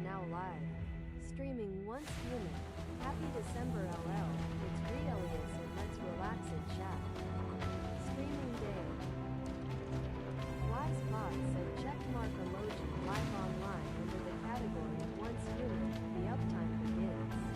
now live. Streaming once human. Happy December LL. It's Rielious and let's relax and chat. Streaming day. Wise Pods and checkmark emoji live online under the category once human. The uptime begins.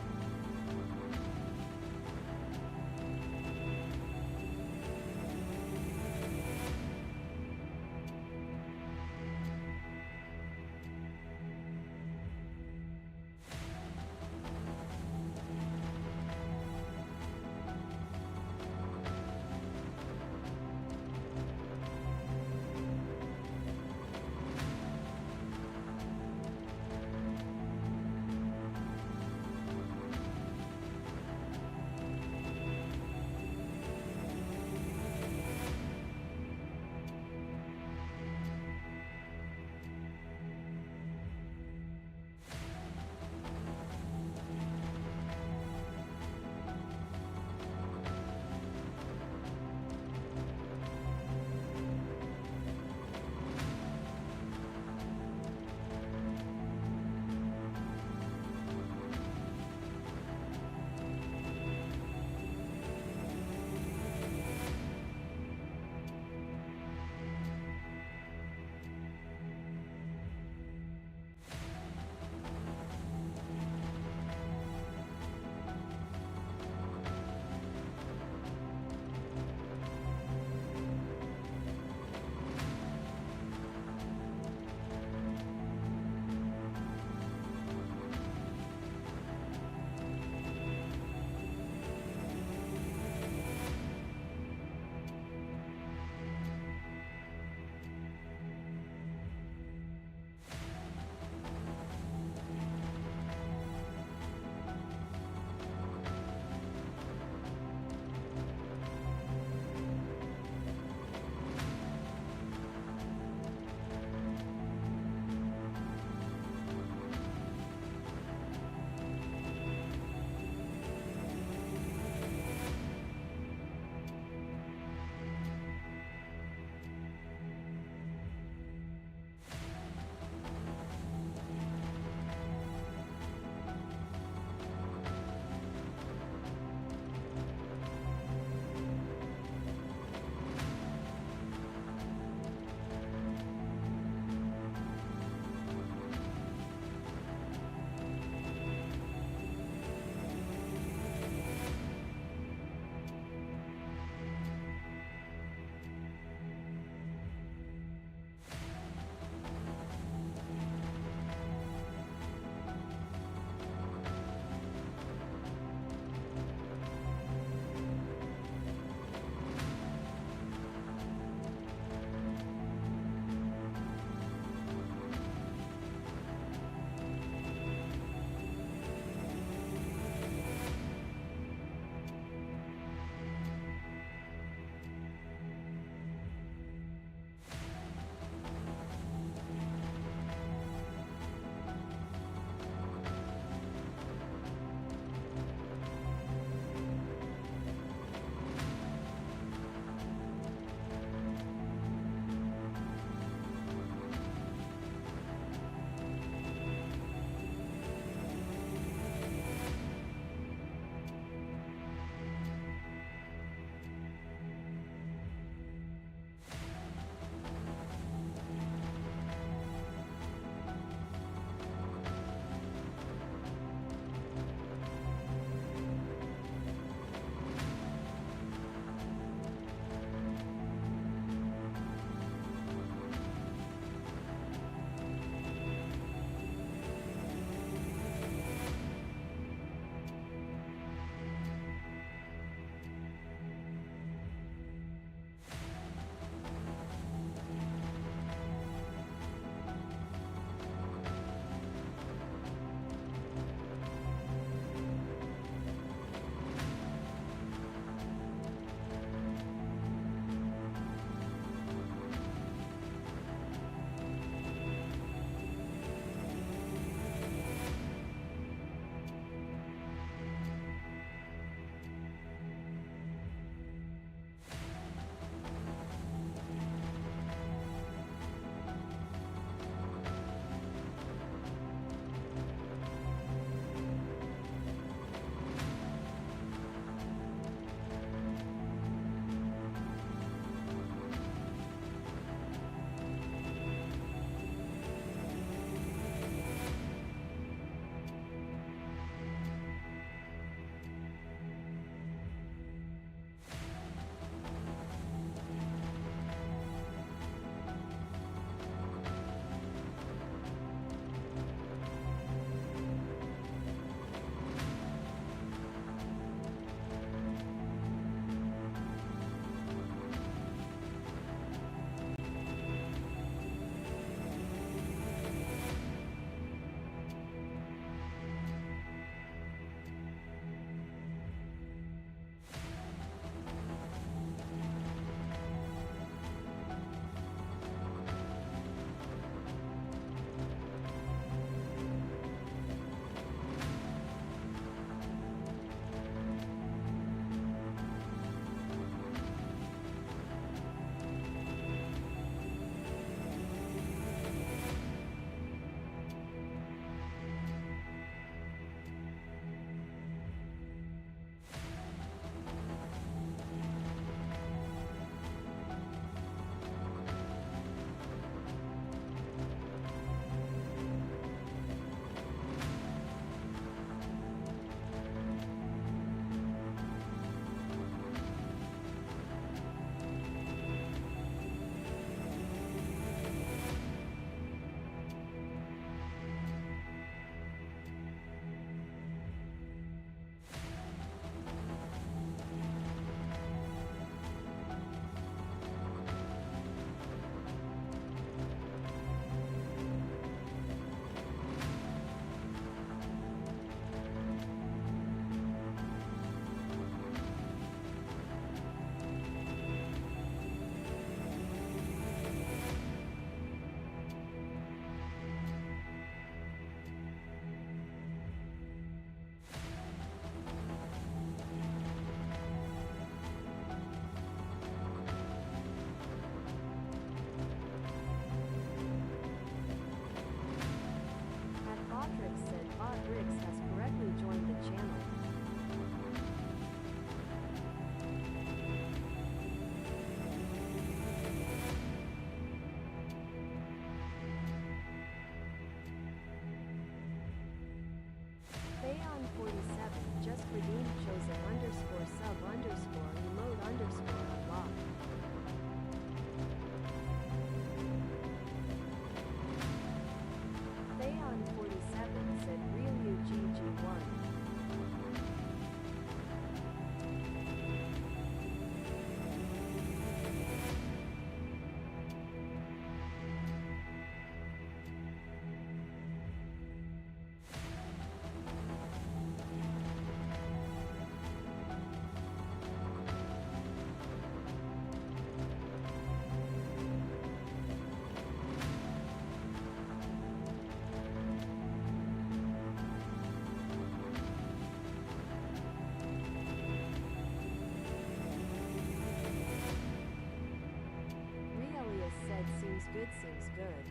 Seems good, seems good.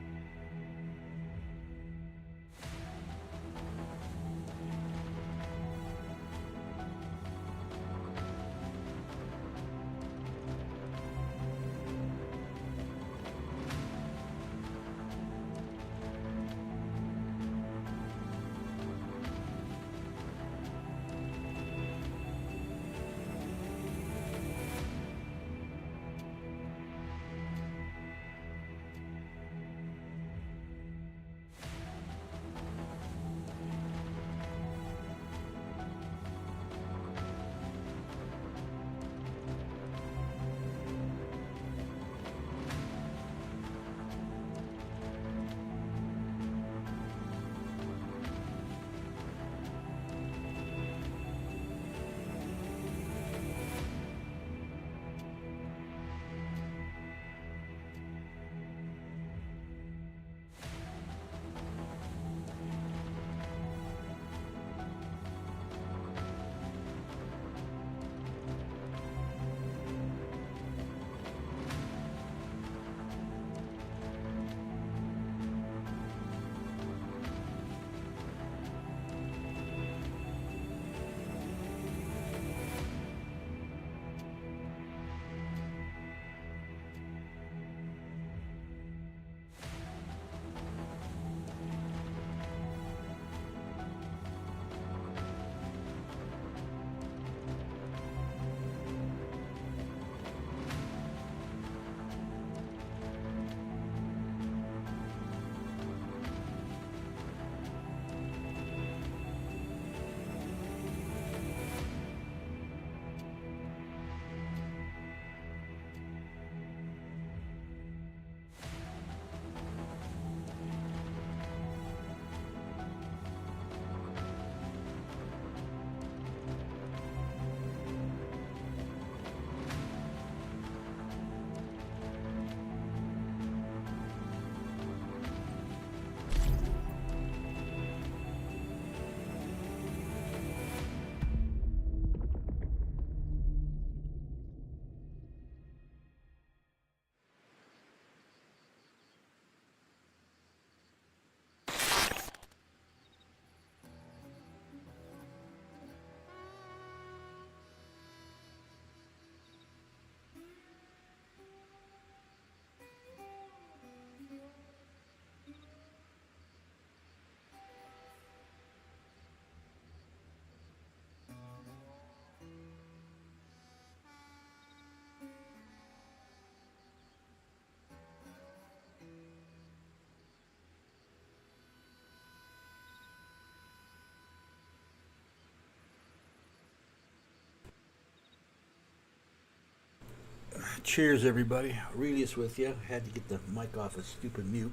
Cheers, everybody. Rielious with you. Had to get the mic off a stupid mute.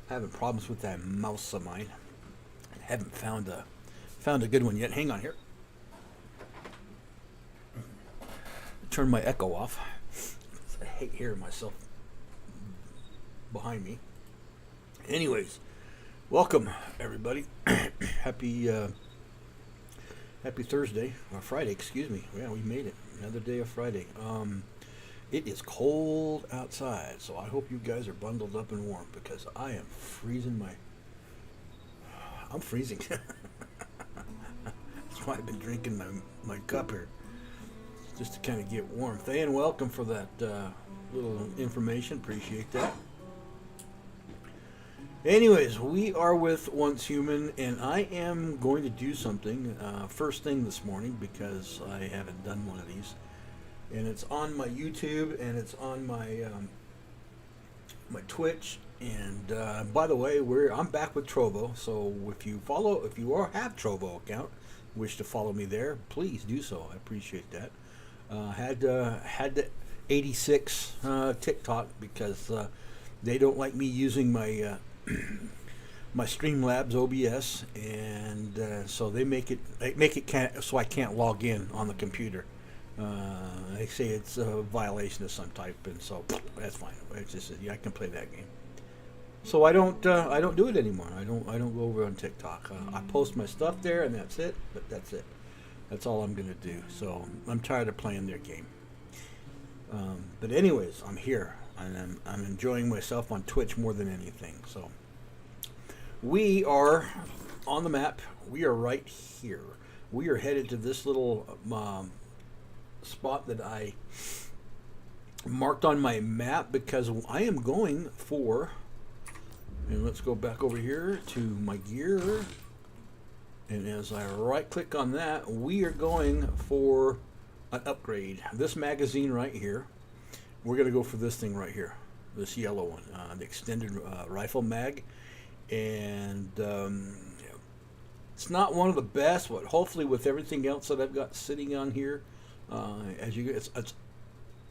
Having problems with that mouse of mine. Haven't found a good one yet. Hang on here. Turn my echo off. I hate hearing myself behind me. Anyways, welcome everybody. Happy Thursday or Friday, excuse me. Yeah, we made it. Another day of Friday. It is cold outside, so I hope you guys are bundled up and warm because I am freezing I'm freezing. That's why I've been drinking my cup here, just to kind of get warm. Thayan, welcome for that little information. Appreciate that. Anyways, we are with Once Human, and I am going to do something first thing this morning because I haven't done one of these. And it's on my YouTube, and it's on my my Twitch. And by the way, I'm back with Trovo. So if you have Trovo account, wish to follow me there, please do so. I appreciate that. Had the 86 TikTok because they don't like me using my my Streamlabs OBS, and so they make it so I can't log in on the computer. They say it's a violation of some type, and so that's fine. It's just I can play that game. So I don't do it anymore. I don't go over on TikTok. I post my stuff there, and that's it. But that's it. That's all I'm gonna do. So I'm tired of playing their game. But anyways, I'm here. and I'm enjoying myself on Twitch more than anything. So we are on the map. We are right here. We are headed to this little spot that I marked on my map because I am going for, and let's go back over here to my gear, and as I right click on that, we are going for an upgrade. This magazine right here, we're going to go for this thing right here, this yellow one, the extended rifle mag. And it's not one of the best, but hopefully with everything else that I've got sitting on here, as you it's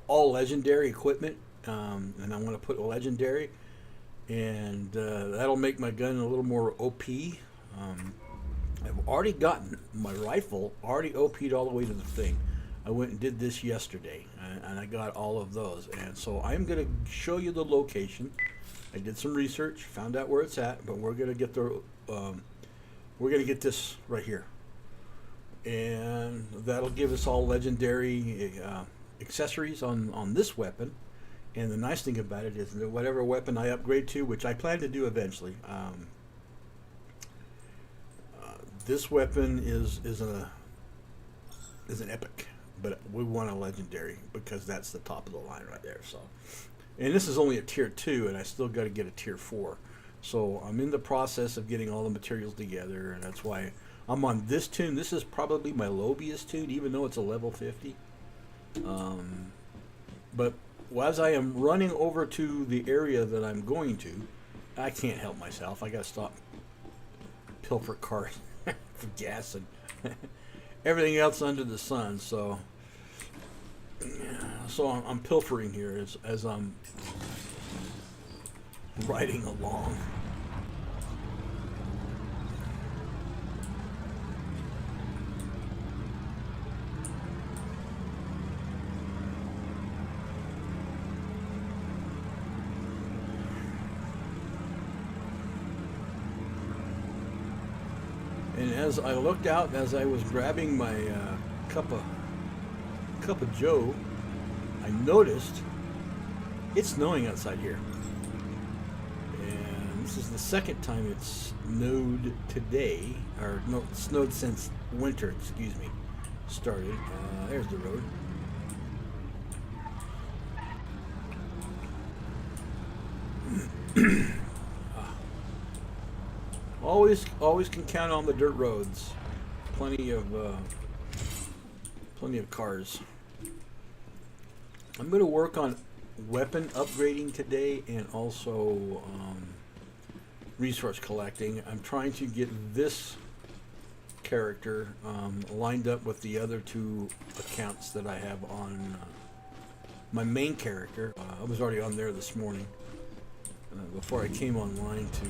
all legendary equipment, and I want to put a legendary, and that'll make my gun a little more OP. I've already gotten my rifle already OP'd all the way to the thing. I went and did this yesterday, and I got all of those, and so I'm going to show you the location. I did some research, found out where it's at, but we're going to get this right here, and that'll give us all legendary accessories on this weapon. And the nice thing about it is that whatever weapon I upgrade to, which I plan to do eventually, this weapon is an epic, but we want a legendary because that's the top of the line right there. So, and this is only a tier 2, and I still got to get a tier 4. So I'm in the process of getting all the materials together, and that's why I'm on this tune. This is probably my lowest tune, even though it's a level 50. But as I am running over to the area that I'm going to, I can't help myself. I got to stop, pilfer cars for gas and everything else under the sun. So I'm pilfering here as I'm riding along. And as I looked out, as I was grabbing my cup of Joe, I noticed it's snowing outside here. And this is the second time it's snowed today, or no, it snowed since winter, excuse me, started. There's the road. Always can count on the dirt roads. Plenty of cars. I'm going to work on weapon upgrading today and also resource collecting. I'm trying to get this character lined up with the other 2 accounts that I have on my main character. I was already on there this morning before I came online to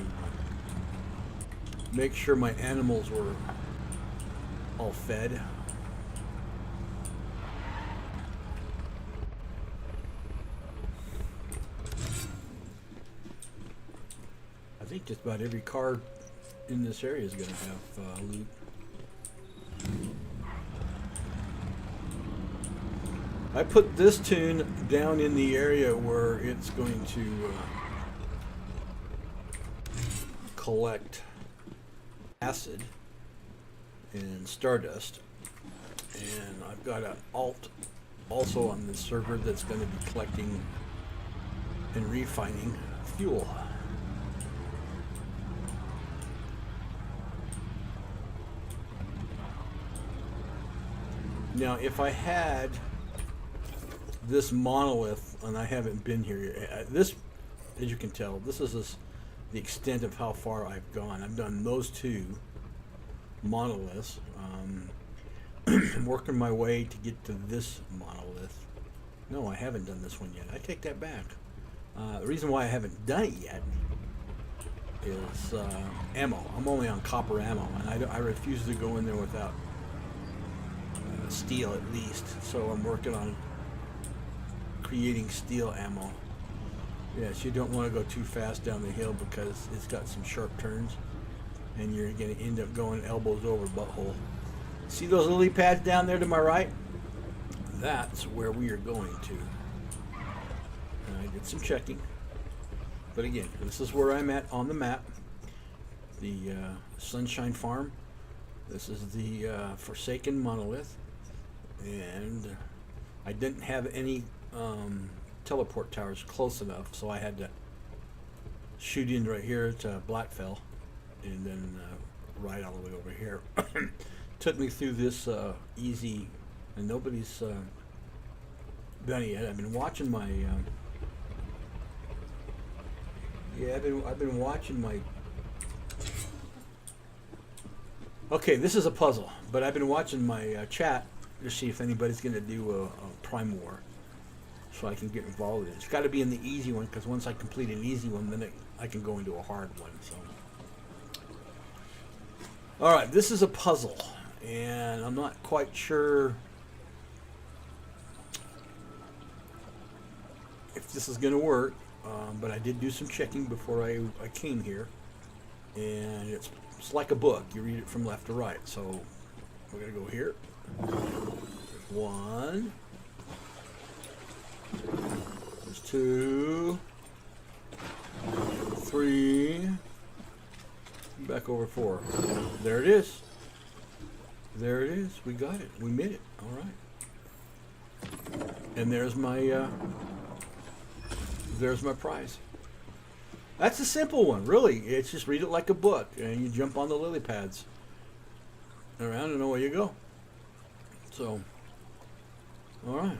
make sure my animals were all fed. I think just about every car in this area is going to have loot. I put this tune down in the area where it's going to collect acid and stardust, and I've got an alt also on this server that's going to be collecting and refining fuel. Now if I had this monolith, and I haven't been here yet, this, as you can tell, this is the extent of how far I've gone. I've done those 2 monoliths. I'm working my way to get to this monolith. No, I haven't done this one yet. I take that back. The reason why I haven't done it yet is ammo. I'm only on copper ammo, and I refuse to go in there without steel at least. So I'm working on creating steel ammo. Yes, you don't want to go too fast down the hill because it's got some sharp turns, and you're going to end up going elbows over butthole. See those lily pads down there to my right? That's where we are going to. and I did some checking. But again, this is where I'm at on the map. The Sunshine Farm. This is the Forsaken Monolith. And I didn't have any teleport towers close enough, so I had to shoot in right here to Blackfell and then ride all the way over here. Took me through this easy, and nobody's done it yet. I've been watching my I've been watching my. Okay, this is a puzzle, but I've been watching my chat to see if anybody's going to do a Prime War, so I can get involved in it. It's got to be in the easy one, because once I complete an easy one, then I can go into a hard one. So, all right, this is a puzzle, and I'm not quite sure if this is going to work, but I did do some checking before I came here, and it's like a book. You read it from left to right. So we're going to go here. There's 1. There's 2. 3. Back over 4. There it is. There it is. We got it. We made it. All right. And there's my prize. That's a simple one, really. It's just read it like a book, and you jump on the lily pads around, and away you go. So, all right.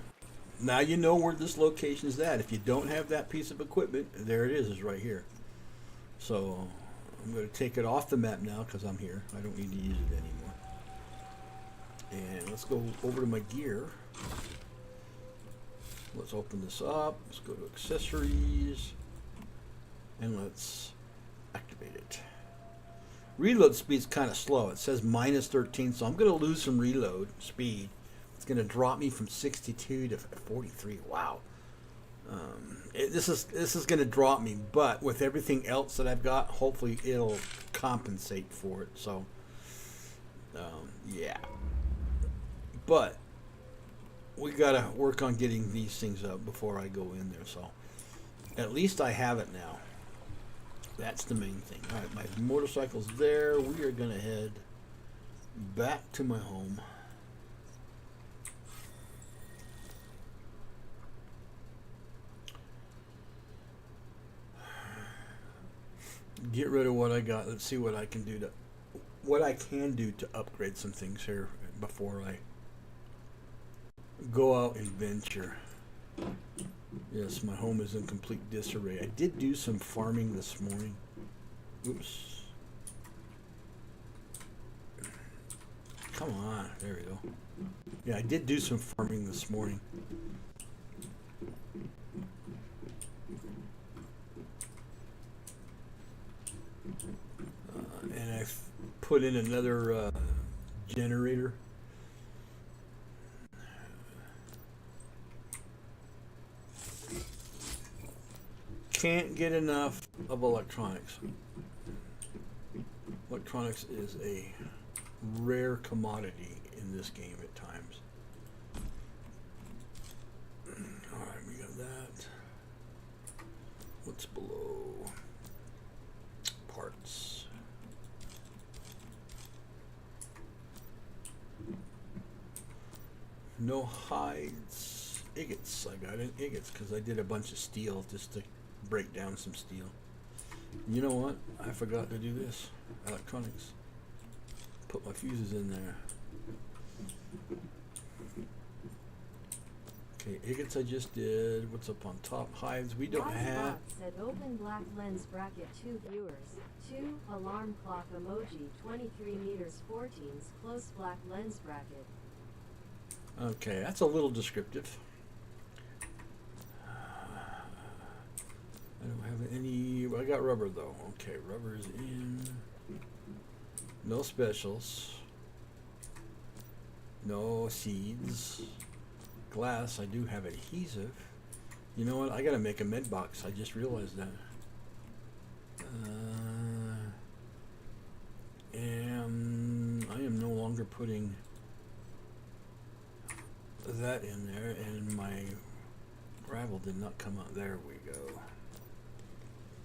Now you know where this location is at. If you don't have that piece of equipment, there it is right here. So I'm going to take it off the map now because I'm here. I don't need to use it anymore. And let's go over to my gear. Let's open this up. Let's go to accessories. And let's activate it. Reload speed's kind of slow. It says -13, so I'm going to lose some reload speed. It's going to drop me from 62 to 43. Wow. This is going to drop me, but with everything else that I've got, hopefully it'll compensate for it. So, yeah. But we got to work on getting these things up before I go in there. So, at least I have it now. That's the main thing. All right, my motorcycle's there. We are going to head back to my home. Get rid of what I got. Let's see what I can do to upgrade some things here before I go out and venture. Yes, my home is in complete disarray. I did do some farming this morning. Oops. Come on. There we go. Yeah, I did do some farming this morning. And I've put in another generator. Can't get enough of electronics. Electronics is a rare commodity in this game at times. Alright, we got that. What's below? Parts. No hides. Agates. I got in agates because I did a bunch of steel just to break down some steel. You know what? I forgot to do this. Electronics. Put my fuses in there. Okay, agates I just did. What's up on top? Hides we don't have. Said open black lens bracket 2 viewers. 2 alarm clock emoji 23 meters 14s close black lens bracket. Okay, that's a little descriptive. I don't have any. I got rubber though. Okay, rubber's in. No specials. No seeds. Glass. I do have adhesive. You know what? I gotta make a med box. I just realized that. And I am no longer putting that in there, and my gravel did not come out. There we go.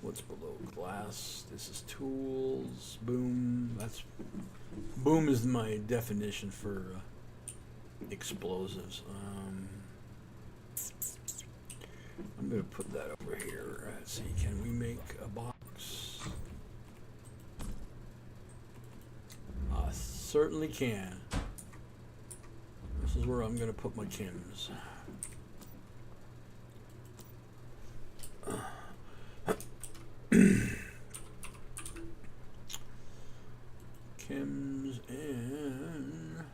What's below glass? This is tools. Boom. Boom is my definition for explosives. I'm going to put that over here. Let's see, can we make a box? I certainly can. This is where I'm going to put my chems. Chems and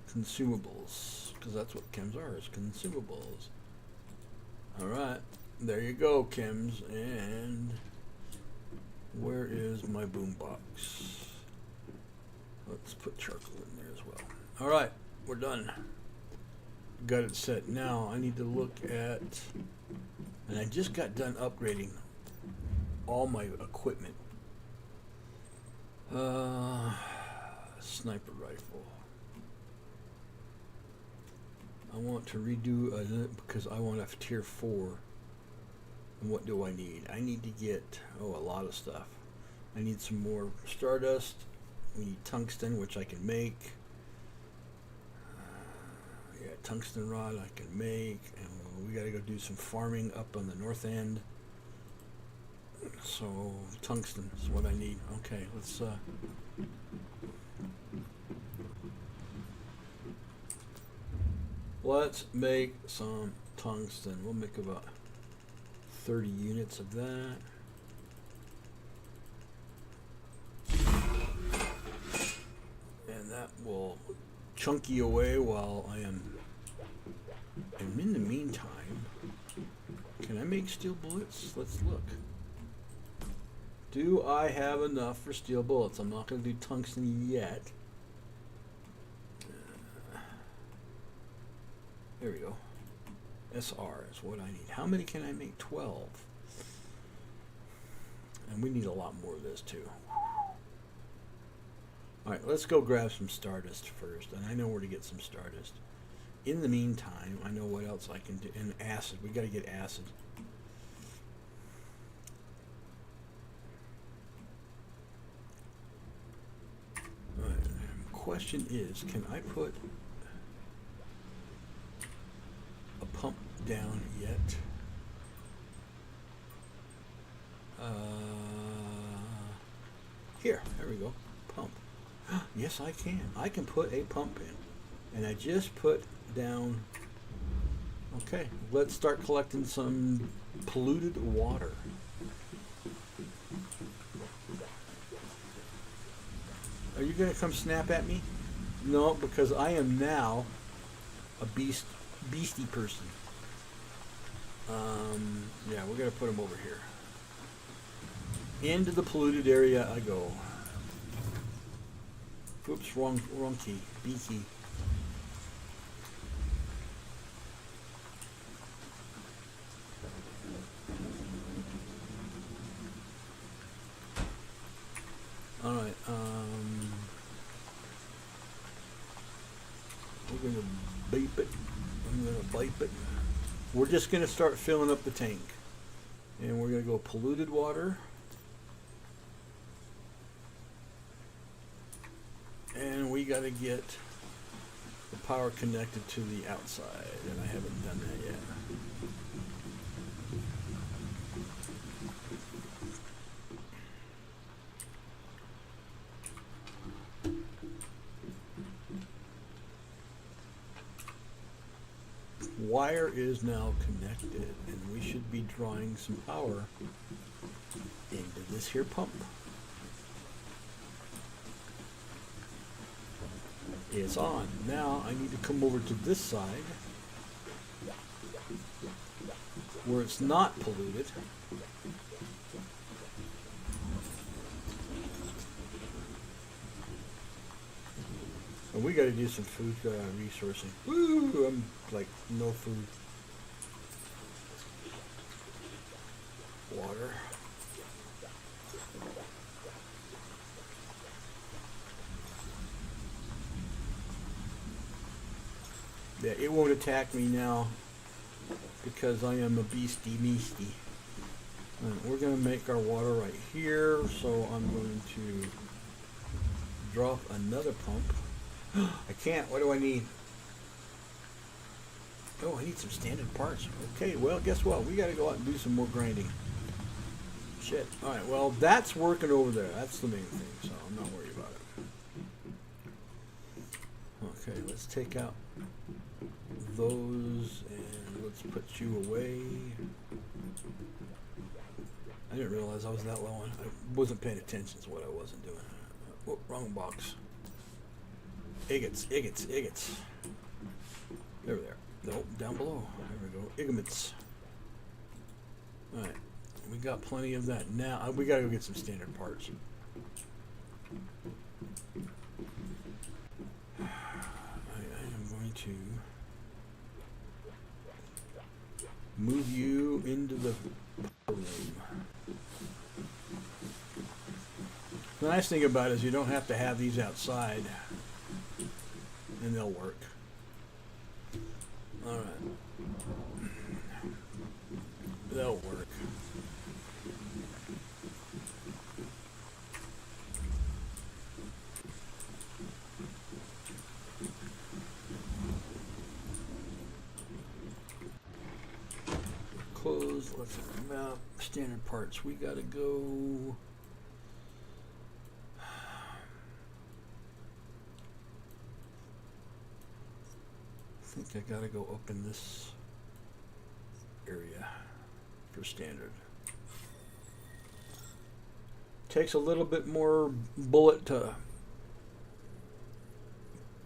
consumables, because that's what chems are, is consumables. Alright, there you go, chems. And where is my boom box? Let's put charcoal in there as well. Alright, we're done. Got it set. Now I need to look at, and I just got done upgrading all my equipment. Sniper rifle. I want to redo because I want a tier 4. And what do I need? I need to get a lot of stuff. I need some more stardust. We need tungsten, which I can make. Yeah, tungsten rod I can make, and we got to go do some farming up on the north end. So tungsten is what I need. Okay, let's make some tungsten. We'll make about 30 units of that. And that will chunky away while I am. And in the meantime, can I make steel bullets? Let's look. Do I have enough for steel bullets? I'm not going to do tungsten yet. There we go. SR is what I need. How many can I make? 12. And we need a lot more of this too. Alright, let's go grab some stardust first. And I know where to get some stardust. In the meantime, I know what else I can do. And acid. We got to get acid. Alright, question is, can I put a pump down yet? Here, there we go. Pump. Yes, I can. I can put a pump in. And I just put down. Okay, let's start collecting some polluted water. Are you going to come snap at me? No, because I am now a beastie person. Yeah, we're going to put them over here. Into the polluted area I go. Oops, wrong key. B key. Alright, we're gonna beep it. I'm gonna bipe it. We're just gonna start filling up the tank. And we're gonna go polluted water. And we gotta get the power connected to the outside, and I haven't done that yet. Wire is now connected, and we should be drawing some power into this here pump. It's on. Now I need to come over to this side where it's not polluted. And we got to do some food resourcing. Woo! I'm like no food. Water. Yeah, it won't attack me now because I am a beastie meastie. We're going to make our water right here, so I'm going to drop another pump. I can't. What do I need? Oh, I need some standard parts. Okay, well, guess what? We got to go out and do some more grinding. Shit. All right, well, that's working over there. That's the main thing, so I'm not worried about it. Okay, let's take out those and let's put you away. I didn't realize I was that low on. I wasn't paying attention to what I wasn't doing. Oh, wrong box. Igates. There. Nope, down below. There we go. Igaments. Alright. We got plenty of that. Now, we gotta go get some standard parts. I am going to move you into the room. The nice thing about it is you don't have to have these outside, and they'll work. All right, they'll work. Close. Let's map standard parts. We gotta go. I think I gotta go up in this area for standard. Takes a little bit more bullet to,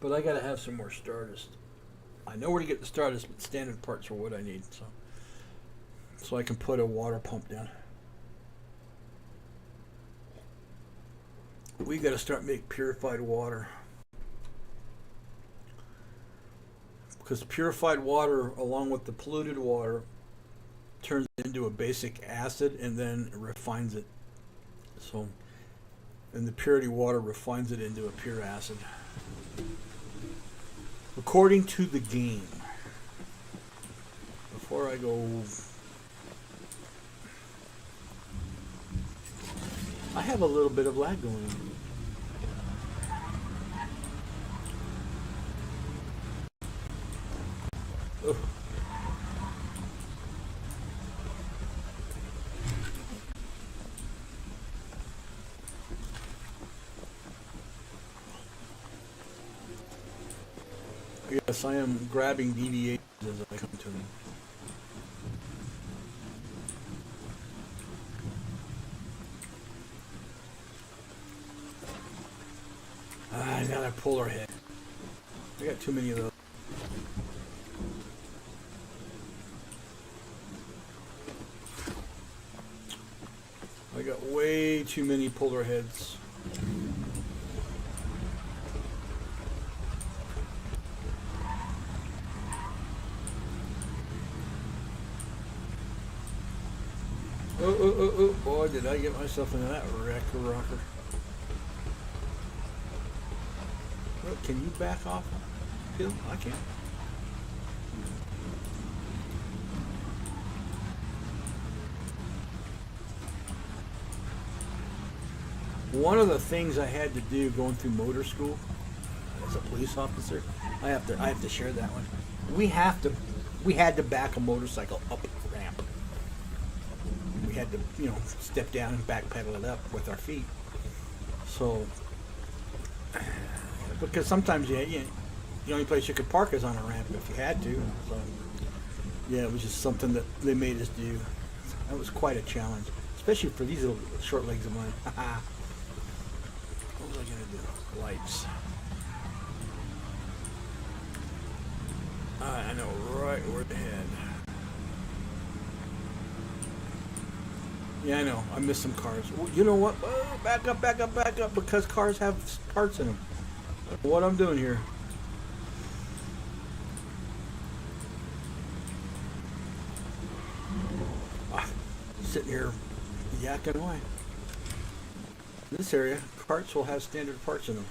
but I gotta have some more Stardust. I know where to get the Stardust, but standard parts are what I need, so I can put a water pump down. We gotta start making purified water. Because purified water, along with the polluted water, turns it into a basic acid and then refines it. So, and the purity water refines it into a pure acid. According to the game. Before I go... I have a little bit of lag going on. Oh. Yes, I am grabbing deviations as I come to them. Now I pull her head. I got too many of those. I got way too many puller heads. Oh, boy, did I get myself into that wrecker rocker. Oh, can you back off, Phil? I can't. One of the things I had to do going through motor school as a police officer, I have to share that one. We had to back a motorcycle up a ramp. We had to, step down and backpedal it up with our feet. So, because sometimes the only place you could park is on a ramp if you had to. So, yeah, it was just something that they made us do. That was quite a challenge, especially for these little short legs of mine. What was I gonna do? Lights. I know right where to head. Yeah, I know. I missed some cars. You know what? Oh, back up, because cars have parts in them. What I'm doing here. Sitting here yakking away. In this area, carts will have standard parts in them.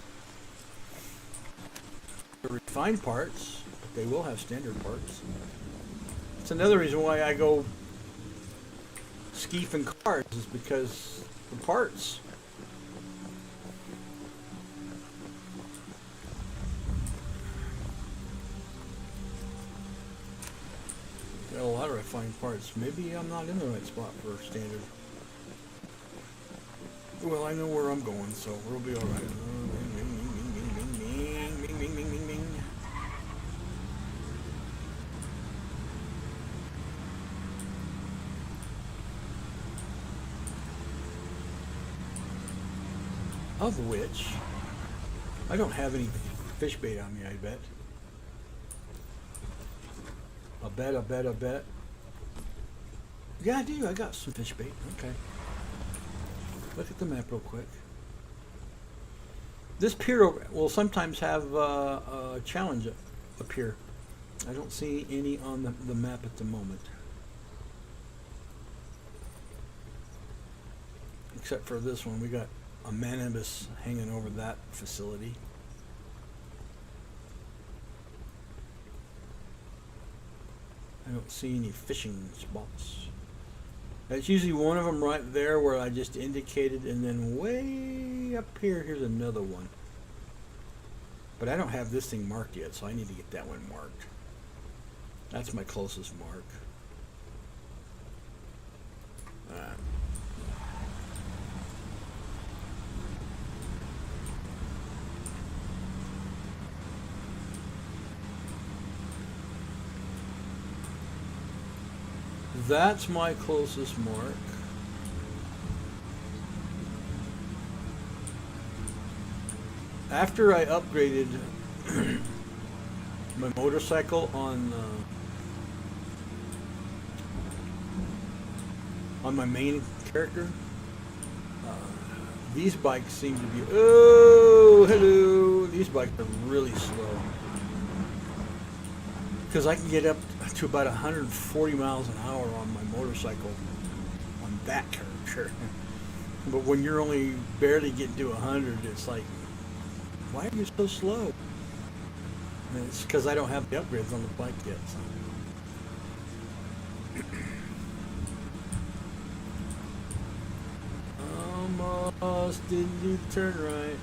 They're refined parts, but they will have standard parts. That's another reason why I go skeefing cars, is because the parts. Got a lot of refined parts. Maybe I'm not in the right spot for standard. Well, I know where I'm going, so we'll be alright. Of which, I don't have any fish bait on me, I bet. I bet. Yeah, I do. I got some fish bait. Okay. Look at the map real quick. This pier will sometimes have a challenge up here. I don't see any on the map at the moment. Except for this one. We got a manibus hanging over that facility. I don't see any fishing spots. That's usually one of them right there where I just indicated, and then way up here, here's another one. But I don't have this thing marked yet, so I need to get that one marked. That's my closest mark. That's my closest mark. After I upgraded my motorcycle on my main character, these bikes seem to be, oh, hello, these bikes are really slow. Because I can get up to about 140 miles an hour on my motorcycle on that character. But when you're only barely getting to 100, it's like, why are you so slow? And it's because I don't have the upgrades on the bike yet. So. Almost didn't do the turn right.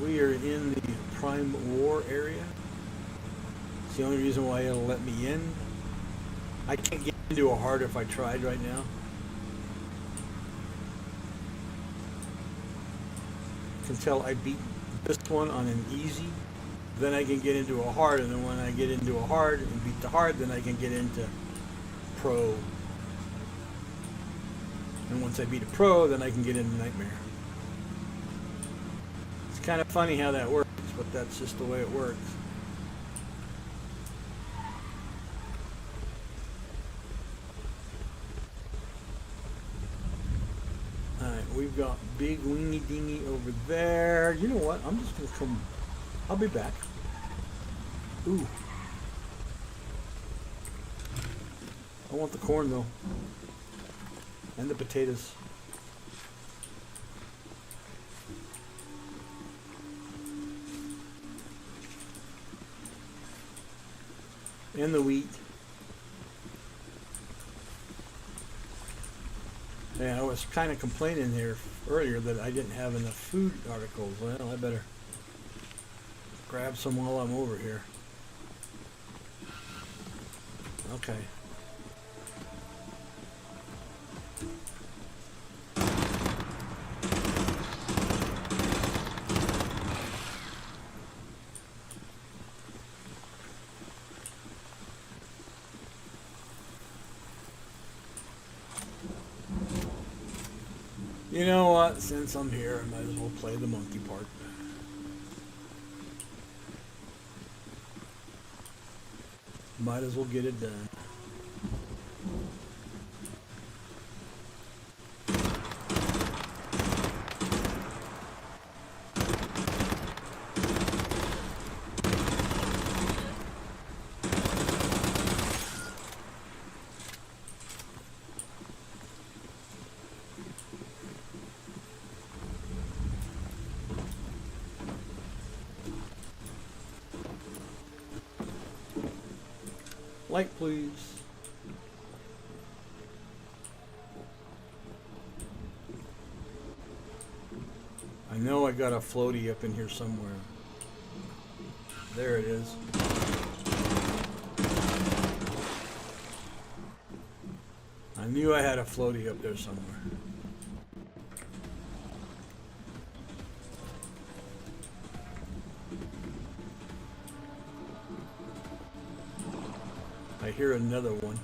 We are in the Prime War area. It's the only reason why it'll let me in. I can't get into a hard if I tried right now. You can tell I beat this one on an easy. Then I can get into a hard, and then when I get into a hard and beat the hard, then I can get into pro. And once I beat a pro, then I can get into nightmare. It's kind of funny how that works, but that's just the way it works. Alright, we've got big wingy dingy over there. You know what? I'm just going to come. I'll be back. Ooh. I want the corn though. And the potatoes. And the wheat. Yeah, I was kind of complaining here earlier that I didn't have enough food articles. Well, I better grab some while I'm over here. Okay. You know what? Since I'm here, I might as well play the monkey part. Might as well get it done. Light, please. I know I got a floaty up in here somewhere. There it is. I knew I had a floaty up there somewhere. I hear another one.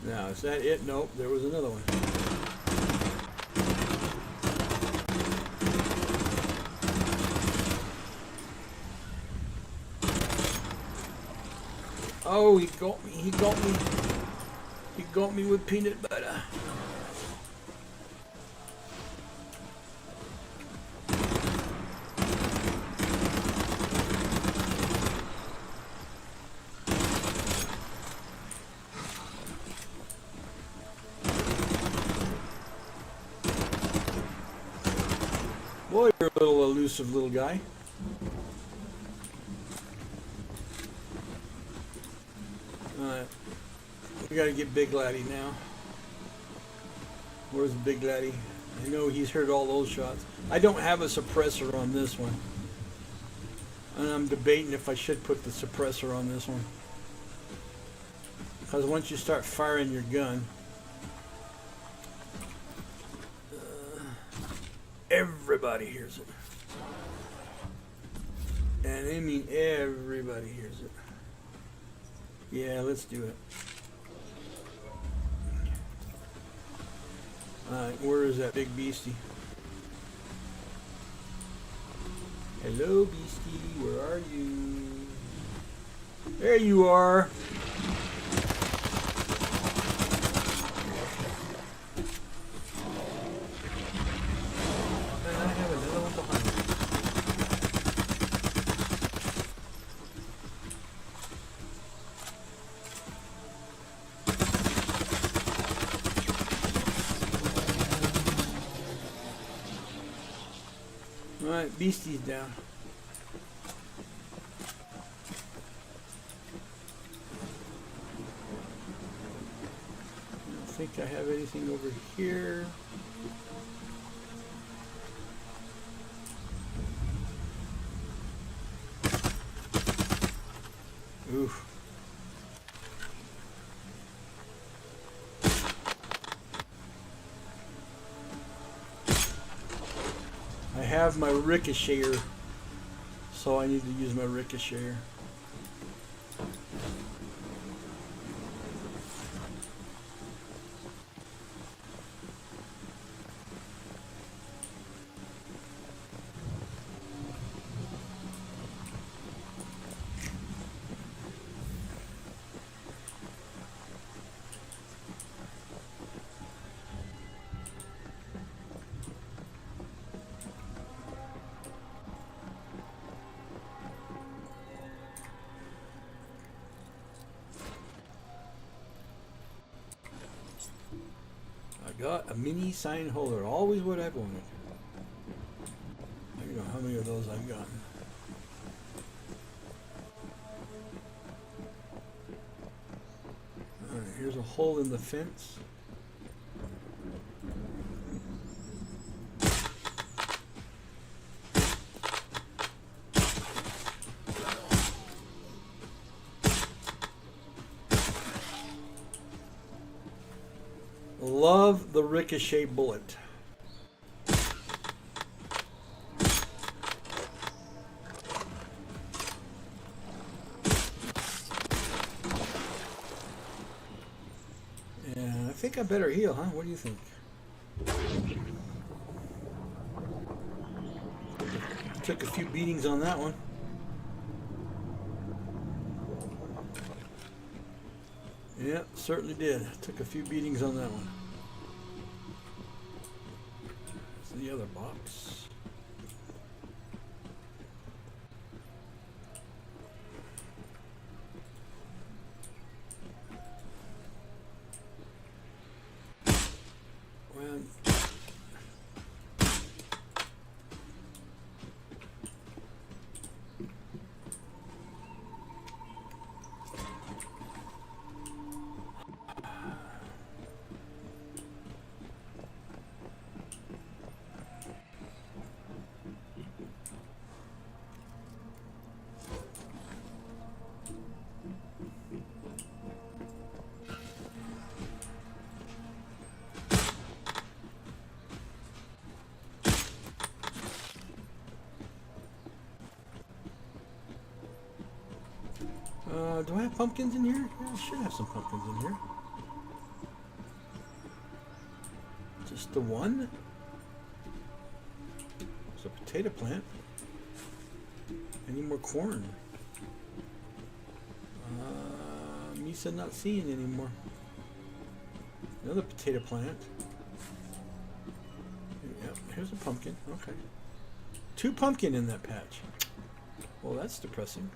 Now, is that it? Nope, there was another one. Oh, he got me, he got me. He got me with peanut butter. Boy, you're a little elusive little guy. Alright. We gotta get Big Laddie now. Where's Big Laddie? I know he's heard all those shots. I don't have a suppressor on this one. And I'm debating if I should put the suppressor on this one. Because once you start firing your gun, everybody hears it. And I mean everybody hears it. Yeah, let's do it. Alright, where is that big beastie? Hello, beastie, where are you? There you are! And I have another one behind me. Alright, beastie's down. I don't think I have anything over here. Oof. I have my ricocheter, so I need to use my ricocheter. Got a mini sign holder, always what I've wanted. I don't know how many of those I've gotten. Alright, here's a hole in the fence. Love the ricochet bullet. Yeah, I think I better heal, huh? What do you think? Took a few beatings on that one. Yeah, certainly did. Took a few beatings on that one. That's the other box. Do I have pumpkins in here? Yeah, I should have some pumpkins in here. Just the one? There's a potato plant. Any more corn? Misa not seeing anymore. Another potato plant. Yep, here's a pumpkin. Okay. 2 pumpkin in that patch. Well, that's depressing.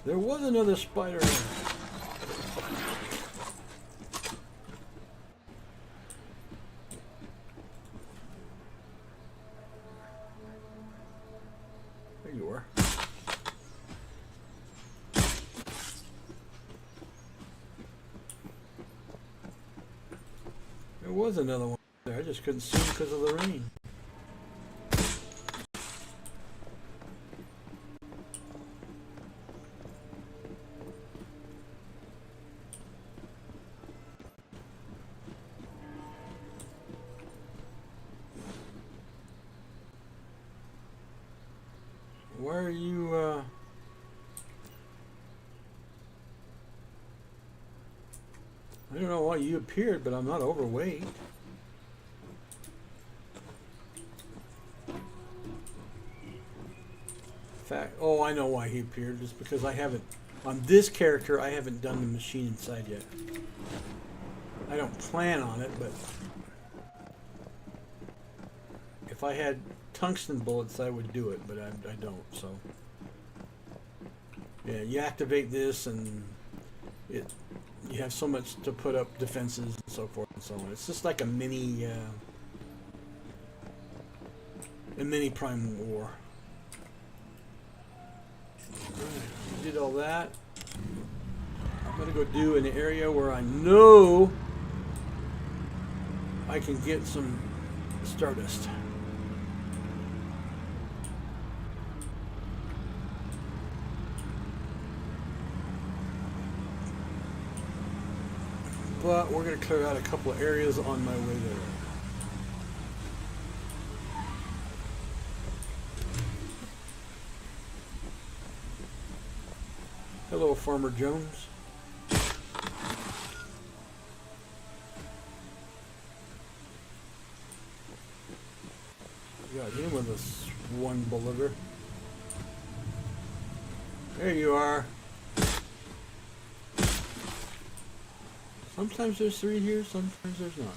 There was another spider. There you are. There was another one there. I just couldn't see him because of the rain. Why are you, I don't know why you appeared, but I'm not overweight. Oh, I know why he appeared. Just because I haven't, on this character, I haven't done the machine inside yet. I don't plan on it, but if I had tungsten bullets, I would do it, but I don't, so. Yeah, you activate this and you have so much to put up defenses and so forth and so on. It's just like a mini Prime War. Right, did all that. I'm gonna go do an area where I know I can get some Stardust. But we're going to clear out a couple of areas on my way there. Hello, Farmer Jones. Got him with us one believer. There you are. Sometimes there's 3 here, sometimes there's not.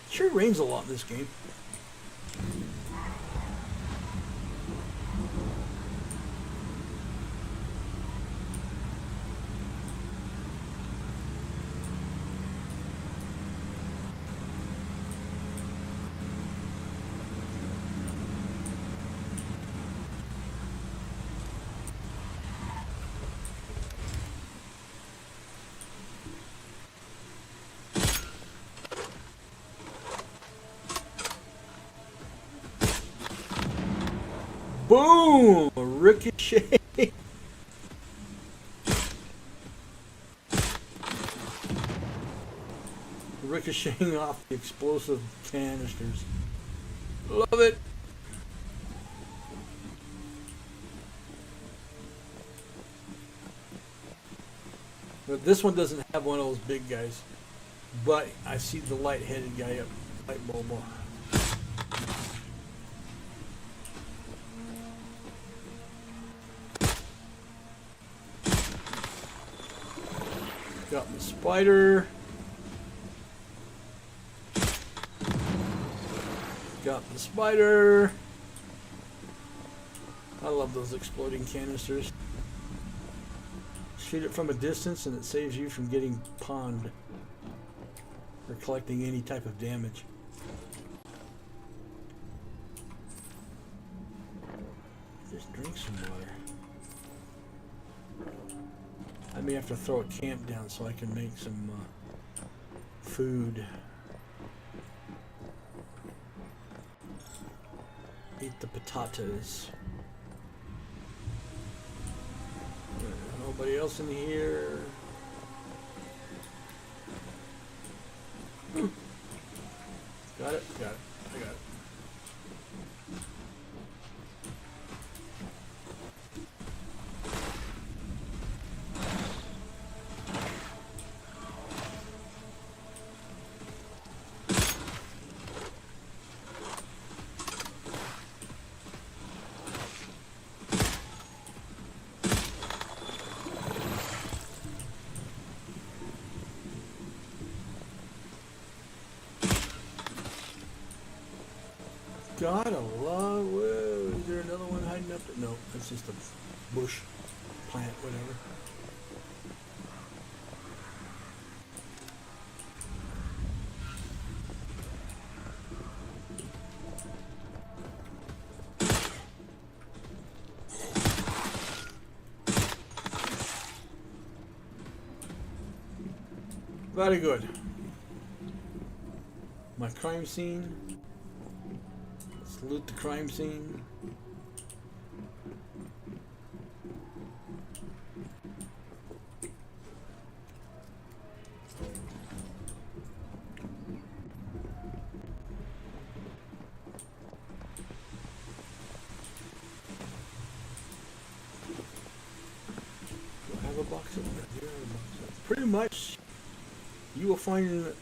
Sure rains a lot in this game. Boom! A ricochet. Ricocheting off the explosive canisters. Love it. But this one doesn't have one of those big guys. But I see the light-headed guy up. Light bulb. Got the spider. Got the spider. I love those exploding canisters. Shoot it from a distance and it saves you from getting pwned or collecting any type of damage. Just drink some water. I may have to throw a camp down so I can make some food. Eat the potatoes. Nobody else in here. Got it? Got it. I got it. Gotta love. Whoa, is there another one hiding up there? No, that's just a bush plant, whatever. Very good. My crime scene. Let's loot the crime scene. Do I have a box over there? Do I have a box over there? Pretty much, you will find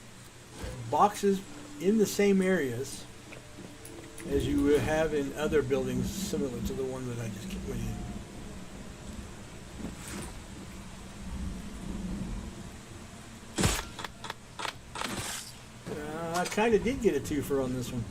boxes in the same areas as you would have in other buildings similar to the one that I just went in. I kind of did get a twofer on this one.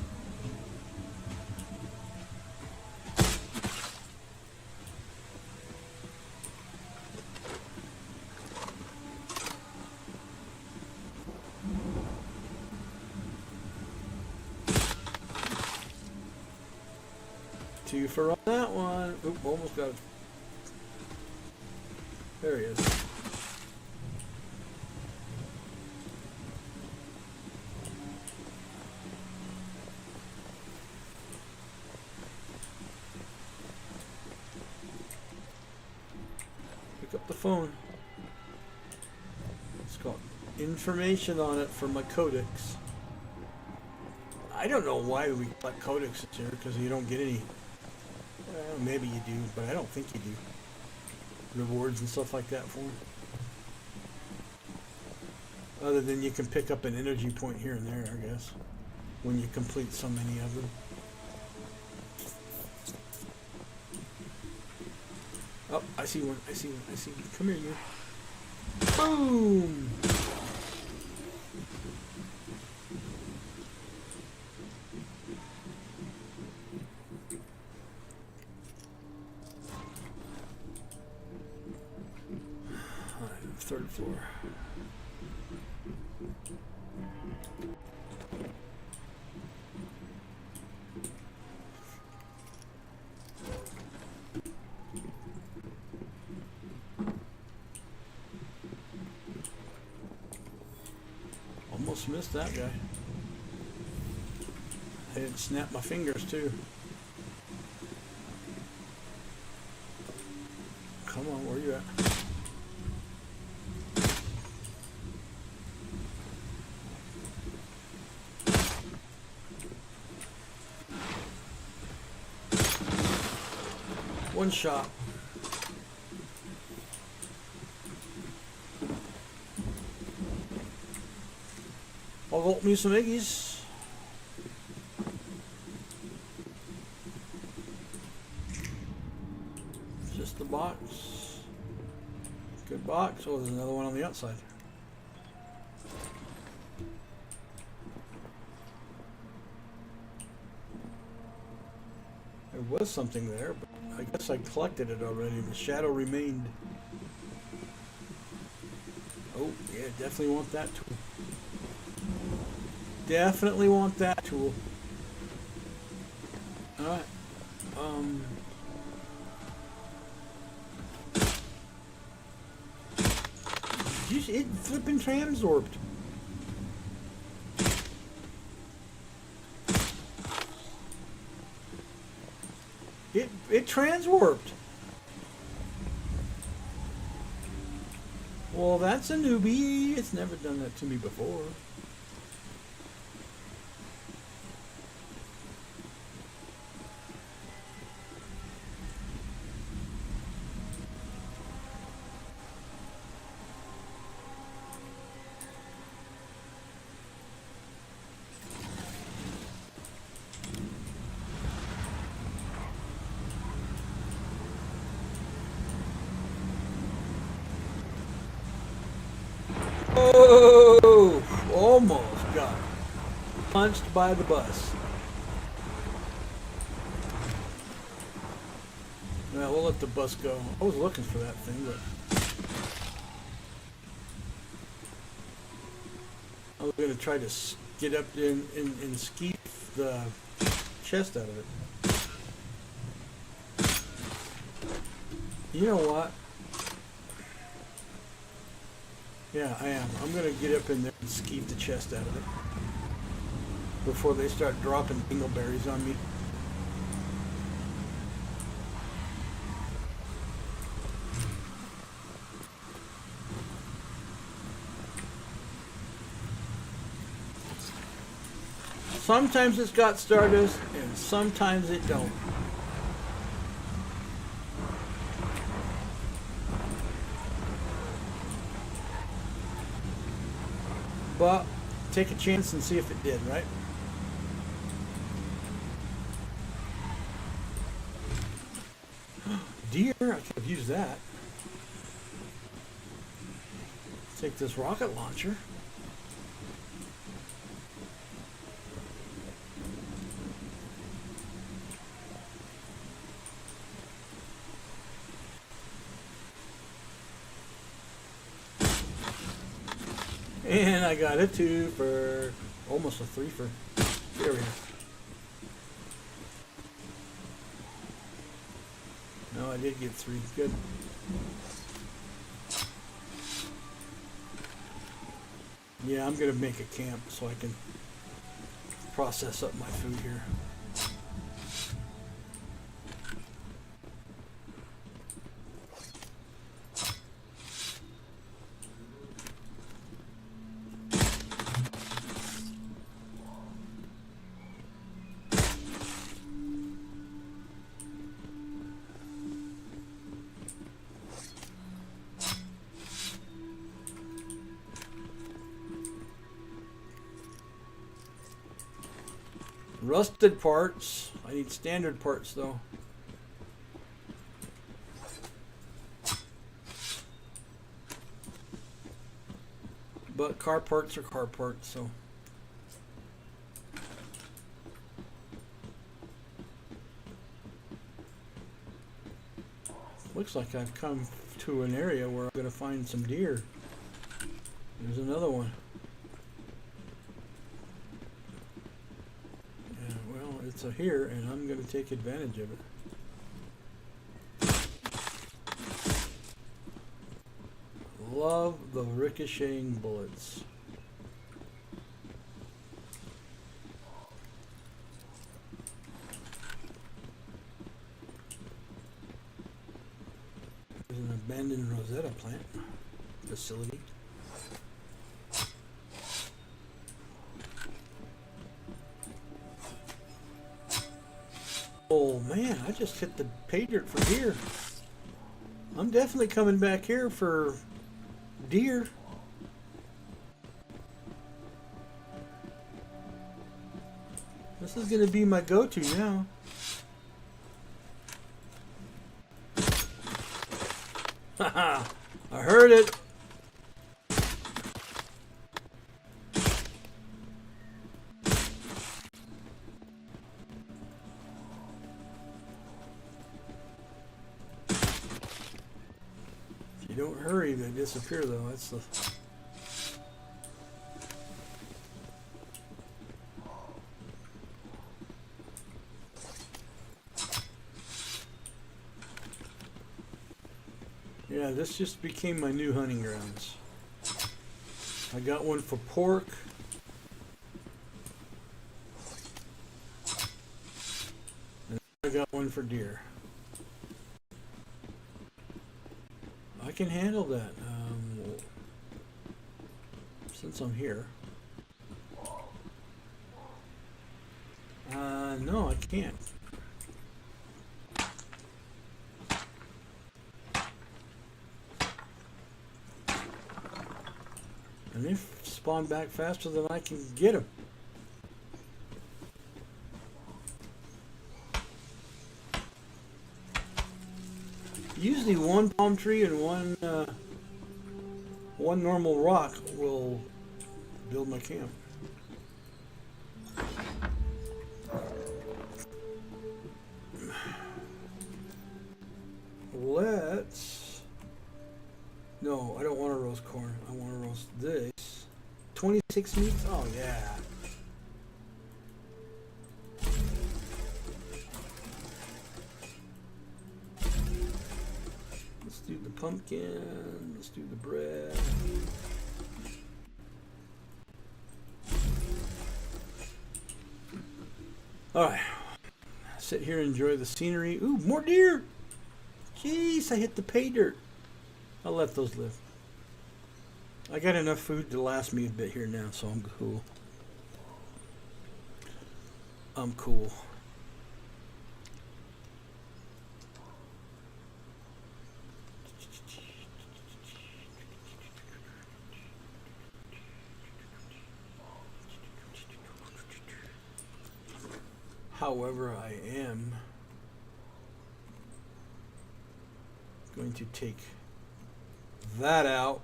Twofer on that one. Oop, almost got it. There he is. Pick up the phone. It's got information on it for my codex. I don't know why we collect codexes here, because you don't get any. Well, maybe you do, but I don't think you do. Rewards and stuff like that for them. Other than you can pick up an energy point here and there, I guess, when you complete so many of them. Oh, I see one. I see one. I see one. Come here, you. Boom! Third floor. Almost missed that guy. I didn't snap my fingers too. Come on, where you at? One shot. I'll got me some eggies. Just the box. Good box. Oh, there's another one on the outside. There was something there, but I guess I collected it already. The shadow remained. Oh, yeah, definitely want that tool. Definitely want that tool. Alright. It flipping transwarped. It transwarped. Well, that's a newbie. It's never done that to me before. Oh, almost got punched by the bus. Well, we'll let the bus go. I was looking for that thing, but I was going to try to get up there and skeet the chest out of it. You know what? Yeah, I am. I'm going to get up in there and skeet the chest out of it before they start dropping dingleberries on me. Sometimes it's got Stardust, and sometimes it don't. But take a chance and see if it did, right? Deer, I could have used that. Take this rocket launcher. And I got a 2 for almost a 3 for. There we go. No, I did get 3. Good. Yeah, I'm gonna make a camp so I can process up my food here. Rusted parts. I need standard parts though. But car parts are car parts, so. Looks like I've come to an area where I'm going to find some deer. There's another one. It's here, and I'm going to take advantage of it. Love the ricocheting bullets. There's an abandoned Rosetta plant facility. Oh man, I just hit the pay dirt for deer. I'm definitely coming back here for deer. This is going to be my go-to now. Haha, I heard it. You don't hurry, they disappear though. That's the... Yeah, this just became my new hunting grounds. I got one for pork. And I got one for deer. I can handle that since I'm here. No, I can't. And they spawn back faster than I can get them. Usually one palm tree and one normal rock will build my camp. No, I don't want to roast corn. I want to roast this. 26 meats? Oh, yeah. Let's do the pumpkin. Let's do the bread. Alright. Sit here and enjoy the scenery. Ooh, more deer! Jeez, I hit the pay dirt. I'll let those live. I got enough food to last me a bit here now, so I'm cool. I'm cool. However, I am going to take that out.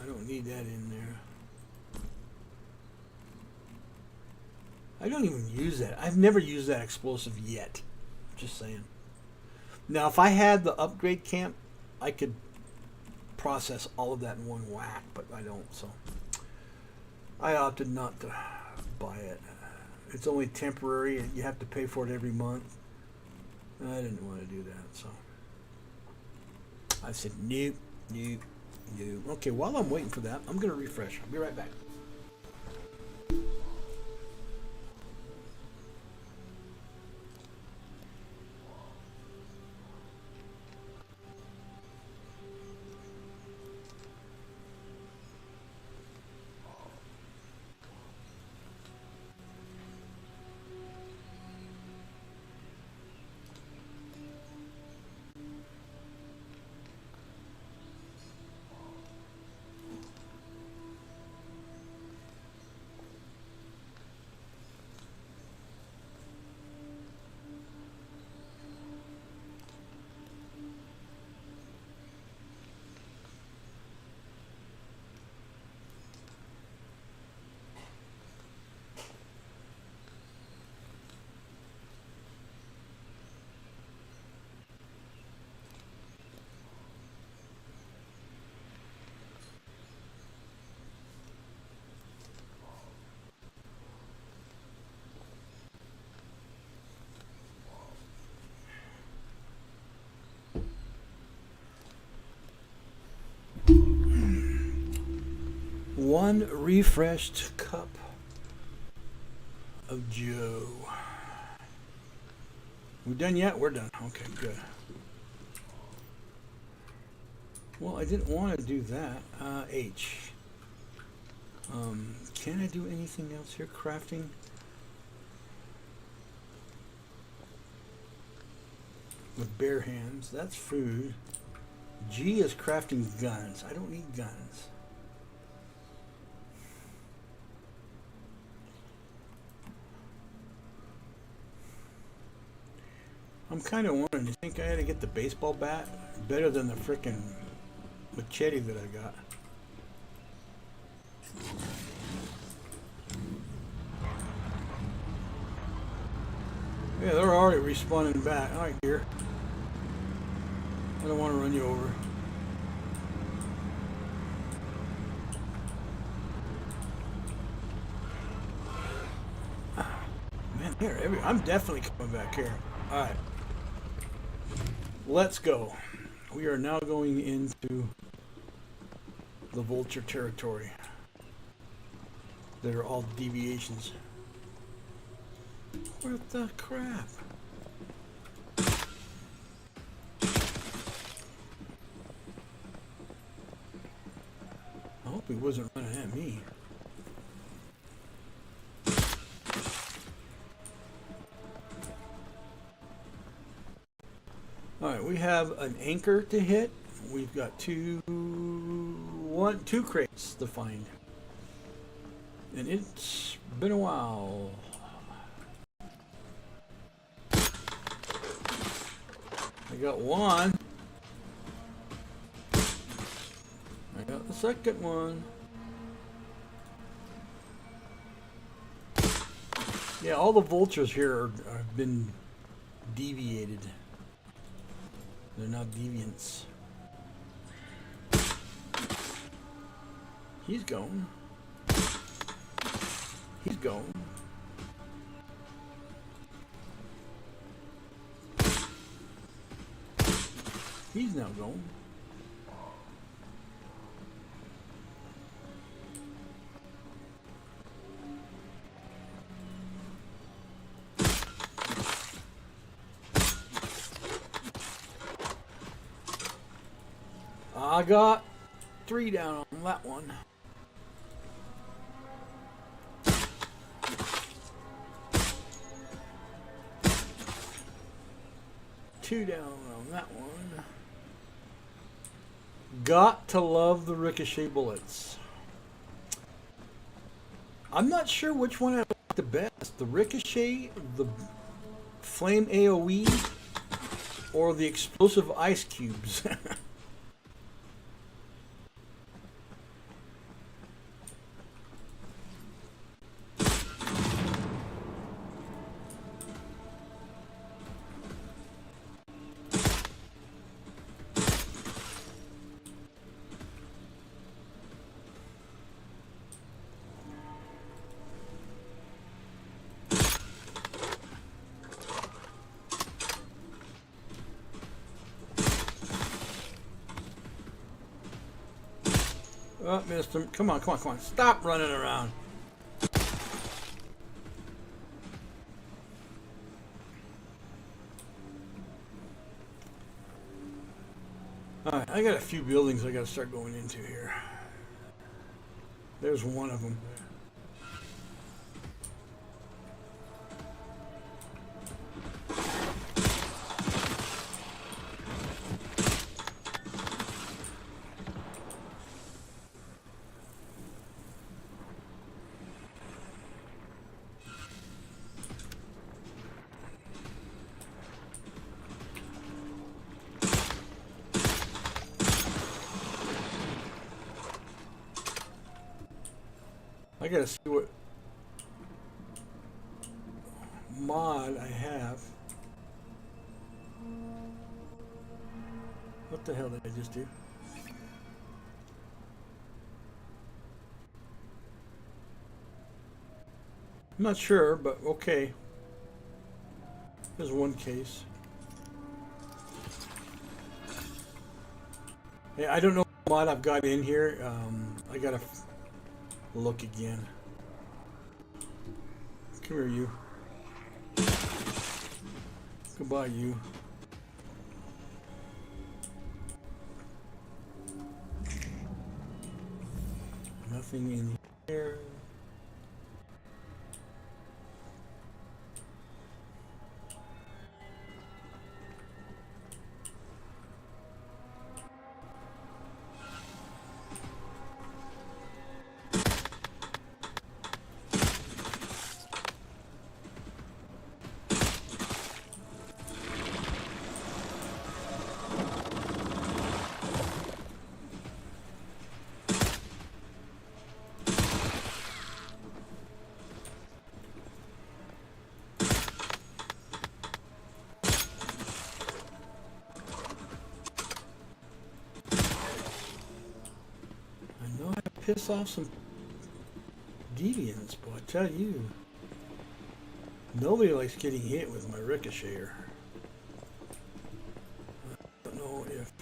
I don't need that in there. I don't even use that. I've never used that explosive yet. Just saying. Now, if I had the upgrade camp, I could process all of that in one whack, but I don't, so I opted not to buy it. It's only temporary, and you have to pay for it every month. I didn't want to do that, so I said nope, nope, nope. Okay, while I'm waiting for that, I'm going to refresh. I'll be right back. One refreshed cup of Joe. We done yet? We're done. Okay, good. Well, I didn't want to do that. H. Can I do anything else here? Crafting. With bare hands. That's food. G is crafting guns. I don't need guns. I'm kind of wondering, do you think I had to get the baseball bat better than the frickin' machete that I got? Yeah, they're already respawning back. Alright, dear. I don't want to run you over. Here, I'm definitely coming back here. All right, let's go. We are now going into the vulture territory. That are all deviations. What the crap? I hope he wasn't running at me. Alright, we have an anchor to hit. We've got two crates to find. And it's been a while. I got one. I got the second one. Yeah, all the vultures here have been deviated. They're not deviants. He's going. He's going. He's now going. I got 3 down on that one. Two down on that one. Got to love the ricochet bullets. I'm not sure which one I like the best. The ricochet, the flame AoE, or the explosive ice cubes. Oh, missed him. Come on, come on, come on. Stop running around. Alright, I got a few buildings I got to start going into here. There's one of them. I gotta see what mod I have. What the hell did I just do? I'm not sure, but okay. There's one case. Hey, I don't know what mod I've got in here. I gotta look again. Come here, you. Goodbye, you. Nothing in here. Piss off some deviants, boy, I tell you. Nobody likes getting hit with my ricocheter. I don't know if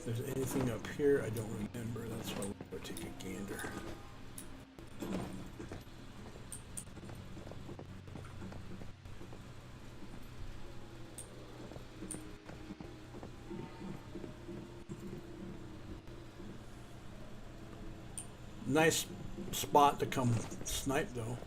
there's anything up here. I don't remember. That's why we'll go take a gander. Nice spot to come snipe though.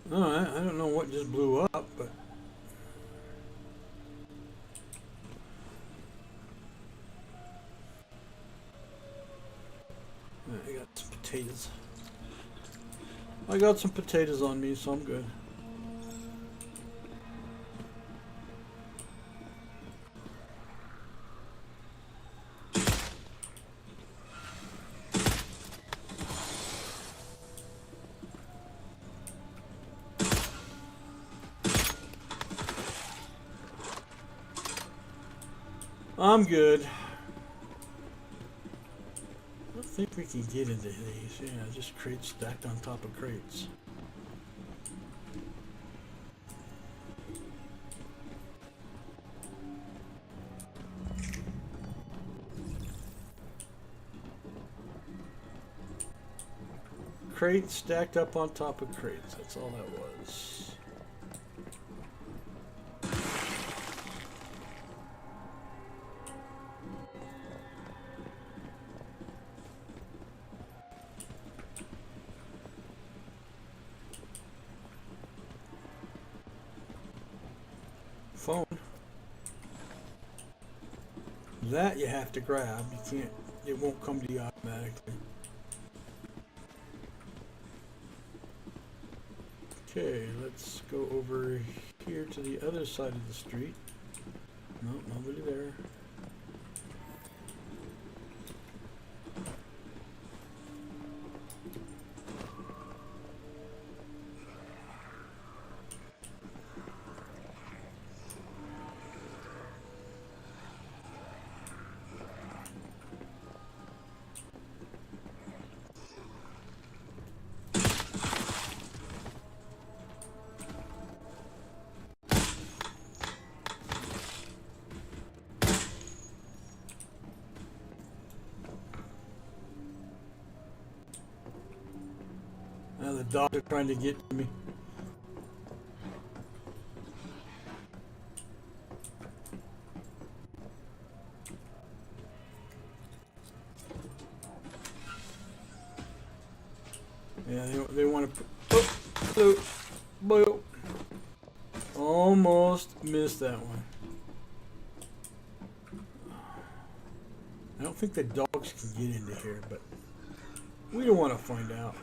Alright, I don't know what just blew up, but I got some potatoes. I got some potatoes on me, so I'm good. I'm good. I don't think we can get into these. Yeah, just crates stacked on top of crates. Crates stacked up on top of crates. That's all that was. Phone. That you have to grab. You can't, it won't come to you automatically. Okay, let's go over here to the other side of the street. No, nobody there. Now the dogs are trying to get to me. Yeah, they want to. Oh, boop. Almost missed that one. I don't think the dogs can get into here, but we don't want to find out.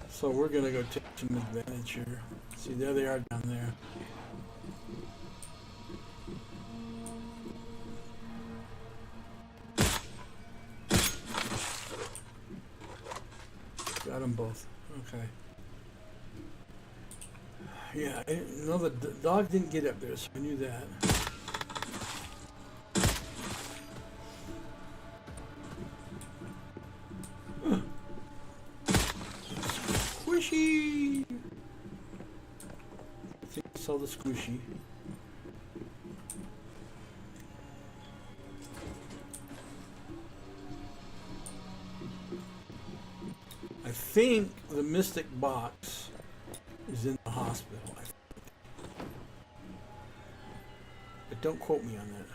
So we're gonna go take some advantage here. See, there they are down there. Got them both. Okay. Yeah, no, the dog didn't get up there, so I knew that. Squishy! I think I saw the squishy. I think the mystic box is in the hospital. But don't quote me on that.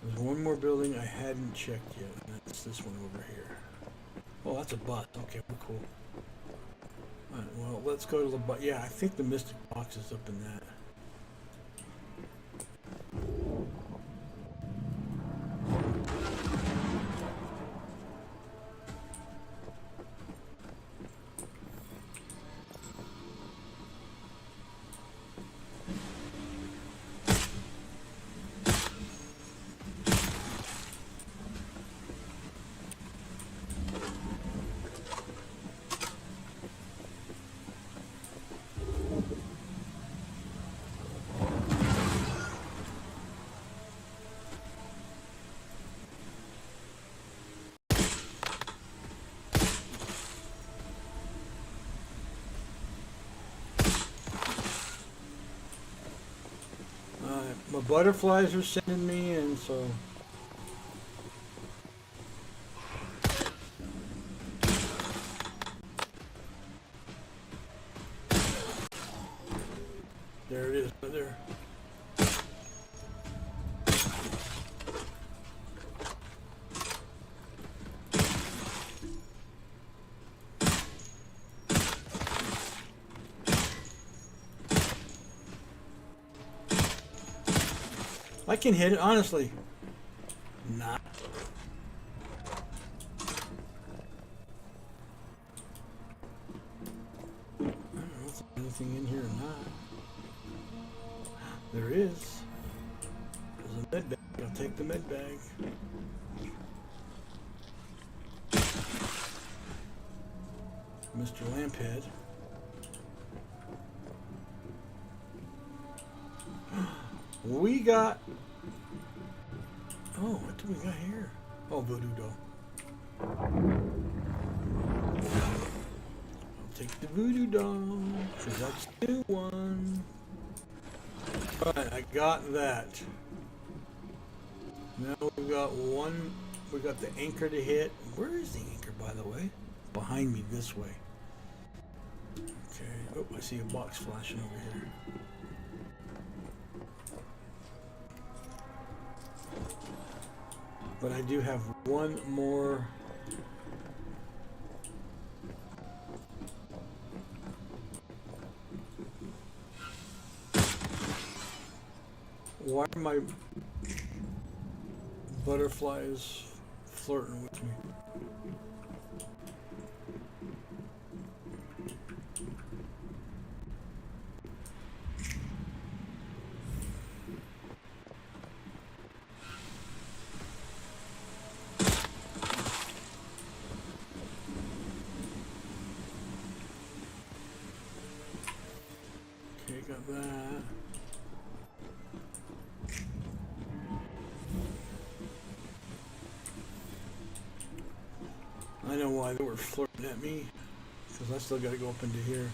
There's one more building I hadn't checked yet, and that's this one over here. Oh, that's a bus. Okay, we're cool. Alright, well, let's go to the yeah, I think the mystic box is up in that. My butterflies are sending me in, so there it is, right there. I can hit it, honestly. Nah. I don't know if there's anything in here or not. There is. There's a med bag. I'll take the med bag. Mr. Lamphead. We got... Oh, what do we got here? Oh, voodoo doll. I'll take the voodoo doll, because that's the new one. Alright, I got that. Now we've got one, we got the anchor to hit. Where is the anchor, by the way? Behind me, this way. Okay, oh, I see a box flashing over here. But I do have one more. Why are my butterflies flirting with me? Okay, got that. I know why they were flirting at me, because I still got to go up into here.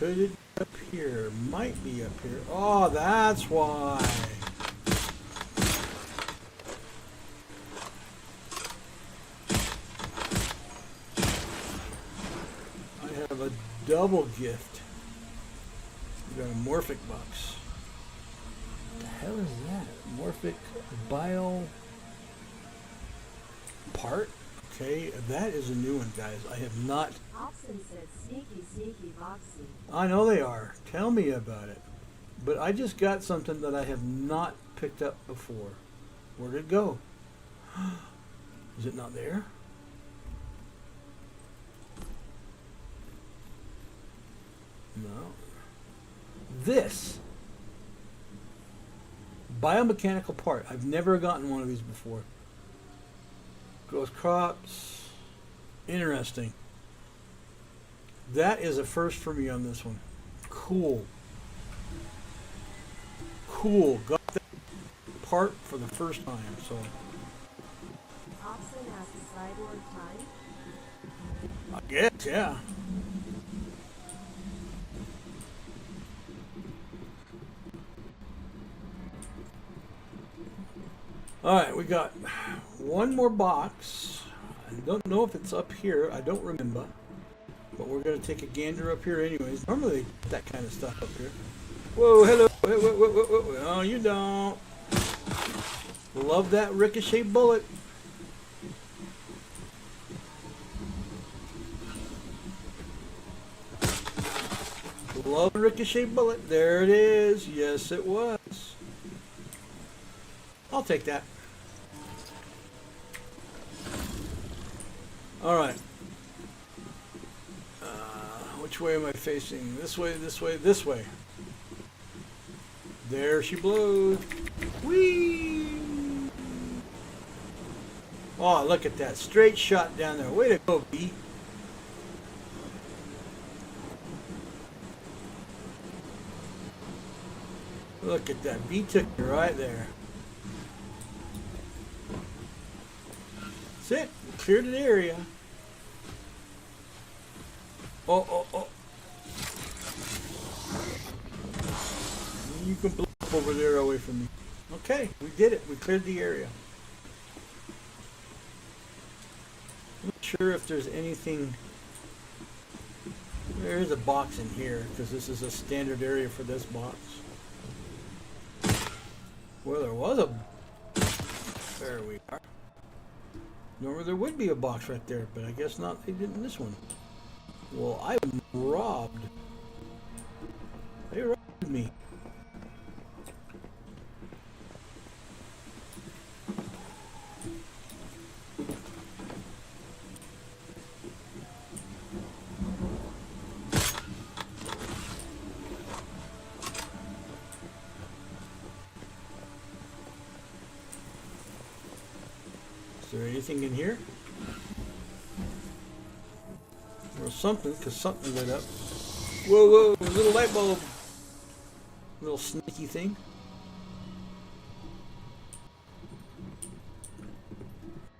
Could it be up here? Might be up here. Oh, that's why. I have a double gift. We got a morphic box. What the hell is that? Morphic bio part? Okay, that is a new one, guys. I have not... Hobson said sneaky, sneaky boxy. I know they are. Tell me about it. But I just got something that I have not picked up before. Where did it go? Is it not there? No. This biomechanical part. I've never gotten one of these before. Grows crops. Interesting. That is a first for me on this one. Cool. Cool. Got that. part for the first time, so Oxen as a cyborg time? I guess, yeah. Alright, we got one more box. I don't know if it's up here. I don't remember. But we're going to take a gander up here anyways. Normally they put that kind of stuff up here. Whoa, hello. Whoa, whoa, whoa, whoa, whoa. No, you don't. Love that ricochet bullet. Love a ricochet bullet. There it is. Yes, it was. I'll take that. All right. Which way am I facing? This way, this way, this way. There she blows. Whee! Oh, look at that. Straight shot down there. Way to go, B. Look at that. B took you right there. That's it. Cleared the area. Oh, oh, oh. You can blow up over there away from me. Okay, we did it. We cleared the area. I'm not sure if there's anything. There is a box in here because this is a standard area for this box. Well, there was a. There we are. Normally there would be a box right there, but I guess not. They didn't in this one. Well, I'm robbed. They robbed me. Is there anything in here? Or something, because something lit up. Whoa, whoa, a little light bulb. Little sneaky thing.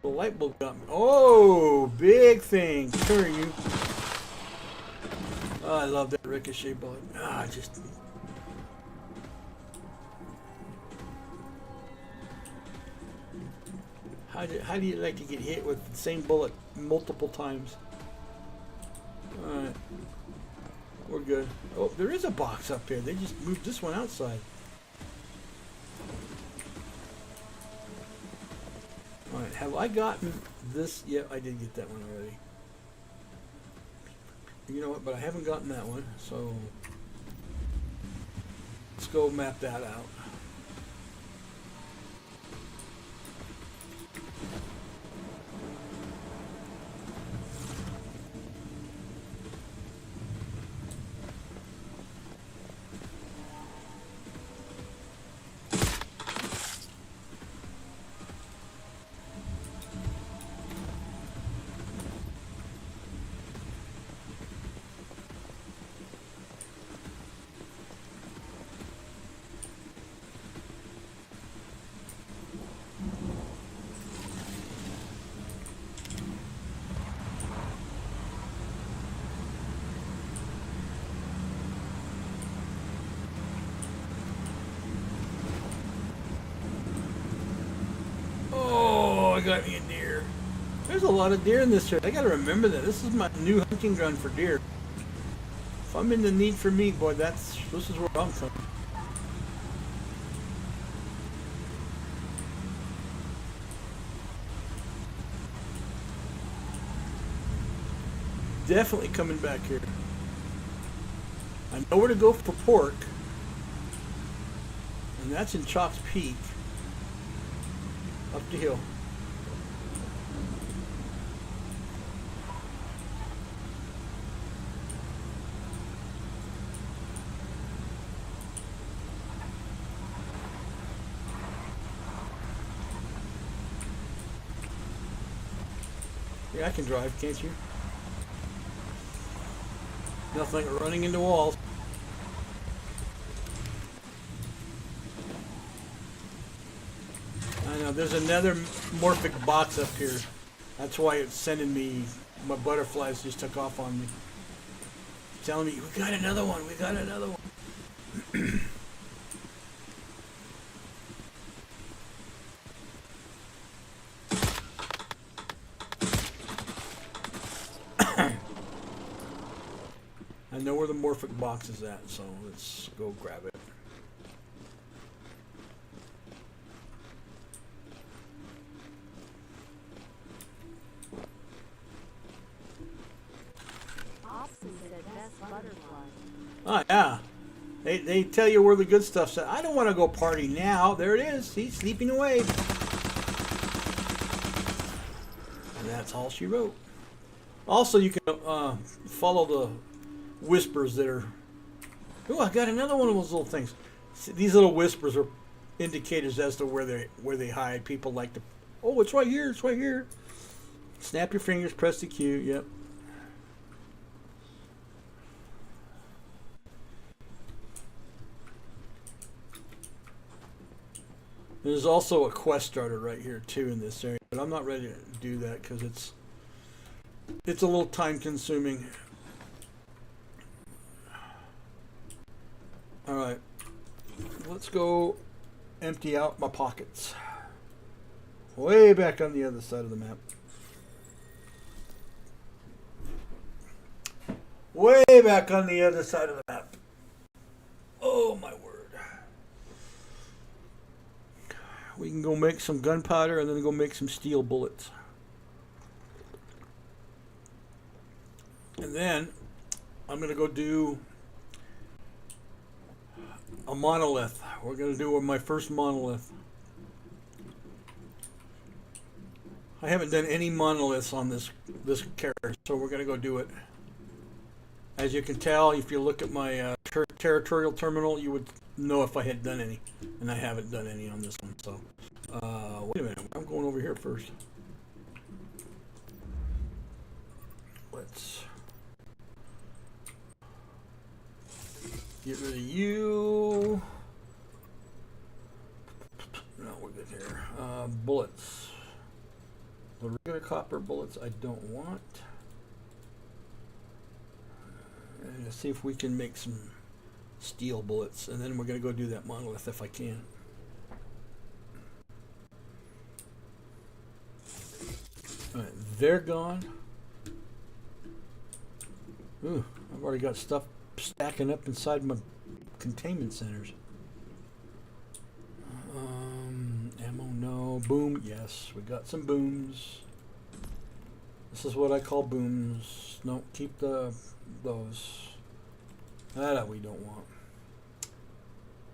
The light bulb got me. Oh, big thing. Come here, you. Oh, I love that ricochet bullet. Ah, just. How do you like to get hit with the same bullet multiple times? Alright. We're good. Oh, there is a box up here. They just moved this one outside. Alright, have I gotten this? Yeah, I did get that one already. You know what, but I haven't gotten that one, so let's go map that out. Got me a deer. There's a lot of deer in this area. I gotta remember that. This is my new hunting ground for deer. If I'm in the need for meat, boy, this is where I'm from. Definitely coming back here. I know where to go for pork. And that's in Chalk's Peak. Up the hill. Yeah, I can drive, can't you? Nothing like running into walls. There's another morphic box up here. That's why it's sending me. My butterflies just took off on me. Telling me, we got another one, we got another one. I know where the morphic box is at, so let's go grab it. Austin said best butterfly. Oh, yeah. They tell you where the good stuff's at. I don't want to go party now. There it is. He's sleeping away. And that's all she wrote. Also, you can follow the whispers that are... Oh, I got another one of those little things. See, these little whispers are indicators as to where they hide. People like to... Oh, it's right here. It's right here. Snap your fingers. Press the Q. Yep. There's also a quest starter right here too in this area, but I'm not ready to do that because it's a little time consuming. All right, let's go empty out my pockets. Way back on the other side of the map. Way back on the other side of the map. Oh my word. We can go make some gunpowder and then go make some steel bullets. And then I'm going to go do a monolith. We're going to do my first monolith. I haven't done any monoliths on this character, so we're going to go do it. As you can tell, if you look at my territorial terminal, you would know if I had done any, and I haven't done any on this one. So, wait a minute, I'm going over here first. Let's get rid of you. No, we're good here. Bullets. The regular copper bullets I don't want. And let's see if we can make some steel bullets, and then we're going to go do that monolith if I can. Alright, they're gone. Ooh, I've already got stuff stacking up inside my containment centers. Ammo, no. Boom, yes. We got some booms. This is what I call booms. No, keep those. That we don't want.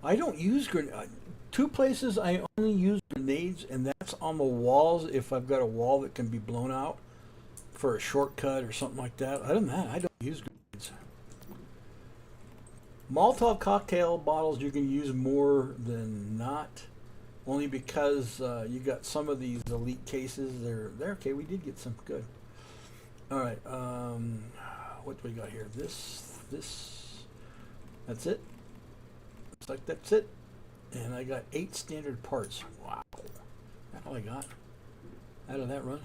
I don't use grenades. Two places I only use grenades, and that's on the walls if I've got a wall that can be blown out for a shortcut or something like that. Other than that, I don't use grenades. Molotov cocktail bottles you can use more than not, only because you got some of these elite cases. They're okay. We did get some good. All right. What do we got here? This. That's it. Looks like that's it. And I got 8 standard parts. Wow. That's all I got out of that run.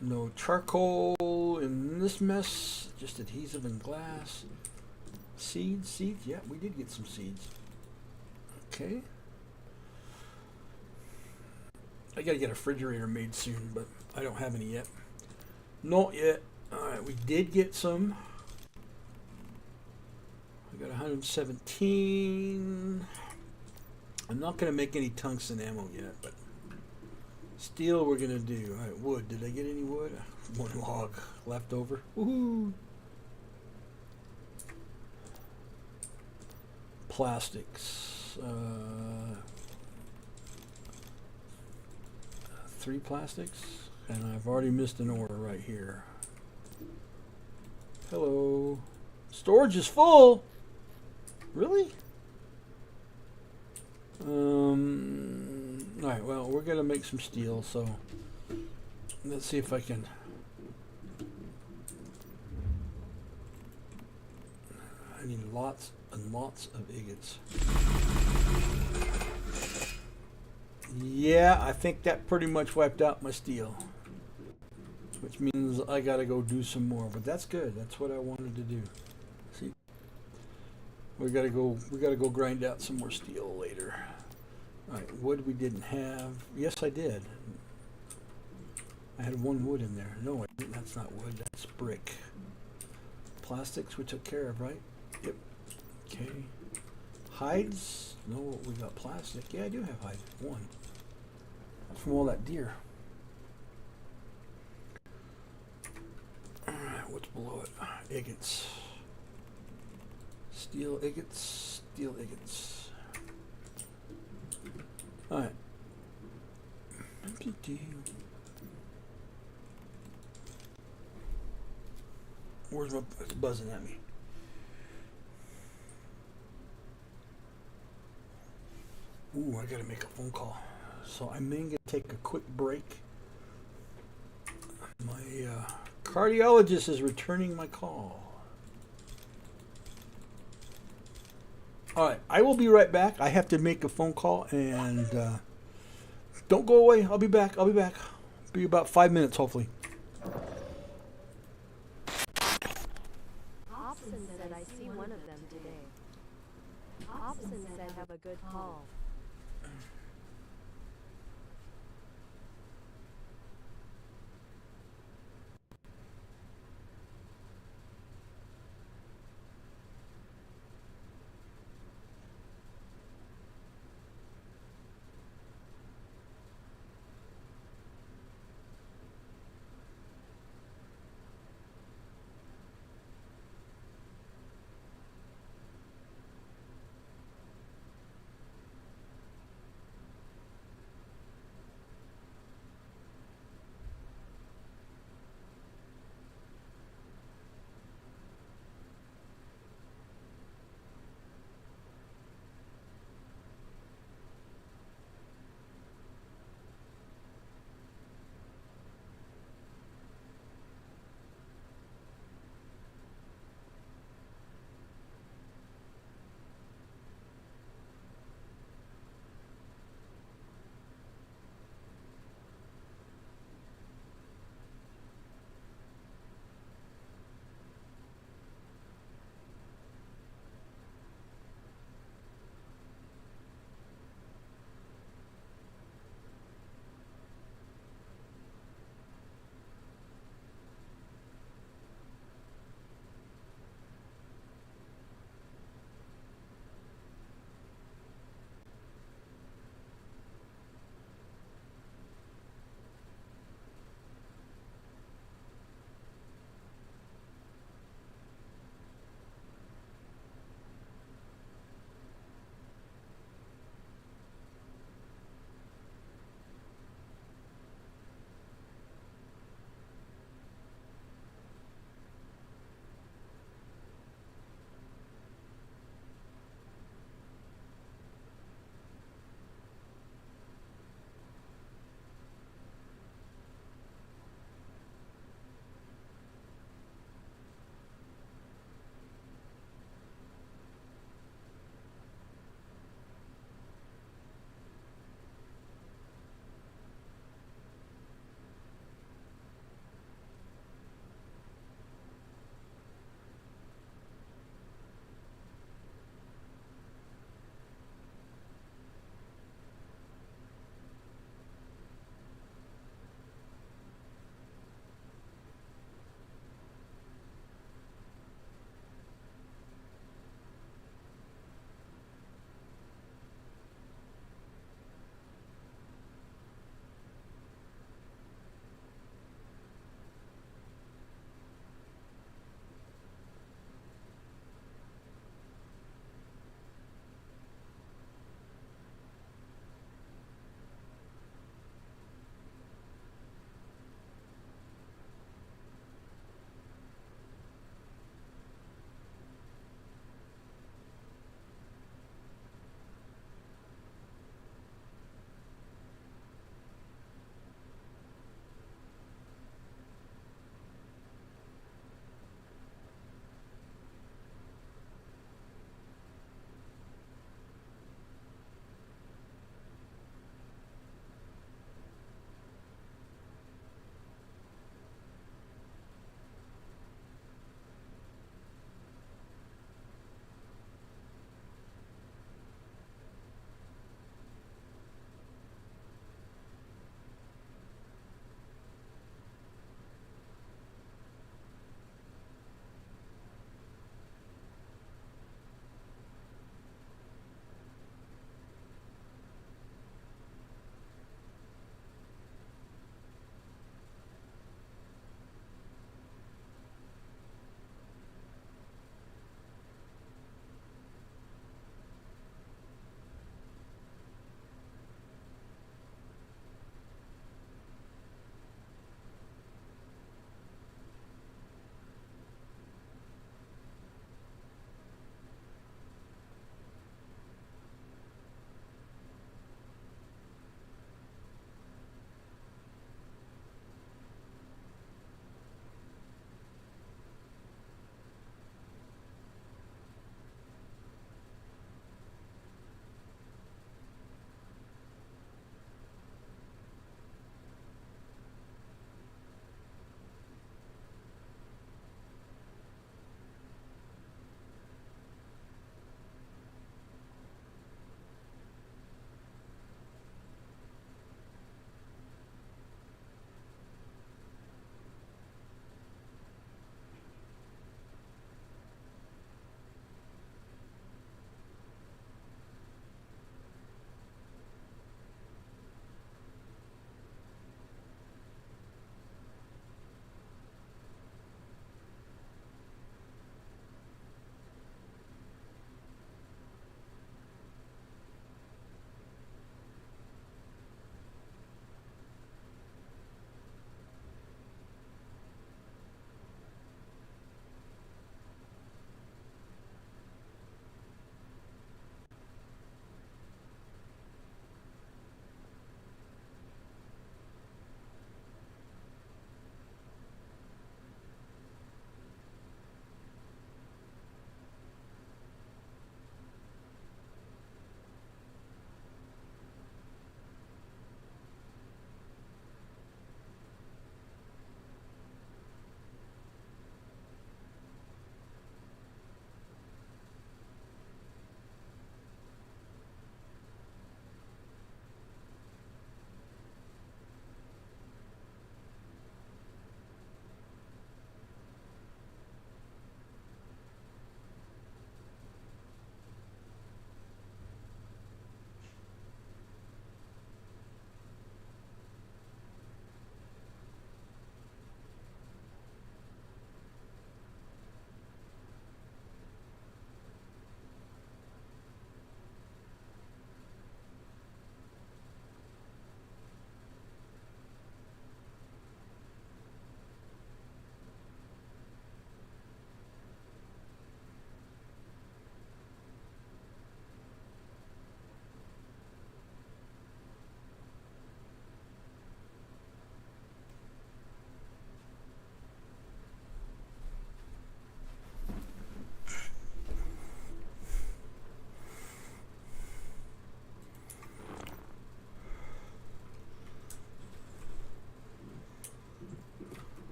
No charcoal in this mess. Just adhesive and glass. Seeds. Yeah, we did get some seeds. Okay. I gotta get a refrigerator made soon, but I don't have any yet. Not yet. Alright, we did get some. I got 117. I'm not gonna make any tungsten ammo yet, but steel we're gonna do. Alright, wood. Did I get any wood? One log left over. Woohoo! Plastics. 3 plastics, and I've already missed an order right here. Hello. Storage is full. Really? Alright, well, we're gonna make some steel, so let's see if I can I need lots and lots of agates. Yeah, I think that pretty much wiped out my steel. Which means I gotta go do some more, but that's good. That's what I wanted to do. See, we gotta go grind out some more steel later. All right, wood we didn't have. Yes, I did. I had one wood in there. No, I didn't. That's not wood. That's brick. Plastics we took care of, right? Yep. Okay. Hides? No, we got plastic. Yeah, I do have hide. One. That's from all that deer. Alright, what's below it? Agates. Steel agates. Steel agates. Alright. Where's my... It's buzzing at me. Ooh, I gotta make a phone call. So I'm going to take a quick break. My cardiologist is returning my call. All right, I will be right back. I have to make a phone call, and don't go away. I'll be back. Be about 5 minutes, hopefully. Hobson said I see one of them today. Hobson said have a good call.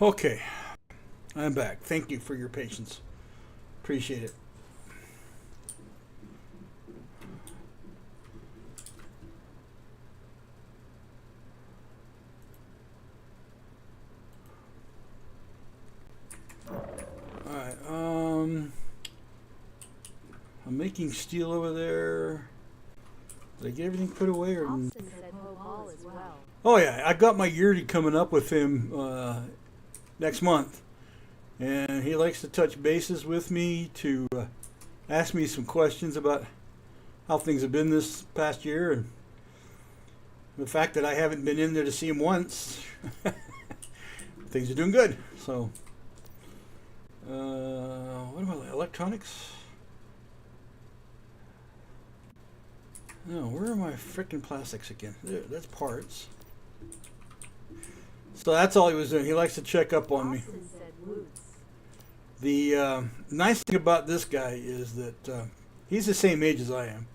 Okay, I'm back. Thank you for your patience. Appreciate it. Alright, I'm making steel over there. Did I get everything put away or? Austin said hope all is well. Oh yeah, I got my yearly coming up with him next month, and he likes to touch bases with me to ask me some questions about how things have been this past year, and the fact that I haven't been in there to see him once. Things are doing good. So, what about electronics? No, where are my freaking plastics again? There, that's parts. So that's all he was doing. He likes to check up on me. Austin said Hoose. The nice thing about this guy is that he's the same age as I am.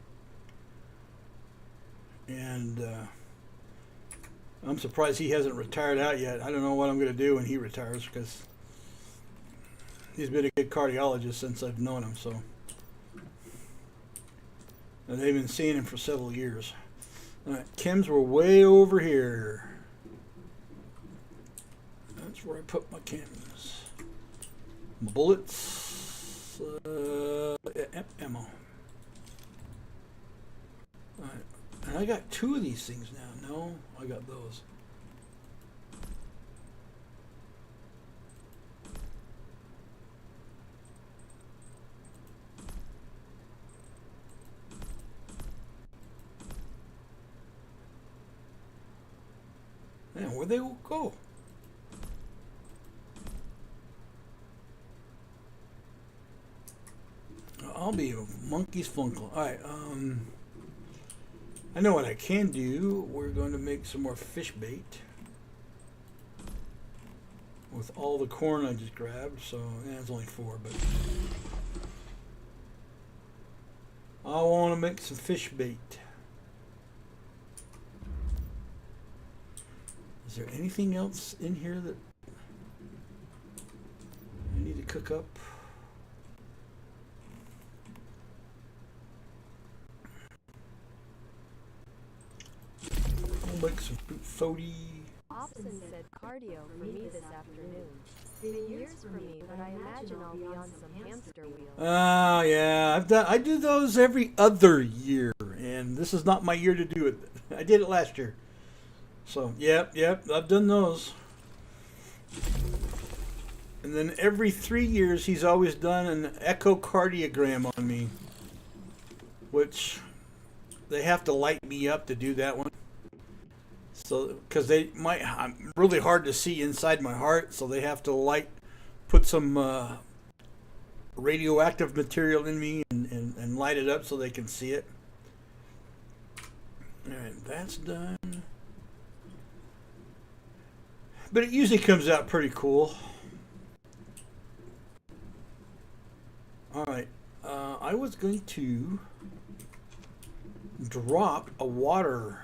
And I'm surprised he hasn't retired out yet. I don't know what I'm going to do when he retires because he's been a good cardiologist since I've known him. So, and they've been seeing him for several years. All right, chems were way over here. That's where I put my chems. My bullets, ammo. All right. And I got 2 of these things now. No, I got those. Man, where'd they all go? I'll be a monkey's funkle. Alright, I know what I can do. We're going to make some more fish bait with all the corn I just grabbed. So, yeah, it's only 4, but I want to make some fish bait. Is there anything else in here that I need to cook up? I'll make some fruit fody. Austin said cardio for me this afternoon. Been years for me, but I imagine I'll be on some hamster wheels. Yeah, I do those every other year, and this is not my year to do it. I did it last year. So, yep, I've done those. And then every 3 years, he's always done an echocardiogram on me, which they have to light me up to do that one. So, because I'm really hard to see inside my heart, so they have to put some radioactive material in me and light it up so they can see it. All right, that's done. But it usually comes out pretty cool. All right, I was going to drop a water.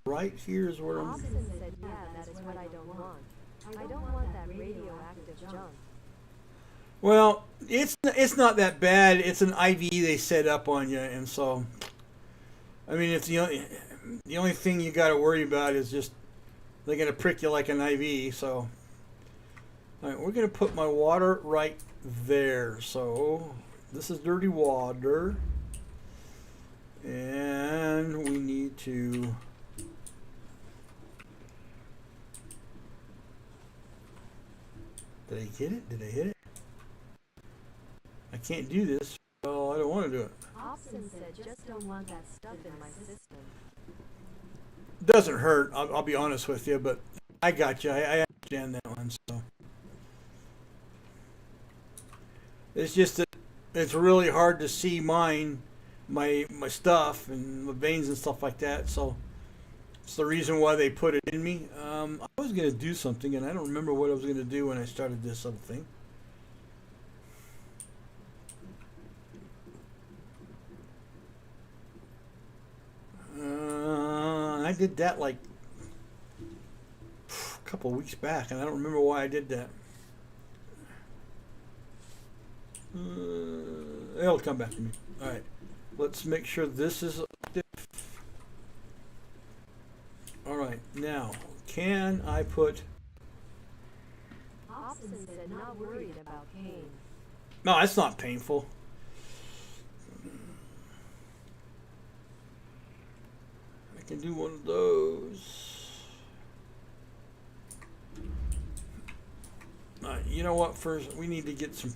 Right here is where I'm. Austin said, yeah, that is what I don't want. I don't want that radioactive junk. Well, it's not that bad. It's an IV they set up on you, and so, I mean, it's the only thing you got to worry about is just they're gonna prick you like an IV. So, all right, we're gonna put my water right there. So, this is dirty water, and we need to. Did I get it? Did I hit it? I can't do this. Well, I don't want to do it. Austin said, just don't want that stuff in my system. Doesn't hurt. I'll be honest with you, but I got you. I understand that one. So it's just that it's really hard to see my stuff and my veins and stuff like that. So it's the reason why they put it in me. I was going to do something, and I don't remember what I was going to do when I started this other thing. did that like a couple of weeks back, and I don't remember why I did that. It'll come back to me. All right, let's make sure this is active. All right, now can I put? Hobson said not worried about pain. No, it's not painful. I can do one of those. All right, you know what? First, we need to get some.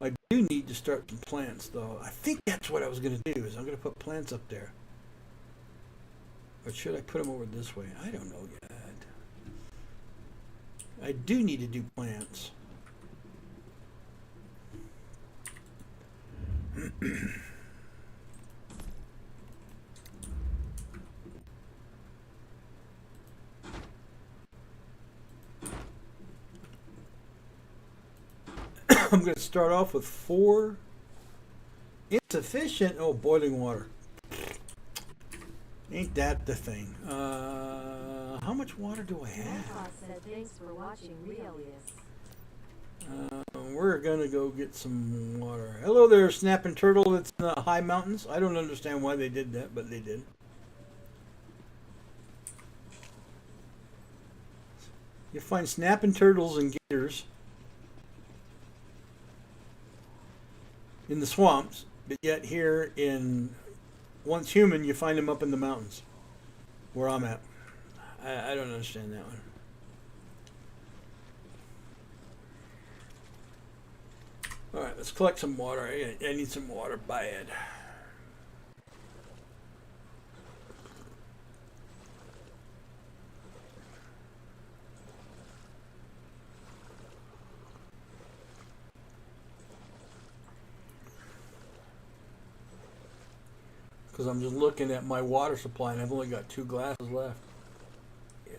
I do need to start some plants, though. I think that's what I was going to do. Is I'm going to put plants up there. Or should I put them over this way? I don't know yet. I do need to do plants. I'm going to start off with 4. Insufficient. Oh, boiling water. Ain't that the thing? How much water do I have? Grandpa said thanks for watching Rielious. We're going to go get some water. Hello there, snapping turtle that's in the high mountains. I don't understand why they did that, but they did. You find snapping turtles and gators in the swamps, but yet here in Once Human, you find them up in the mountains, where I'm at. I don't understand that one. All right, let's collect some water. I need some water bad. Because I'm just looking at my water supply and I've only got 2 glasses left. Yeah.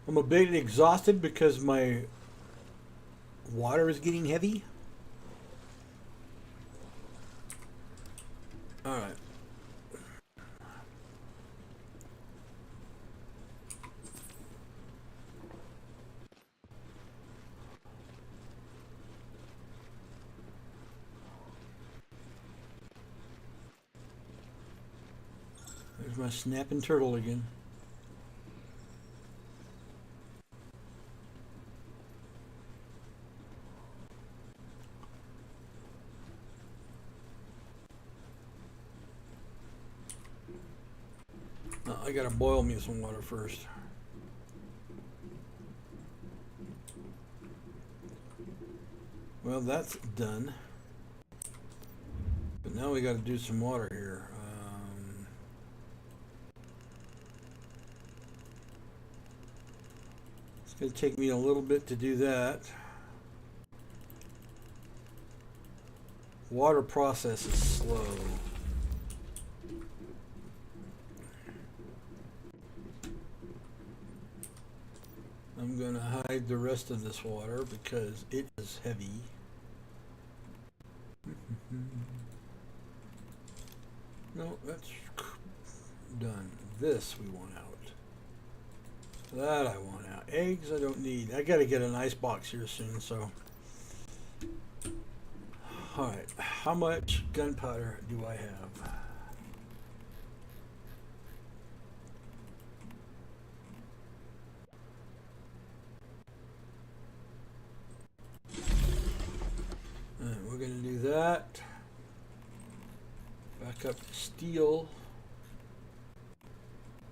I'm a bit exhausted because my water is getting heavy. All right. There's my snapping turtle again. I gotta boil me some water first. Well, that's done. But now we gotta do some water here. It's gonna take me a little bit to do that. Water process is slow. I'm going to hide the rest of this water because it is heavy. No, that's done. This we want out. That I want out. Eggs I don't need. I got to get an ice box here soon, so. Alright, how much gunpowder do I have? We're going to do that. Back up to steel.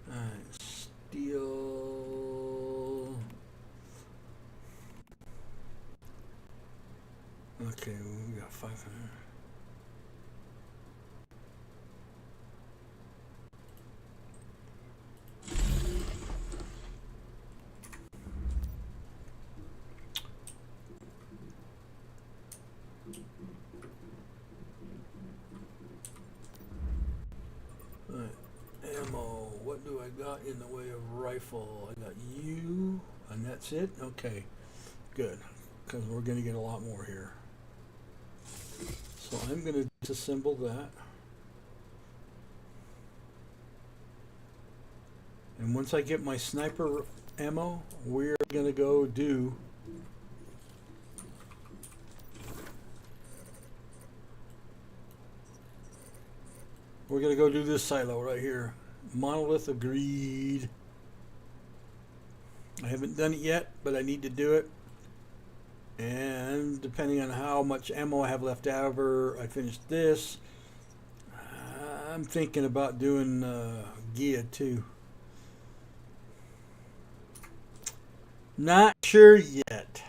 Alright, steel. Okay, we got 500. got in the way of rifle? I got you, and that's it? Okay, good, because we're going to get a lot more here. So I'm going to disassemble that. And once I get my sniper ammo, we're going to go do this silo right here. Monolith agreed. I haven't done it yet, but I need to do it. And depending on how much ammo I have left after I finish this, I'm thinking about doing Gia too. Not sure yet.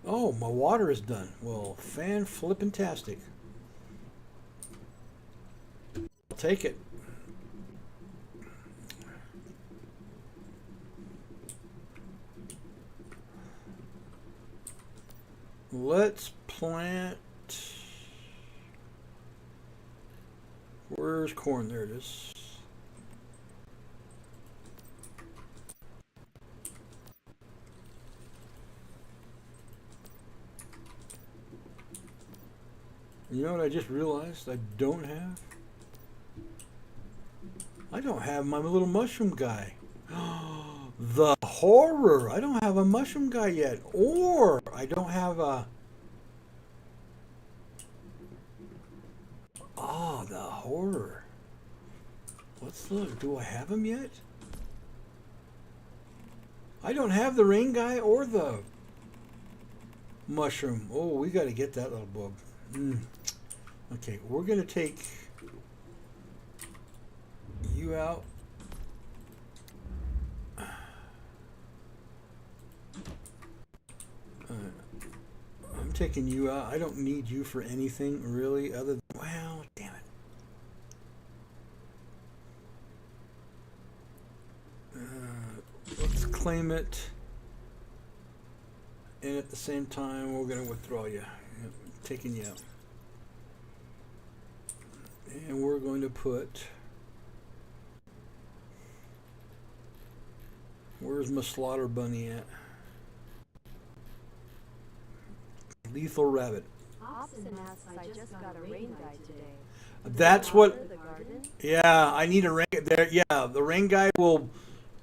Oh, my water is done. Well, fan-flippin-tastic. I'll take it. Let's plant. Where's corn? There it is. You know what I just realized I don't have? I don't have my little mushroom guy. The horror! I don't have a mushroom guy yet. Or I don't have a... Oh, the horror. Let's look. Do I have him yet? I don't have the rain guy or the mushroom. Oh, we got to get that little bug. Okay, we're going to take you out. I'm taking you out. I don't need you for anything really other than, well, damn it. Let's claim it. And at the same time, we're going to withdraw you. Yep, taking you out. And we're going to put... Where's my slaughter bunny at? Lethal rabbit. Austin asks, I just got a rain guy today. That's what... Yeah, I need a rain... There, yeah, the rain guy will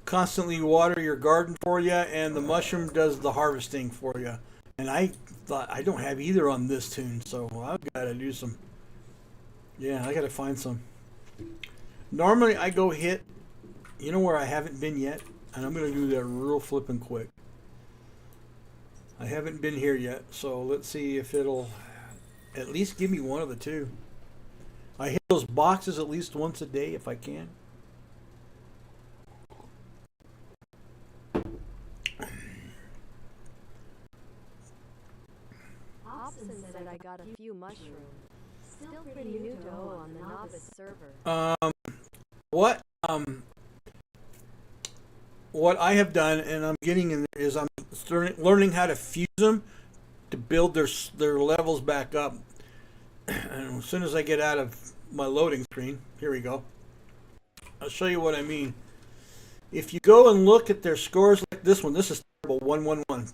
constantly water your garden for you, and the mushroom does the harvesting for you. And I thought I don't have either on this tune, so I've got to do some... Yeah, I got to find some. Normally I go hit... You know where I haven't been yet? And I'm going to do that real flippin' quick. I haven't been here yet, so let's see if it'll at least give me one of the two. I hit those boxes at least once a day if I can. Austin said I got a few mushrooms. Still pretty new to O on the novice server. What I have done, and I'm getting in, is I'm learning how to fuse them to build their levels back up. And as soon as I get out of my loading screen, here we go. I'll show you what I mean. If you go and look at their scores, like this one, this is terrible, 111.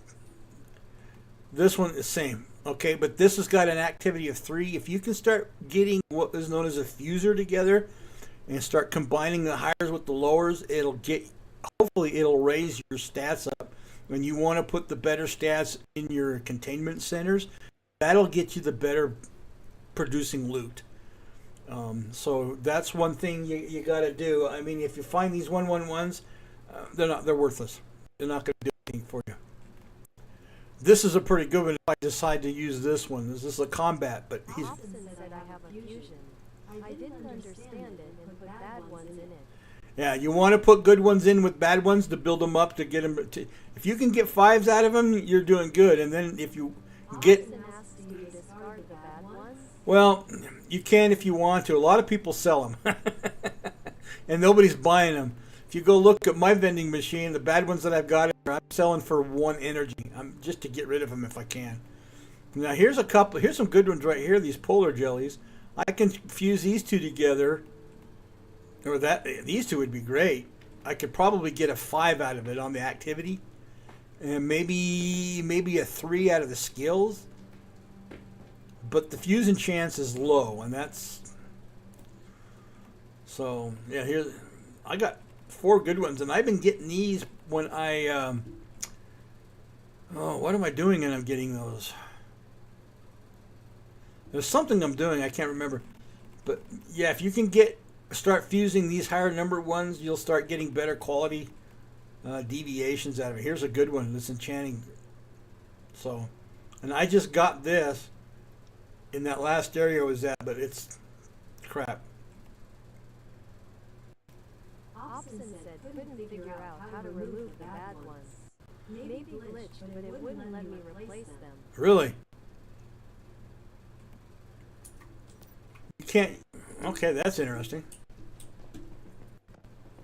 This one is same, okay, but this has got an activity of 3. If you can start getting what is known as a fuser together and start combining the highers with the lowers, hopefully it'll raise your stats up. When you want to put the better stats in your containment centers, that'll get you the better producing loot. So that's one thing you got to do. I mean, if you find these 111s, they're worthless. They're not going to do anything for you. This is a pretty good one if I decide to use this one. This is a combat, but he's... Austin said I have a fusion. I didn't understand it and put bad ones in it. Yeah, you want to put good ones in with bad ones to build them up to get them. If you can get 5s out of them, you're doing good. And then if you get... Austin asked, do you discard the bad ones? Well, you can if you want to. A lot of people sell them. And nobody's buying them. If you go look at my vending machine, the bad ones that I've got, I'm selling for 1 energy. I'm just to get rid of them if I can. Now here's a couple. Here's some good ones right here. These polar jellies. I can fuse these two together Or that these two would be great. I could probably get a 5 out of it on the activity, and maybe a 3 out of the skills. But the fusion chance is low, and that's so. Yeah, here I got 4 good ones, and I've been getting these when I. Oh, what am I doing? And I'm getting those. There's something I'm doing. I can't remember, but yeah, if you can start fusing these higher number ones, you'll start getting better quality deviations out of it. Here's a good one. This enchanting. So, and I just got this in that last area I was at, but it's crap. Hobson said couldn't figure out how to remove the bad ones. Maybe glitched, but it wouldn't let me replace them. Really? You can't. Okay, that's interesting.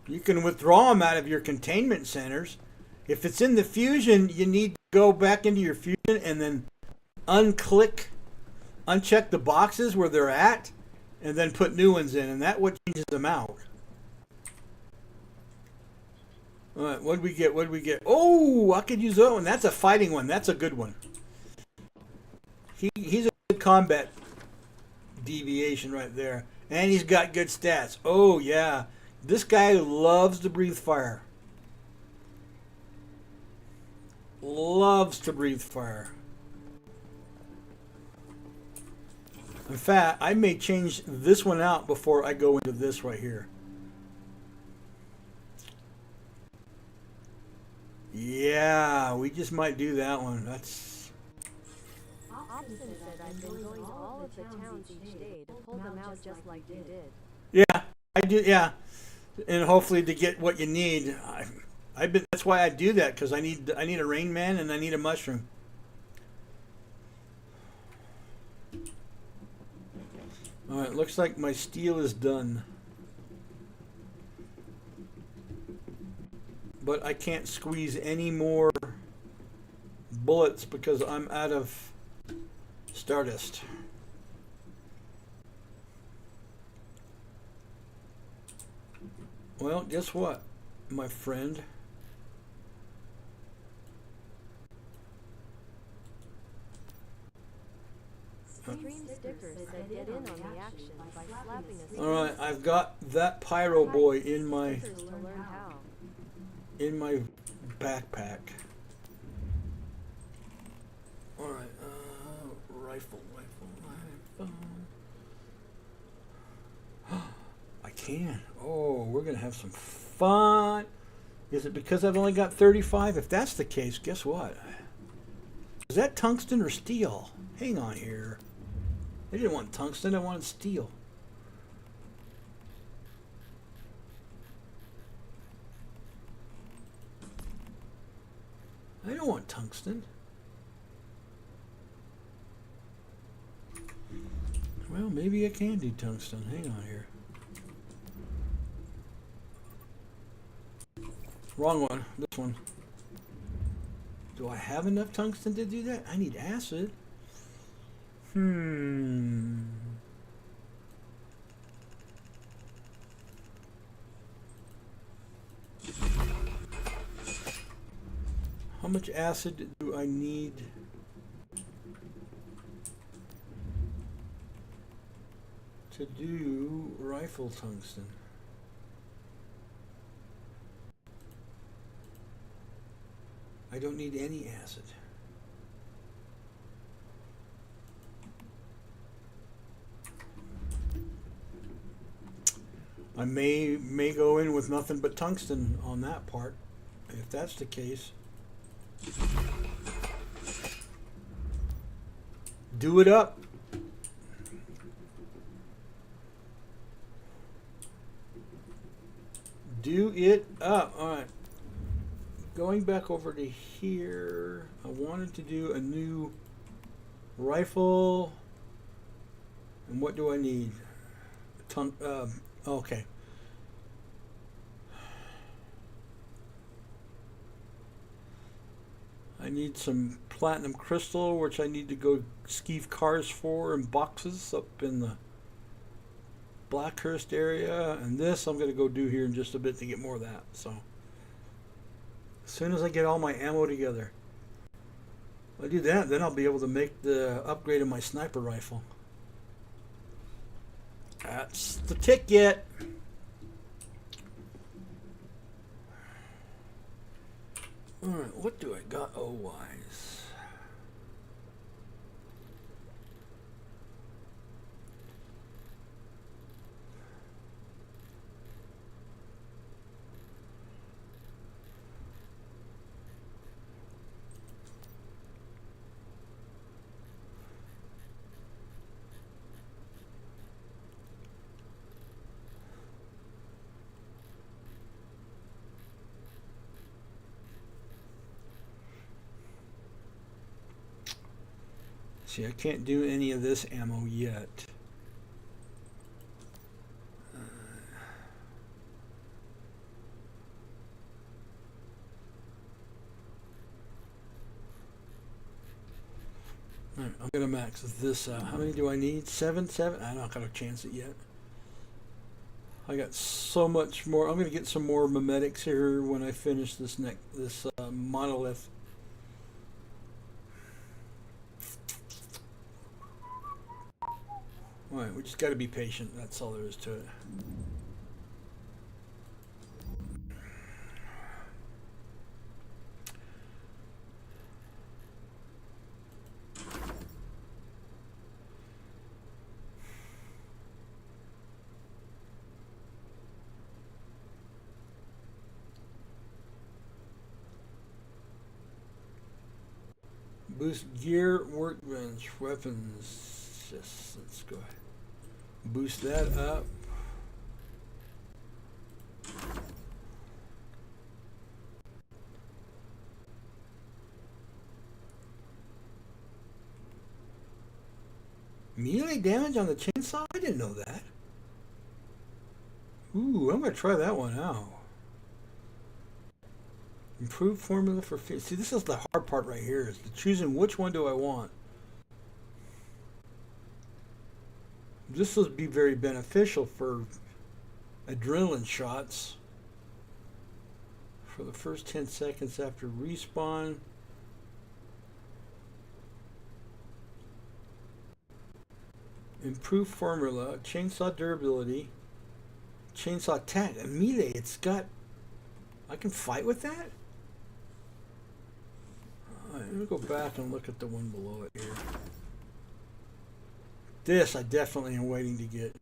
You can withdraw them out of your containment centers. If it's in the fusion, you need to go back into your fusion and then uncheck the boxes where they're at, and then put new ones in, and that what changes them out. All right, what did we get? What did we get? Oh, I could use that one. That's a fighting one. That's a good one. He's a good combat deviation right there, and he's got good stats. Oh yeah, this guy loves to breathe fire. Loves to breathe fire. In fact, I may change this one out before I go into this right here. Yeah, we just might do that one. That's. Hobson said I've been going to all of the towns each day to pull them out just like you did. Yeah, I do. Yeah, and hopefully to get what you need. I've been. That's why I do that, because I need a Rain Man and I need a mushroom. All right, looks like my steel is done. But I can't squeeze any more bullets because I'm out of Stardust. Well, guess what, my friend? Stream Sticker said get in on the action by slapping a Alright, I've got that Pyro Boy in my stickers to learn how. backpack. Alright, rifle. I can. Oh, we're gonna have some fun. Is it because I've only got 35? If that's the case, guess what? Is that tungsten or steel? Hang on here. I didn't want tungsten, I wanted steel. I don't want tungsten. Well, maybe I can do tungsten. Hang on here. Wrong one. This one. Do I have enough tungsten to do that? I need acid. How much acid do I need to do rifle tungsten? I don't need any acid. I may go in with nothing but tungsten on that part. If that's the case, do it up. Do it up. All right. Going back over to here, I wanted to do a new rifle. And what do I need? Okay. I need some platinum crystal, which I need to go skeeve cars for in boxes up in the Blackhurst area, and this I'm going to go do here in just a bit to get more of that. So as soon as I get all my ammo together, if I do that, then I'll be able to make the upgrade of my sniper rifle. That's the ticket. Alright, what do I got O-wise? See, I can't do any of this ammo yet. Alright, I'm gonna max this out. How many do I need? Seven? I'm not gonna chance it yet. I got so much more. I'm gonna get some more memetics here when I finish this monolith. Alright, we just got to be patient. That's all there is to it. Boost gear, workbench, weapons. Just let's go ahead. Boost that up. Melee damage on the chainsaw? I didn't know that. Ooh, I'm going to try that one out. Improved formula for... See, this is the hard part right here, is choosing which one do I want. This will be very beneficial for adrenaline shots. For the first 10 seconds after respawn. Improved formula, chainsaw durability, chainsaw attack, and melee. It's got... I can fight with that? Alright, let me go back and look at the one below it here. This I definitely am waiting to get.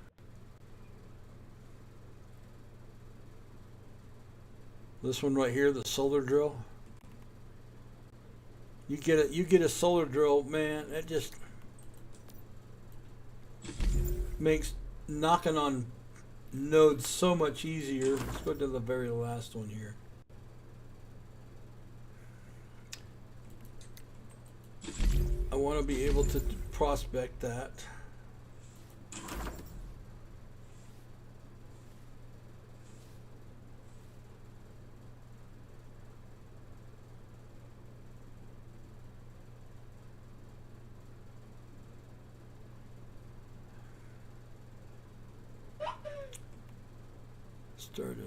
This one right here, the solar drill. You get a solar drill, man, that just makes knocking on nodes so much easier. Let's go to the very last one here. I want to be able to prospect that.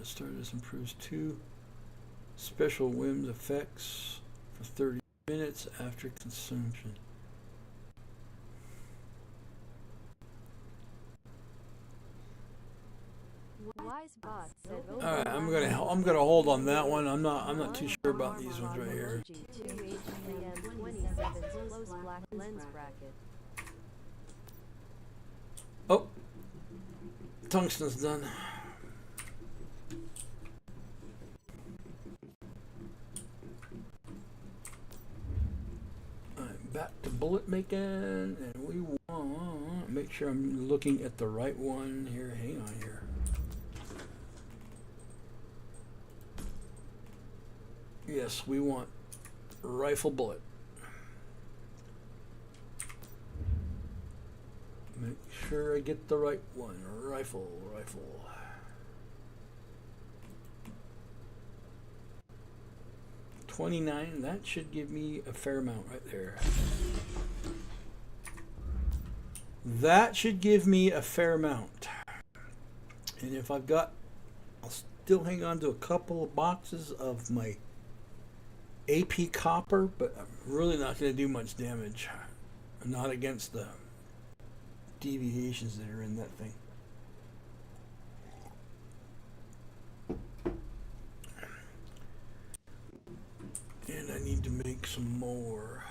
Stardust improves 2 special whims effects for 30 minutes after consumption. All right, I'm gonna hold on that one. I'm not too sure about these ones right here. Oh, tungsten's done. Back to bullet making, and we want make sure I'm looking at the right one here. Hang on here. Yes, we want rifle bullet. Make sure I get the right one. Rifle. 29, that should give me a fair amount right there. That should give me a fair amount. And if I've got, I'll still hang on to a couple of boxes of my AP copper, but I'm really not going to do much damage. Not against the deviations that are in that thing. And I need to make some more.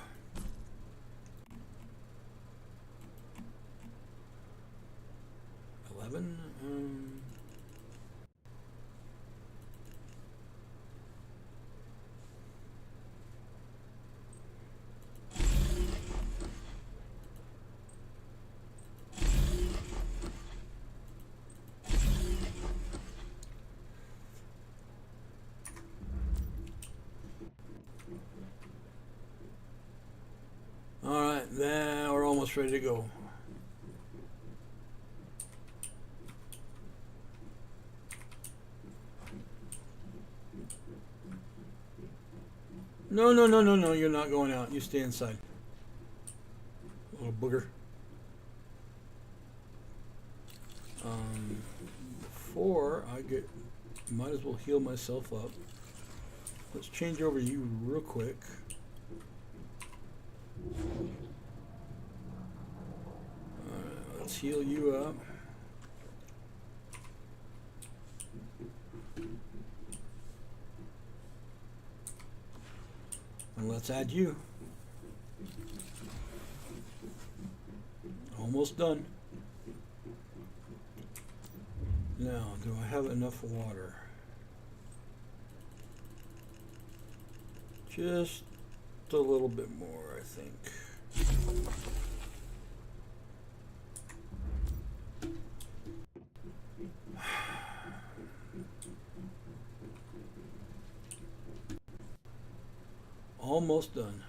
Alright, now we're almost ready to go. No, no, no, no, no, you're not going out. You stay inside. Little booger. Before I get, might as well heal myself up. Let's change over to you real quick. Let's heal you up. And let's add you. Almost done. Now, do I have enough water? Just a little bit more, I think. Almost done.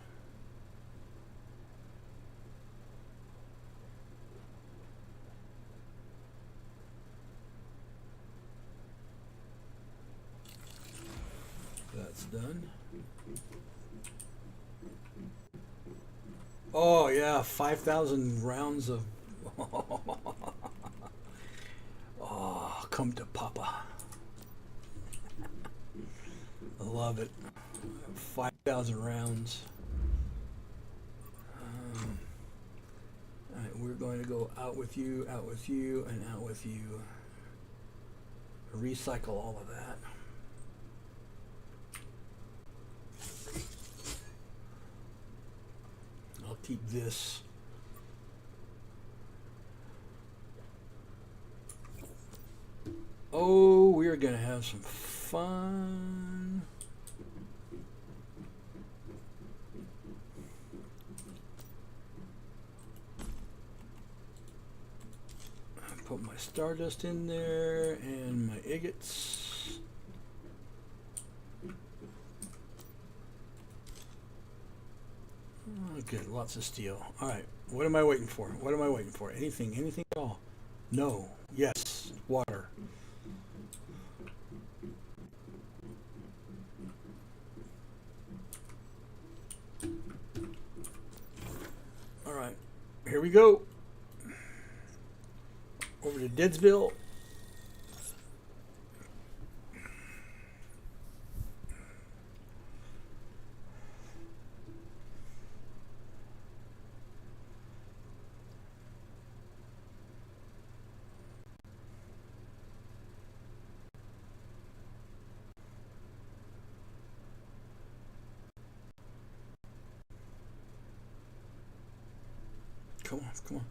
That's done. Oh yeah, 5,000 rounds of oh, come to Papa. I love it. 5,000 rounds. Alright, we're going to go out with you, and out with you. Recycle all of that. I'll keep this. Oh, we're going to have some fun. Put my stardust in there and my agates. Oh, good, lots of steel. All right, what am I waiting for? What am I waiting for? Anything at all? No. Yes, water. All right, here we go. Over to Deadsville. Come on, come on.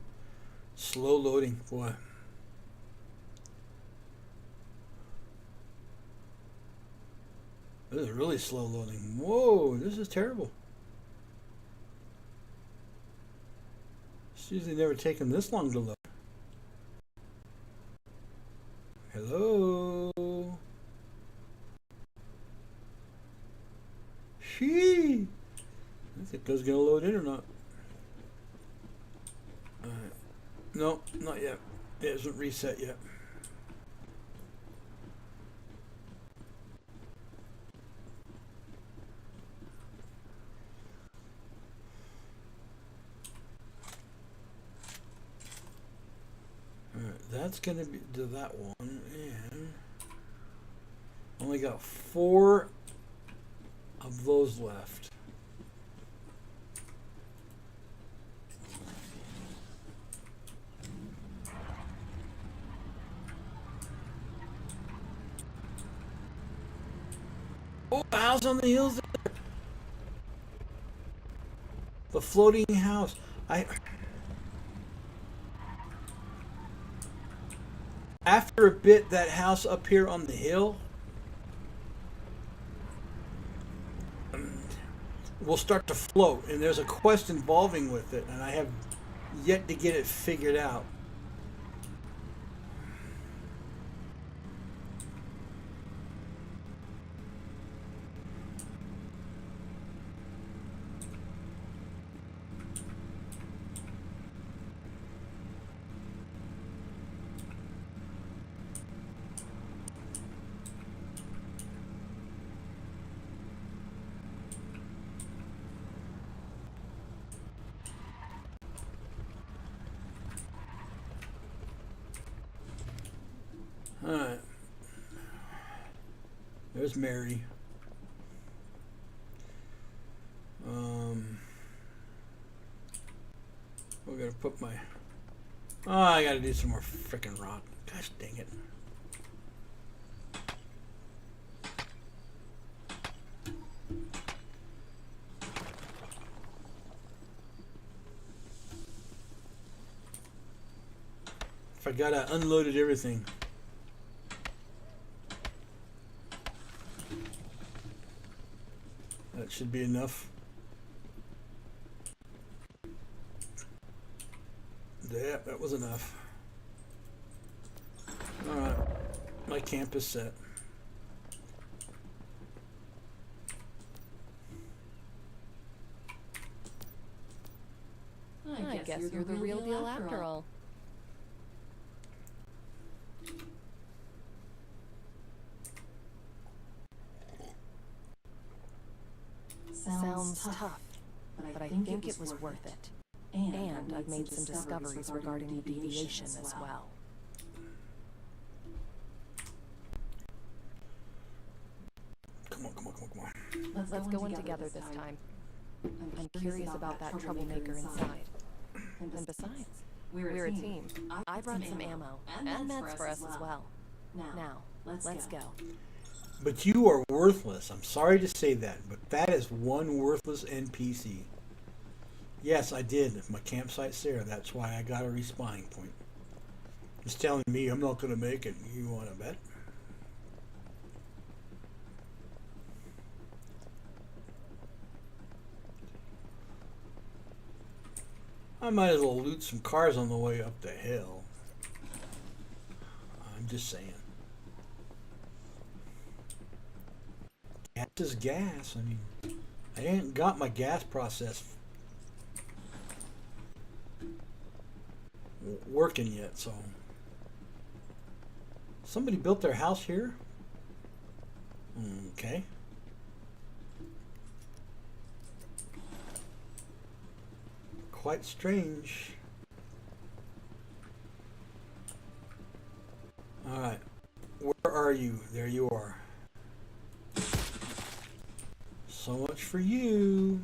Slow loading, boy. This is really slow loading. Whoa, this is terrible. It's usually never taken this long to load. Hello? Shee! I think it's gonna load in or not. Alright. No, not yet. It hasn't reset yet. Alright, that's gonna be to that one. Only got 4 of those left. Oh, the house on the hills there. The floating house. After a bit, that house up here on the hill will start to float, and there's a quest involving with it, and I have yet to get it figured out. Alright. There's Mary. We're gonna put my... Oh, I gotta do some more frickin' rock. Gosh dang it. Forgot I unloaded everything. That should be enough. Yeah, that was enough. Alright. My camp is set. I guess you're the real deal after all. Sounds tough, but I think it was worth it. And I've made some discoveries regarding the deviation as well. Come on. Let's go in together this time. I'm curious about that troublemaker inside. And besides, we're a team. I brought some ammo and meds for us as well. Now, let's go. But you are worthless. I'm sorry to say that, but that is one worthless NPC. Yes, I did. My campsite's there. That's why I got a respawning point. It's telling me I'm not going to make it. You want to bet? I might as well loot some cars on the way up the hill. I'm just saying. Gas is gas. I mean, I ain't got my gas process working yet, so. Somebody built their house here? Okay. Quite strange. Alright. Where are you? There you are. So much for you.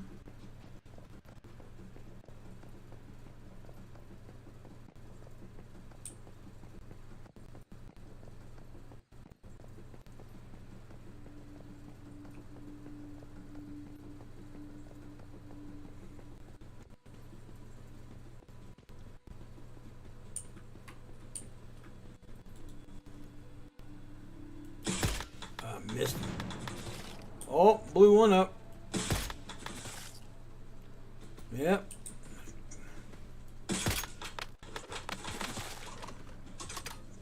Missed. Oh, blew one up. Yep.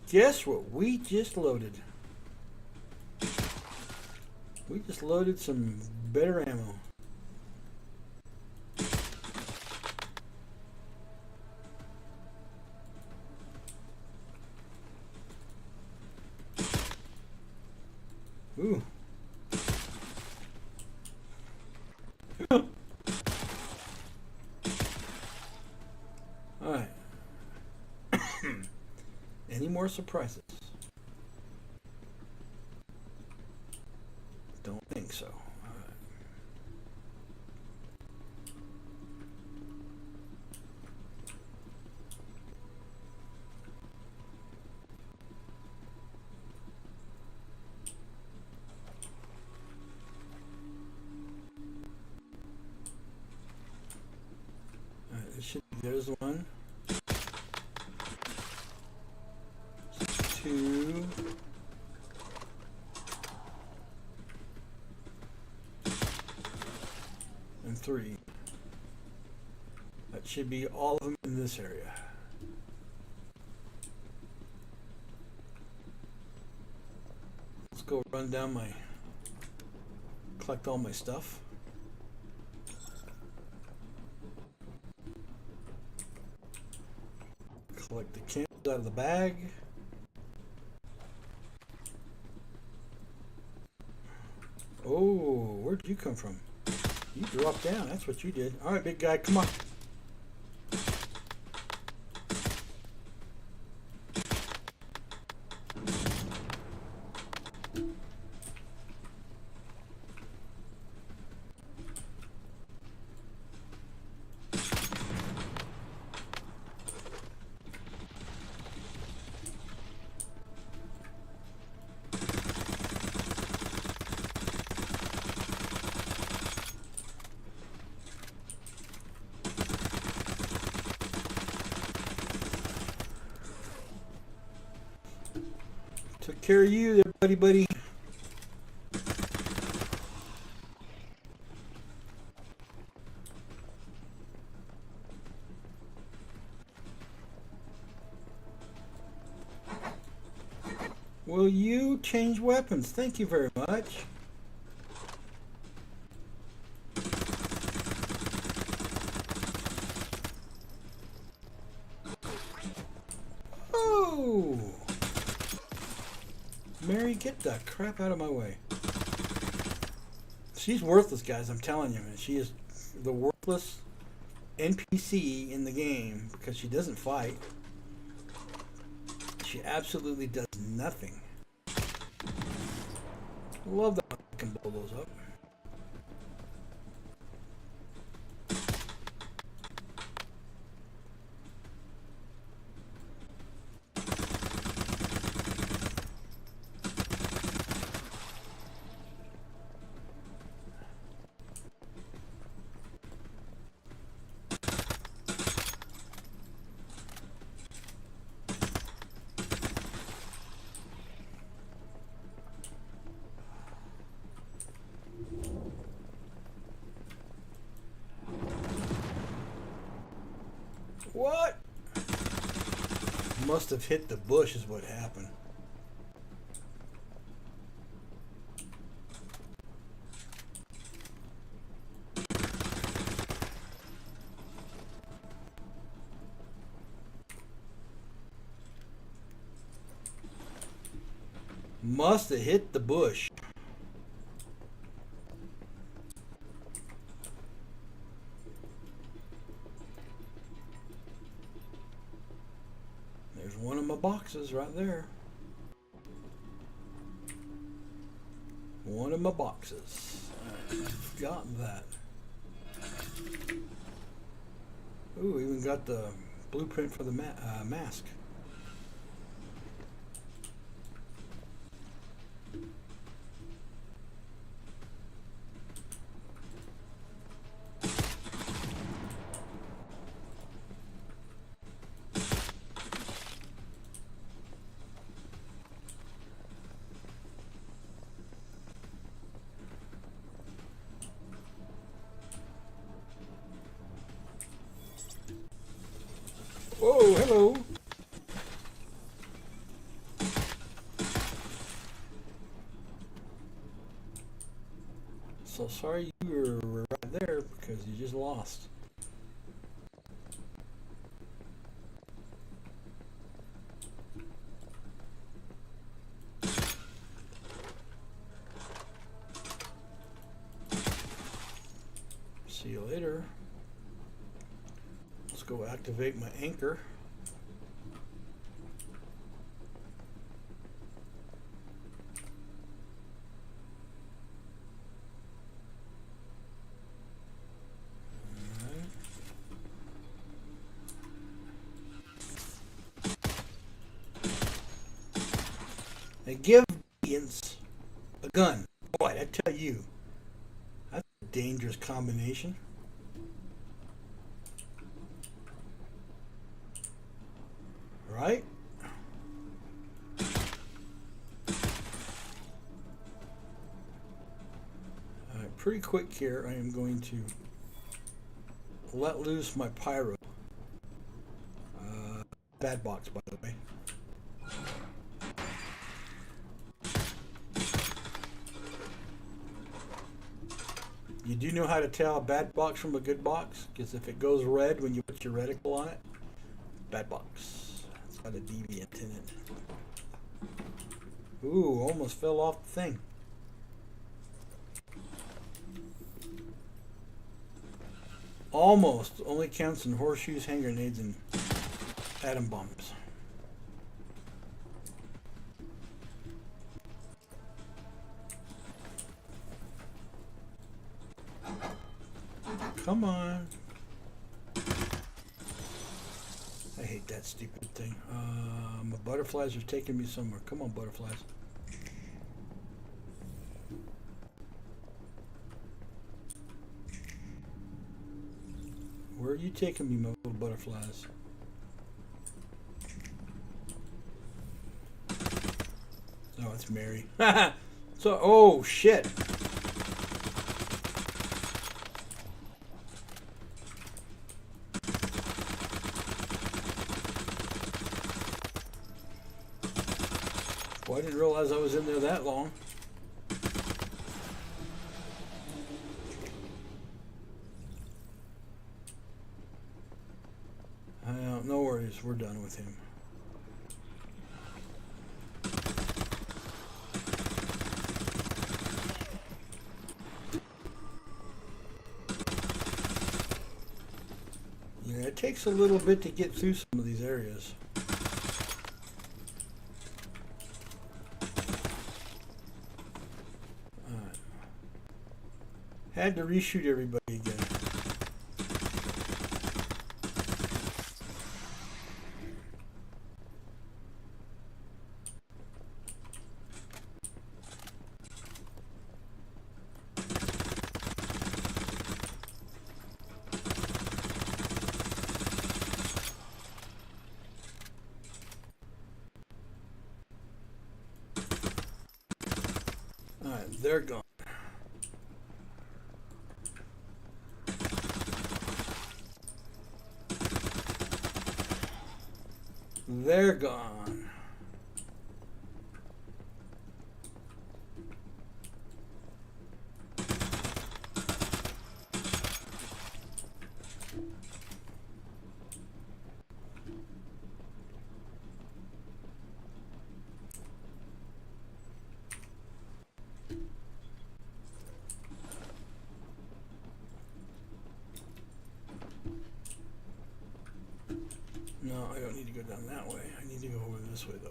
Guess what we just loaded? We just loaded some better ammo. Ooh. Alright. Any more surprises? so. All right. All right, it should be, there's one. 2. And 3. That should be all of them in this area. Let's go run down collect all my stuff. Collect the cans out of the bag. Oh, where'd you come from? You dropped down, that's what you did. All right, big guy, come on. Took care of you there, buddy. Will you change weapons? Thank you very much. Oh! Mary, get the crap out of my way. She's worthless, guys, I'm telling you. She is the worthless NPC in the game because she doesn't fight. She absolutely does nothing. Love that I can blow those up. What? Must have hit the bush is what happened. Must have hit the bush. There's one of my boxes right there. One of my boxes. I've forgotten that. Ooh, even got the blueprint for the mask. Whoa, hello. So sorry you were right there because you just lost. See you later. Let's go activate my anchor. and give Indians a gun. Boy, I tell you, that's a dangerous combination. Right? Alright, pretty quick here. I am going to let loose my pyro. Bad box, by the way. You do know how to tell a bad box from a good box? Because if it goes red when you put your reticle on it, bad box. It's got a deviant in it. Ooh, almost fell off the thing. Almost. Only counts in horseshoes, hand grenades, and atom bombs. Come on. I hate that stupid thing. My butterflies are taking me somewhere. Come on, butterflies. Where are you taking me, my little butterflies? Oh, it's Mary. So, oh, shit. Well, I didn't realize I was in there that long. No worries, we're done with him. Yeah, it takes a little bit to get through some of these areas. Alright. Had to reshoot everybody again. Alright, they're gone. They're gone. No, I don't need to go down that way. I need to go over this way, though.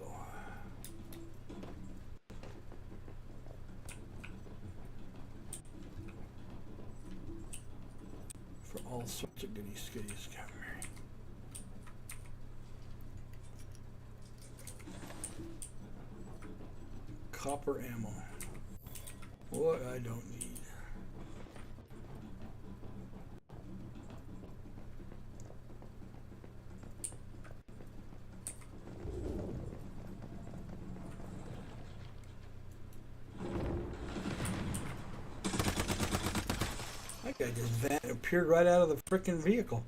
For all sorts of goodies, goodies, come here. Copper ammo. What I don't need. That guy just appeared right out of the frickin' vehicle.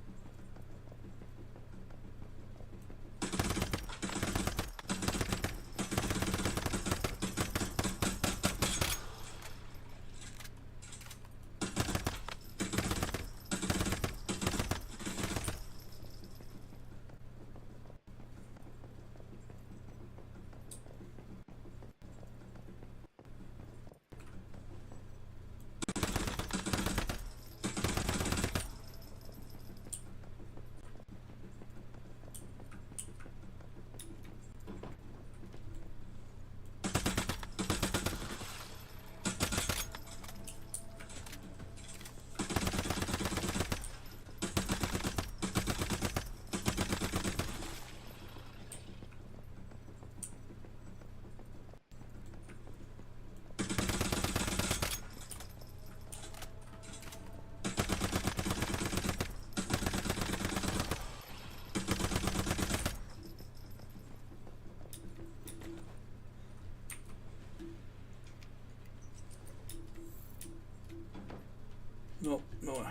No, no.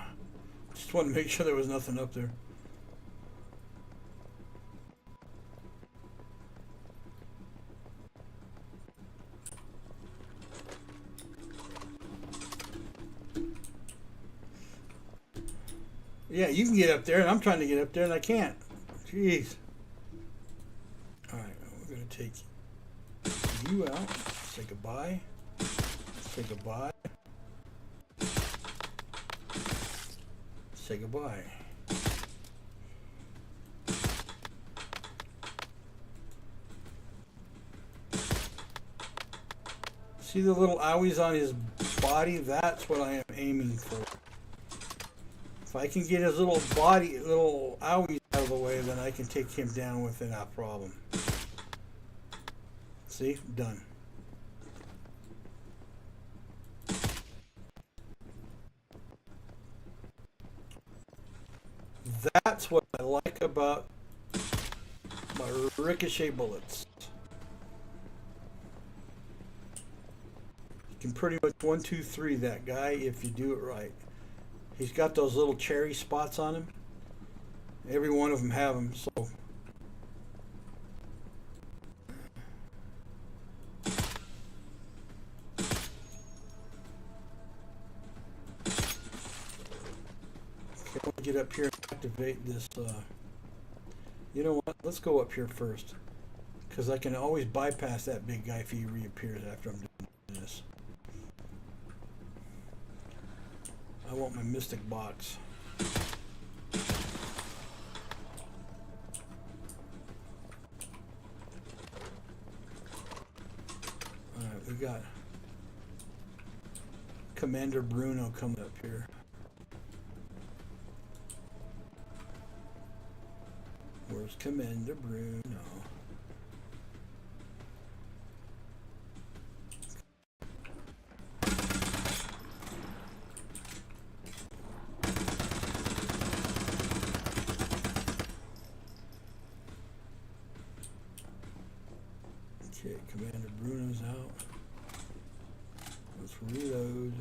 Just want to make sure there was nothing up there. Yeah, you can get up there, and I'm trying to get up there, and I can't. Jeez. Alright, we're going to take you out. Say goodbye. Say goodbye. Say goodbye. See the little owies on his body? That's what I am aiming for. If I can get his little body, little owies out of the way, then I can take him down without a problem. See? Done. That's what I like about my ricochet bullets. You can pretty much 1, 2, 3 that guy if you do it right. He's got those little cherry spots on him. Every one of them have them, so. Okay, I want to get up here and activate this. You know what? Let's go up here first. Because I can always bypass that big guy if he reappears after I'm doing this. I want my mystic box. Alright, we got Commander Bruno coming up here. Where's Commander Bruno? Okay, Commander Bruno's out. Let's reload.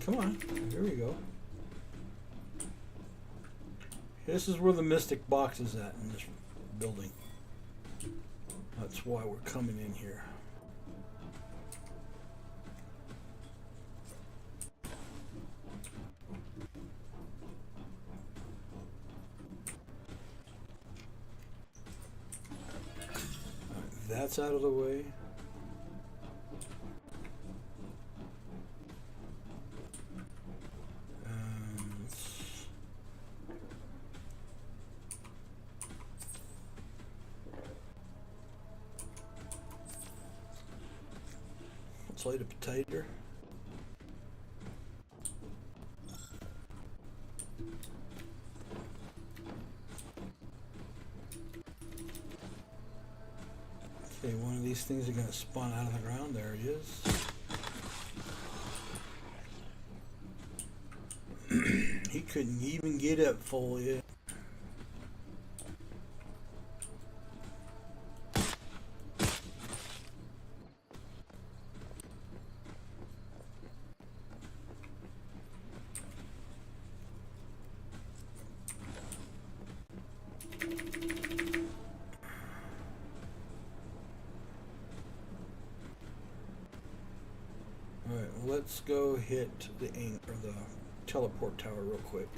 Come on, here we go. This is where the mystic box is at in this building. That's why we're coming in here. That's out of the way. Let's light a potato. Okay, one of these things are going to spawn out of the ground. There he is. He couldn't even get up full yet. Alright, let's go hit the teleport tower real quick.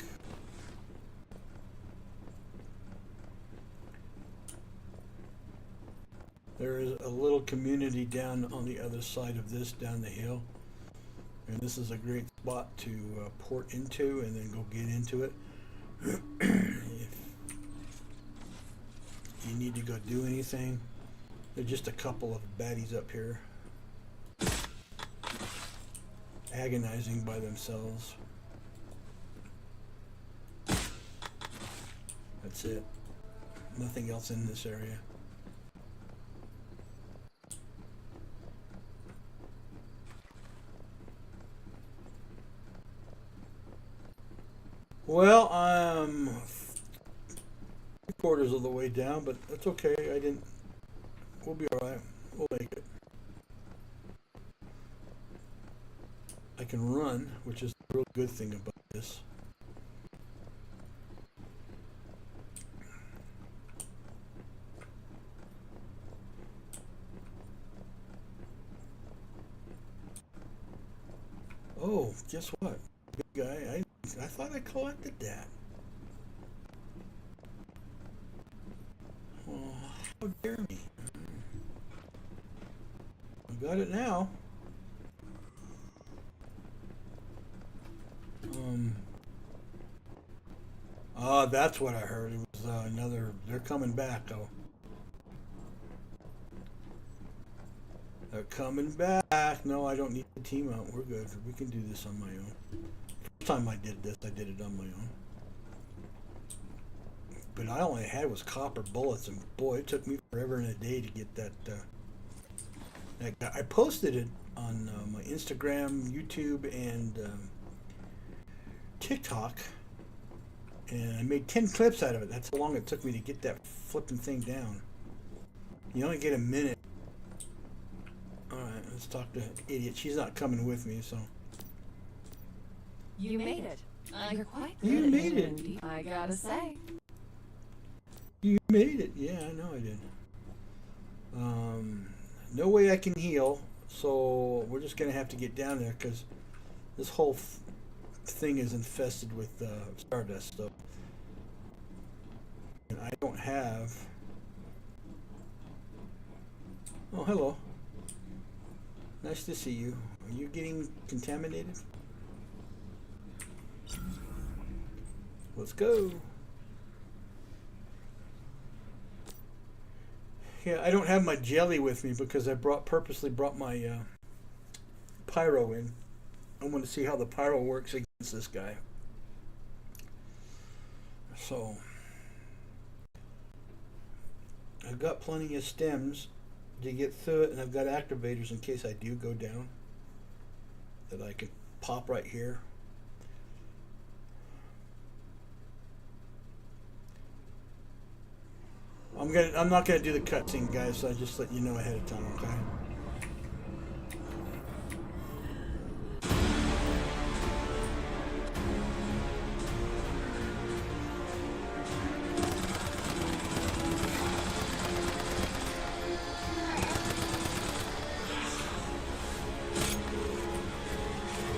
There is a little community down on the other side of this, down the hill. And this is a great spot to port into and then go get into it. If you need to go do anything, there's just a couple of baddies up here. Agonizing by themselves. That's it. Nothing else in this area. Well, I'm 3/4 of the way down, but that's okay. We'll be alright. We'll make it. I can run, which is the real good thing about this. Oh, guess what? Big guy, I thought I collected that. Oh, how dare me. I got it now. Oh, that's what I heard. It was another, they're coming back, though. They're coming back. No, I don't need the team out. We're good. We can do this on my own. First time I did this, I did it on my own. But all I had was copper bullets, and boy, it took me forever and a day to get that. I posted it on my Instagram, YouTube, and TikTok, and I made 10 clips out of it. That's how long it took me to get that flipping thing down. You only get a minute. Alright, let's talk to idiot. She's not coming with me, so. You made it. You're quite good. You at made it, it. I gotta say. You made it. Yeah, I know I did. No way I can heal, so we're just going to have to get down there because this whole thing is infested with stardust. So and I don't have... Oh, hello. Nice to see you. Are you getting contaminated? Let's go. Yeah, I don't have my jelly with me because I purposely brought my pyro in. I want to see how the pyro works against this guy. So I've got plenty of stems to get through it, and I've got activators in case I do go down that I can pop right here. I'm not gonna do the cutscene, guys, so I just let you know ahead of time, okay?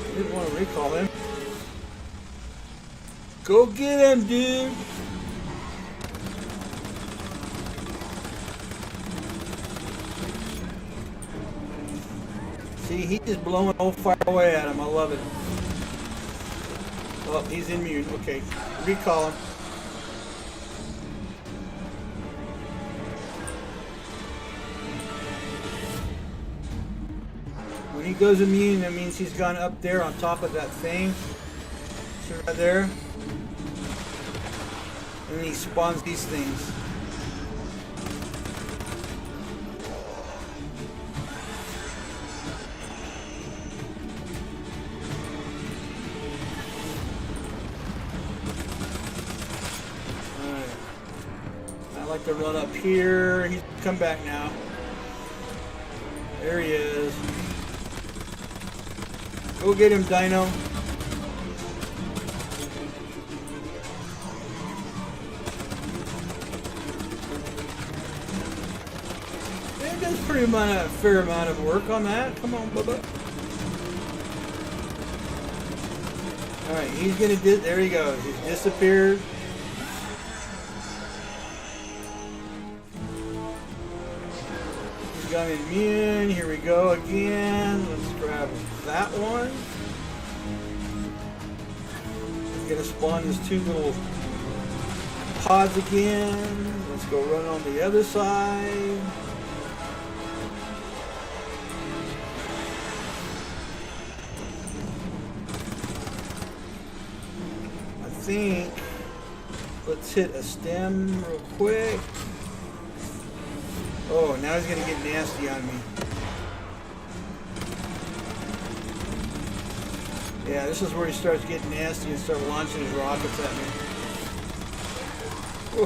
I didn't want to recall him. Go get him, dude! See, he's just blowing old fire away at him. I love it. Oh, he's immune. Okay, recall him. When he goes immune, that means he's gone up there on top of that thing. See right there? And then he spawns these things. To run up here. He's come back now. There he is. Go get him, Dino. It does a fair amount of work on that. Come on, Bubba. Alright, he's gonna there he goes. He's disappeared. Got immune. Here we go again. Let's grab that one. He's gonna spawn his two little pods again. Let's go run on the other side. I think let's hit a stem real quick. Oh, now he's gonna get nasty on me. Yeah, this is where he starts getting nasty and start launching his rockets at me.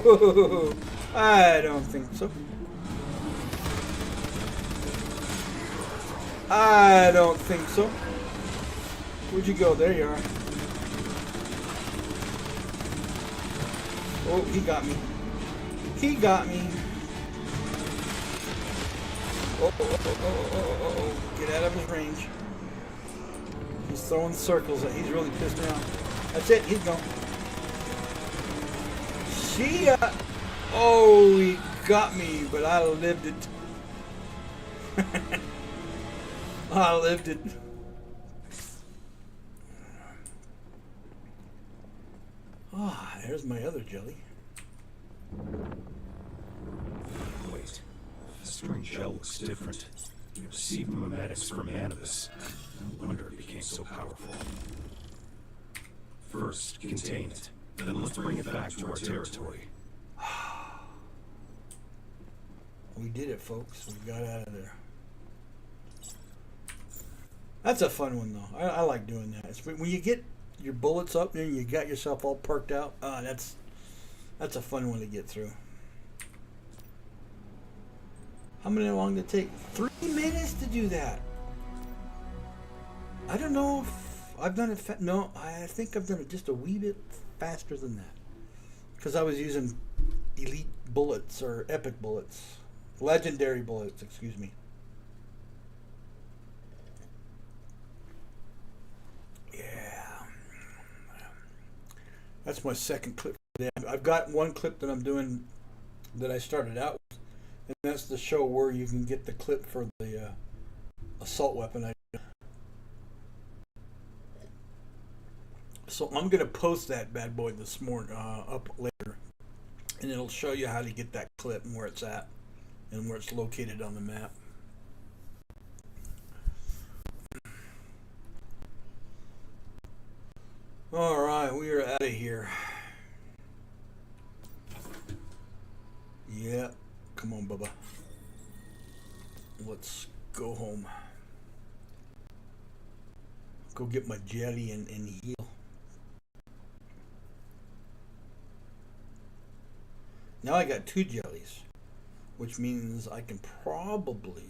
Whoa, I don't think so. I don't think so. Where'd you go? There you are. Oh, he got me. He got me. Oh. Get out of his range. He's throwing circles. He's really pissed me off. That's it. He's gone. See ya. Oh, he got me, but I lived it. I lived it. Ah, there's my other jelly. Wait, the strange gel looks different. It received memetics from Anubis. No wonder it became so powerful. First, contain it. Then let's bring it back to our territory. We did it, folks. We got out of there. That's a fun one, though. I like doing that. It's when you get your bullets up and you got yourself all perked out. That's a fun one to get through. How many long did it take? 3 minutes to do that. I don't know if I've done it. No, I think I've done it just a wee bit faster than that. Because I was using elite bullets or epic bullets. Legendary bullets, excuse me. Yeah. That's my second clip today. I've got one clip that I'm doing that I started out with, and that's the show where you can get the clip for the assault weapon. So I'm going to post that bad boy this morning up later, and it'll show you how to get that clip and where it's at and where it's located on the map. Alright, we are out of here. Yeah, come on, Bubba. Let's go home. Go get my jelly and heal. Now I got 2 jellies, which means I can probably,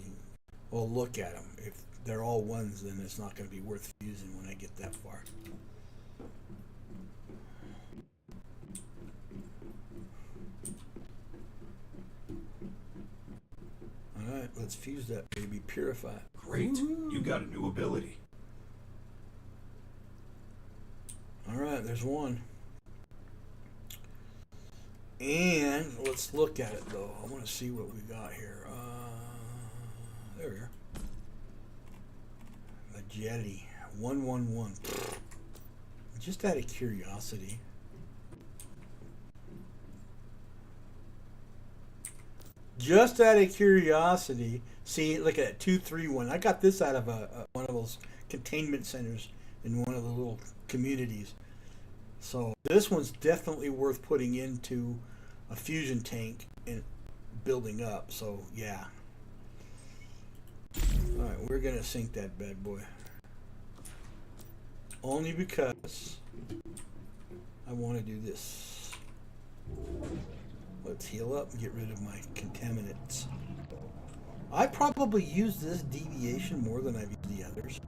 well, look at them. If they're all ones, then it's not going to be worth using when I get that far. Alright, let's fuse that baby. Purify. Great. You got a new ability. Alright, there's one. And let's look at it, though. I want to see what we got here. There we are. A jelly. 111. Just out of curiosity. Just out of curiosity. See, look at it. 231. I got this out of one of those containment centers in one of the little communities. So this one's definitely worth putting into a fusion tank and building up. So yeah. Alright, we're going to sink that bad boy. Only because I want to do this. Let's heal up and get rid of my contaminants. I probably use this deviation more than I've used the others.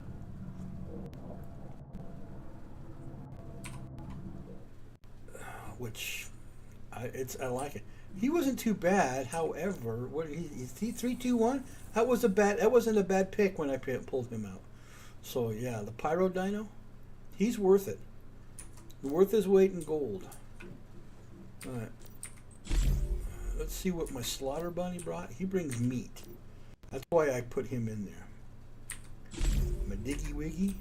Which I like it. He wasn't too bad. However, what is he 321? That wasn't a bad pick when I pulled him out. So yeah, the Pyro Dino, he's worth it. Worth his weight in gold. All right. Let's see what my Slaughter Bunny brought. He brings meat. That's why I put him in there. My Diggy Wiggy.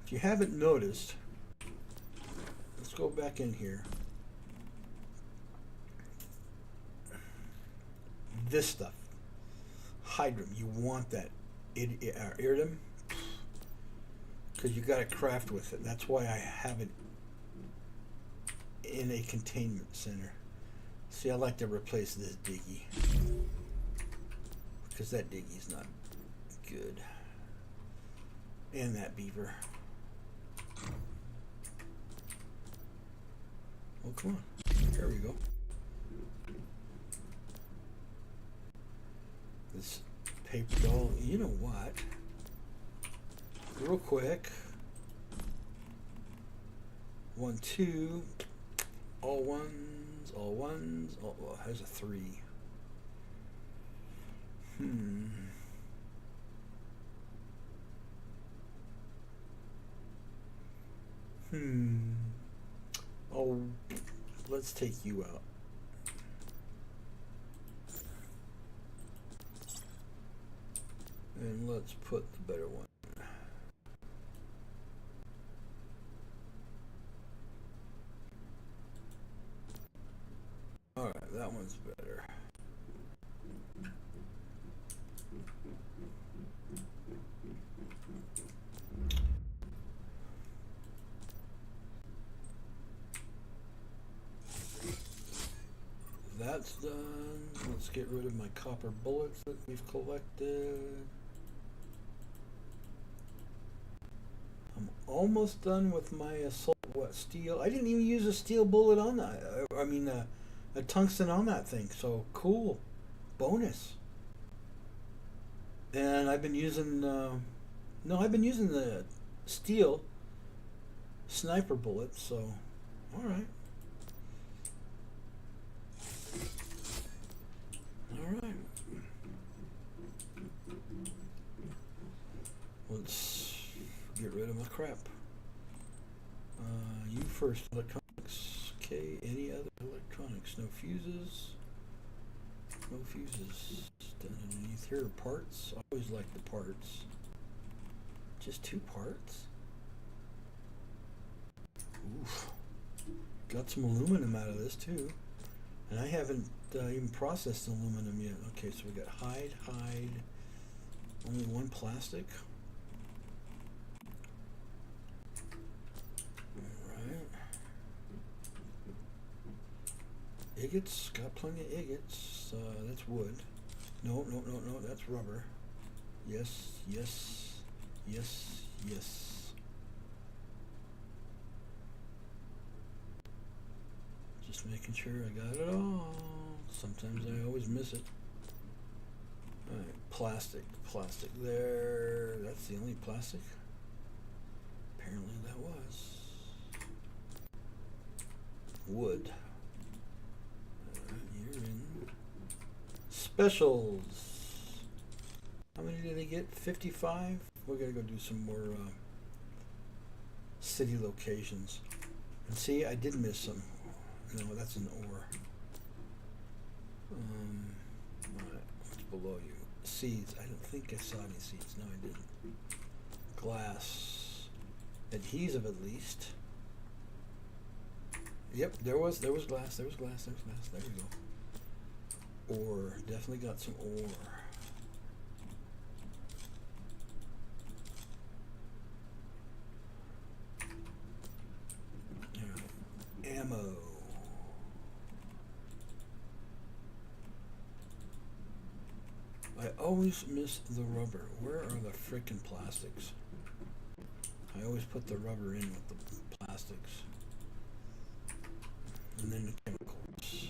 If you haven't noticed, let's go back in here. This stuff, Hydrum, you want that Iridum, because you got to craft with it. That's why I have it in a containment center. See, I like to replace this Diggy because that Diggy's not good, and that Beaver. Oh, come on. There we go. This paper doll, you know what? Real quick. 1, 2, all ones, all ones, all, well, has a 3. Oh, let's take you out. And let's put the better one. Alright, that one's better. That's done. Let's get rid of my copper bullets that we've collected. I'm almost done with my assault steel. I didn't even use a steel bullet on that. I mean, a tungsten on that thing. So cool, bonus. And I've been using I've been using the steel sniper bullets. So, all right. All right. Let's get rid of my crap. You first, electronics. Okay, any other electronics? No fuses. No fuses. Done underneath here are parts. I always like the parts. Just 2 parts? Oof. Got some aluminum out of this too. And I haven't even processed aluminum yet. Okay, so we got hide. Only 1 plastic. Alright. Agates, got plenty of agates. That's wood. No, that's rubber. Yes. Just making sure I got it all. Sometimes I always miss it. Alright, plastic there. That's the only plastic. Apparently that was. Wood. Alright, you're in. Specials. How many did they get? 55? We're gonna go do some more city locations. And see, I did miss some. No, that's an ore. Alright, what's below you? Seeds. I don't think I saw any seeds. No, I didn't. Glass. Adhesive at least. Yep, there was glass. There we go. Ore. Definitely got some ore. Alright. Ammo. I always miss the rubber. Where are the frickin' plastics? I always put the rubber in with the plastics. And then the chemicals.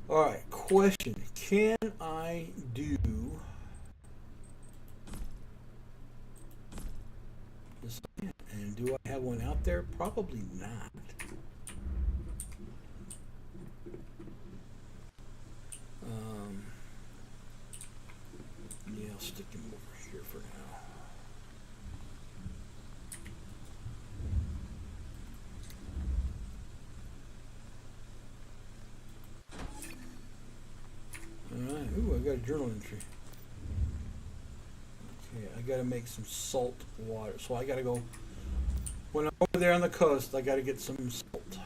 Alright, question. Can I do this? And do I have one out there? Probably not. Yeah, I'll stick him over here for now. Alright, ooh, I got a journal entry. Okay, I gotta make some salt water. So I gotta go, when I'm over there on the coast, I gotta get some salt.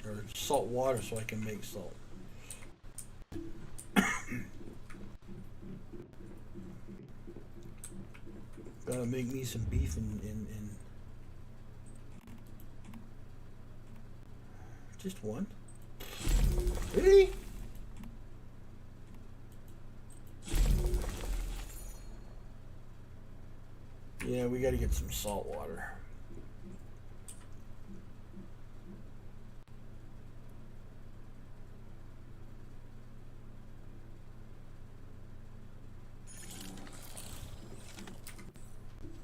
Or salt water so I can make salt. Gotta make me some beef and just one? Really? Yeah, we gotta get some salt water.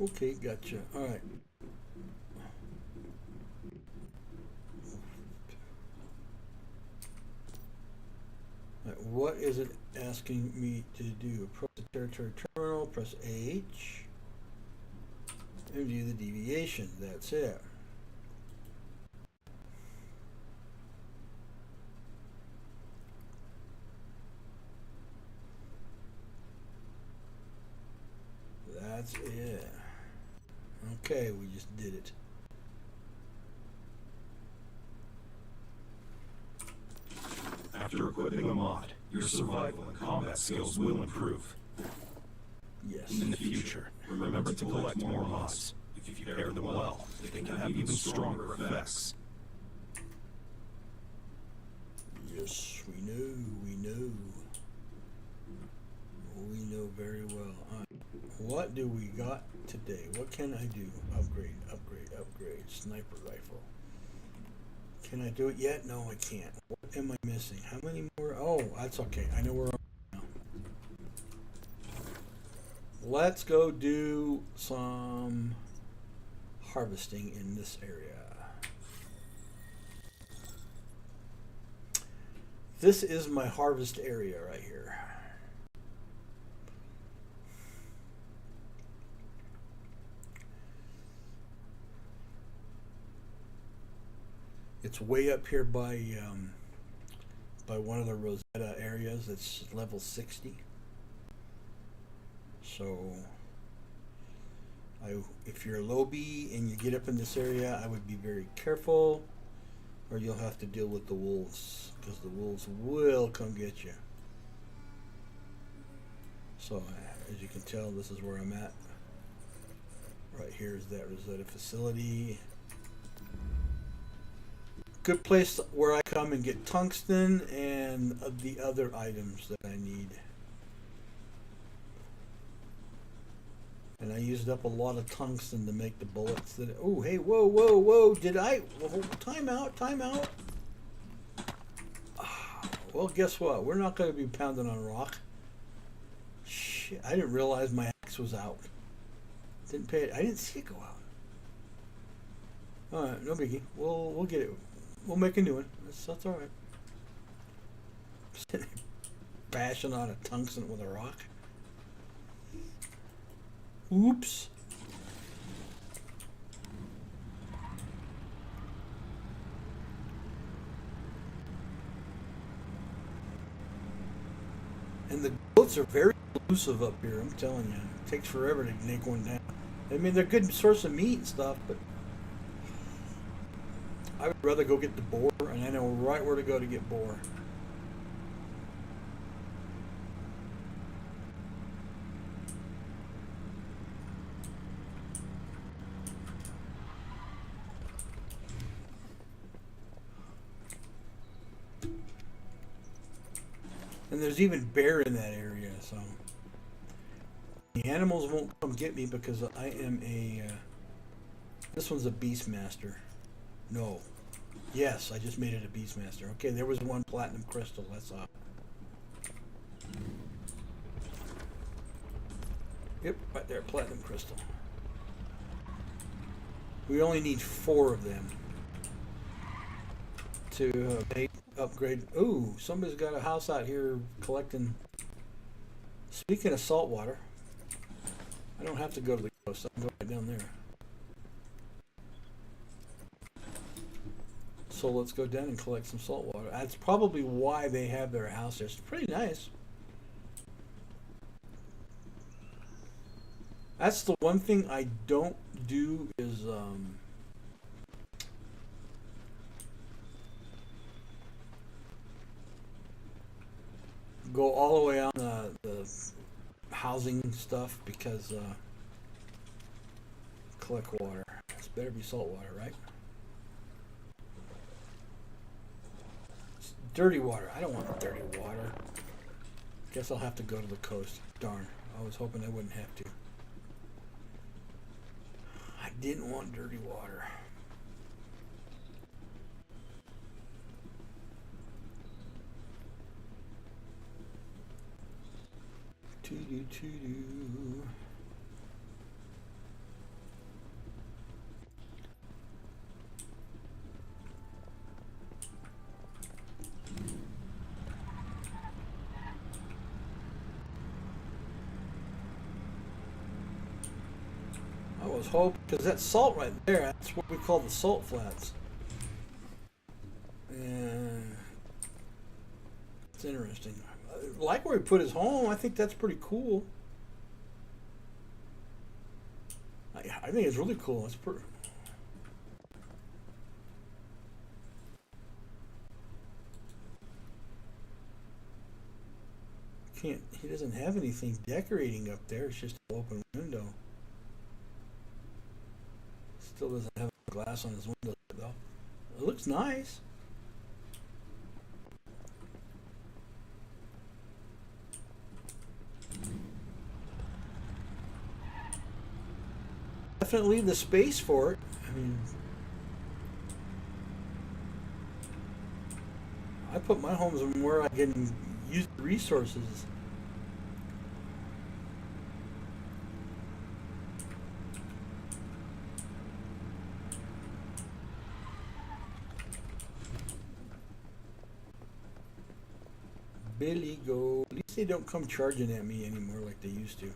Okay, gotcha. All right. What is it asking me to do? Approach the territory terminal, press H, and view the deviation. That's it. That's it. Okay, we just did it. After equipping a mod, your survival and combat skills will improve. Yes. In the future, remember to collect more mods. If you pair them well, they can have even stronger effects. Yes, we know, we know. We know very well. All right. What do we got today? What can I do? Upgrade, upgrade, upgrade. Sniper rifle. Can I do it yet? No, I can't. What am I missing? How many more? Oh, that's okay. I know where I'm now. Let's go do some harvesting in this area. This is my harvest area right here. It's way up here by one of the Rosetta areas. It's level 60. So, if you're low B and you get up in this area, I would be very careful, or you'll have to deal with the wolves, because the wolves will come get you. So, as you can tell, this is where I'm at. Right here is that Rosetta facility. Good place where I come and get tungsten and the other items that I need. And I used up a lot of tungsten to make the bullets that... Oh, hey, whoa, whoa, whoa. Did I... Well, time out, time out. Well, guess what? We're not going to be pounding on rock. Shit, I didn't realize my axe was out. Didn't pay it. I didn't see it go out. All right, no biggie. We'll get it. We'll make a new one. That's all right. Bashing on a tungsten with a rock. Oops. And the goats are very elusive up here, I'm telling you. It takes forever to take one down. I mean, they're a good source of meat and stuff, but I would rather go get the boar, and I know right where to go to get boar. And there's even bear in that area, so the animals won't come get me because I am a this one's a Beastmaster. No. Yes, I just made it a Beastmaster. Okay, there was one platinum crystal. That's off. Yep, right there, platinum crystal. We only need 4 of them to make upgrade. Ooh, somebody's got a house out here collecting. Speaking of salt water, I don't have to go to the coast. I can go right down there. So let's go down and collect some salt water. That's probably why they have their house there. It's pretty nice. That's the one thing I don't do is go all the way on the housing stuff because collect water. It's better be salt water, right? It's dirty water. I don't want dirty water. Guess I'll have to go to the coast. Darn. I was hoping I wouldn't have to. I didn't want dirty water. To-do. I was hoping, because that salt right there, that's what we call the salt flats. And it's interesting. I like where he put his home. I think that's pretty cool. I think it's really cool. It's pretty. He doesn't have anything decorating up there. It's just an open window. Still doesn't have glass on his window though. It looks nice. Definitely the space for it. I mean, I put my homes where I can use the resources. Billy go. At least they don't come charging at me anymore like they used to.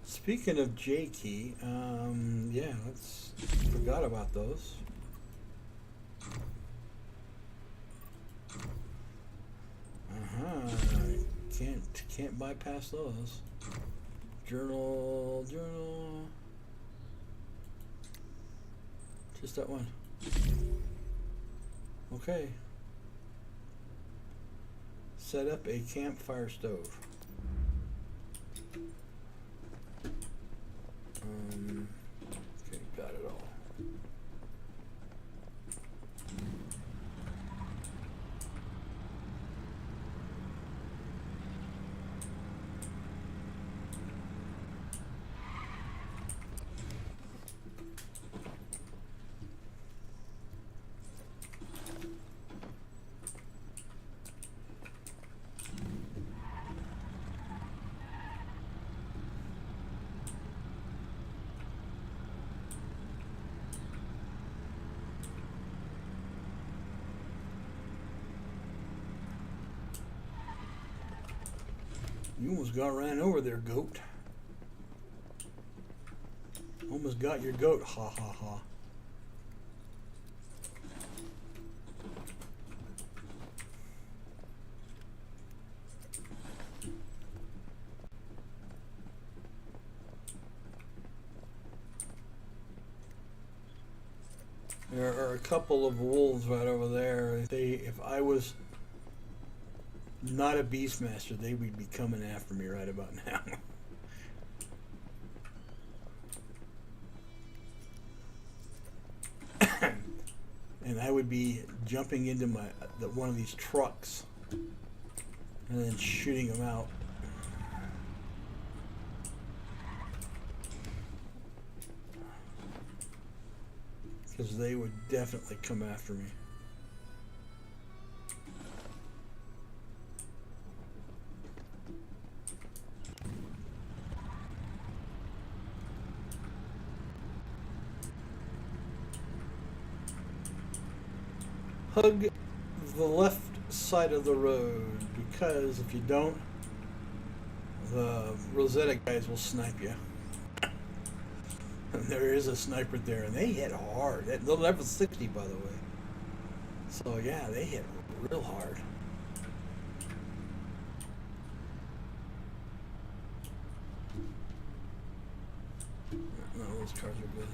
Speaking of J key, yeah, forgot about those. Can't bypass those. Journal. Just that one. Okay. Set up a campfire stove. Okay, got it all. You almost got ran over there, goat. Almost got your goat, ha ha ha. There are a couple of wolves right over there. If I was not a beastmaster, they would be coming after me right about now. And I would be jumping into one of these trucks and then shooting them out. Because they would definitely come after me. Hug the left side of the road, because if you don't, the Rosetta guys will snipe you. And there is a sniper there, and they hit hard. They're level 60, by the way. So yeah, they hit real hard. No, those cars are good.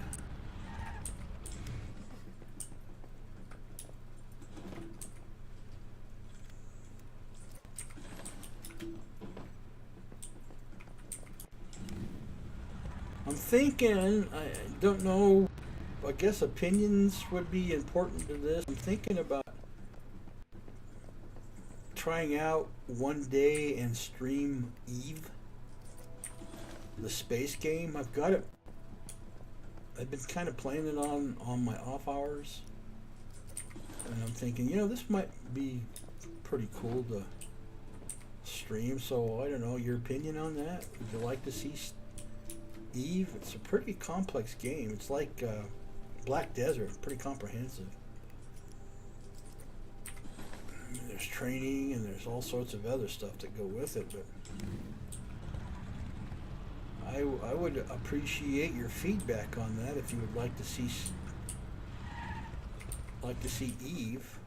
I'm thinking, I don't know, I guess opinions would be important to this. I'm thinking about trying out one day and stream Eve, the space game. I've got it. I've been kind of playing it on my off hours. And I'm thinking, you know, this might be pretty cool to stream. So I don't know, your opinion on that? Would you like to see Eve. It's a pretty complex game. It's like Black Desert, pretty comprehensive. I mean, there's training and there's all sorts of other stuff that go with it, but I would appreciate your feedback on that if you would like to see Eve.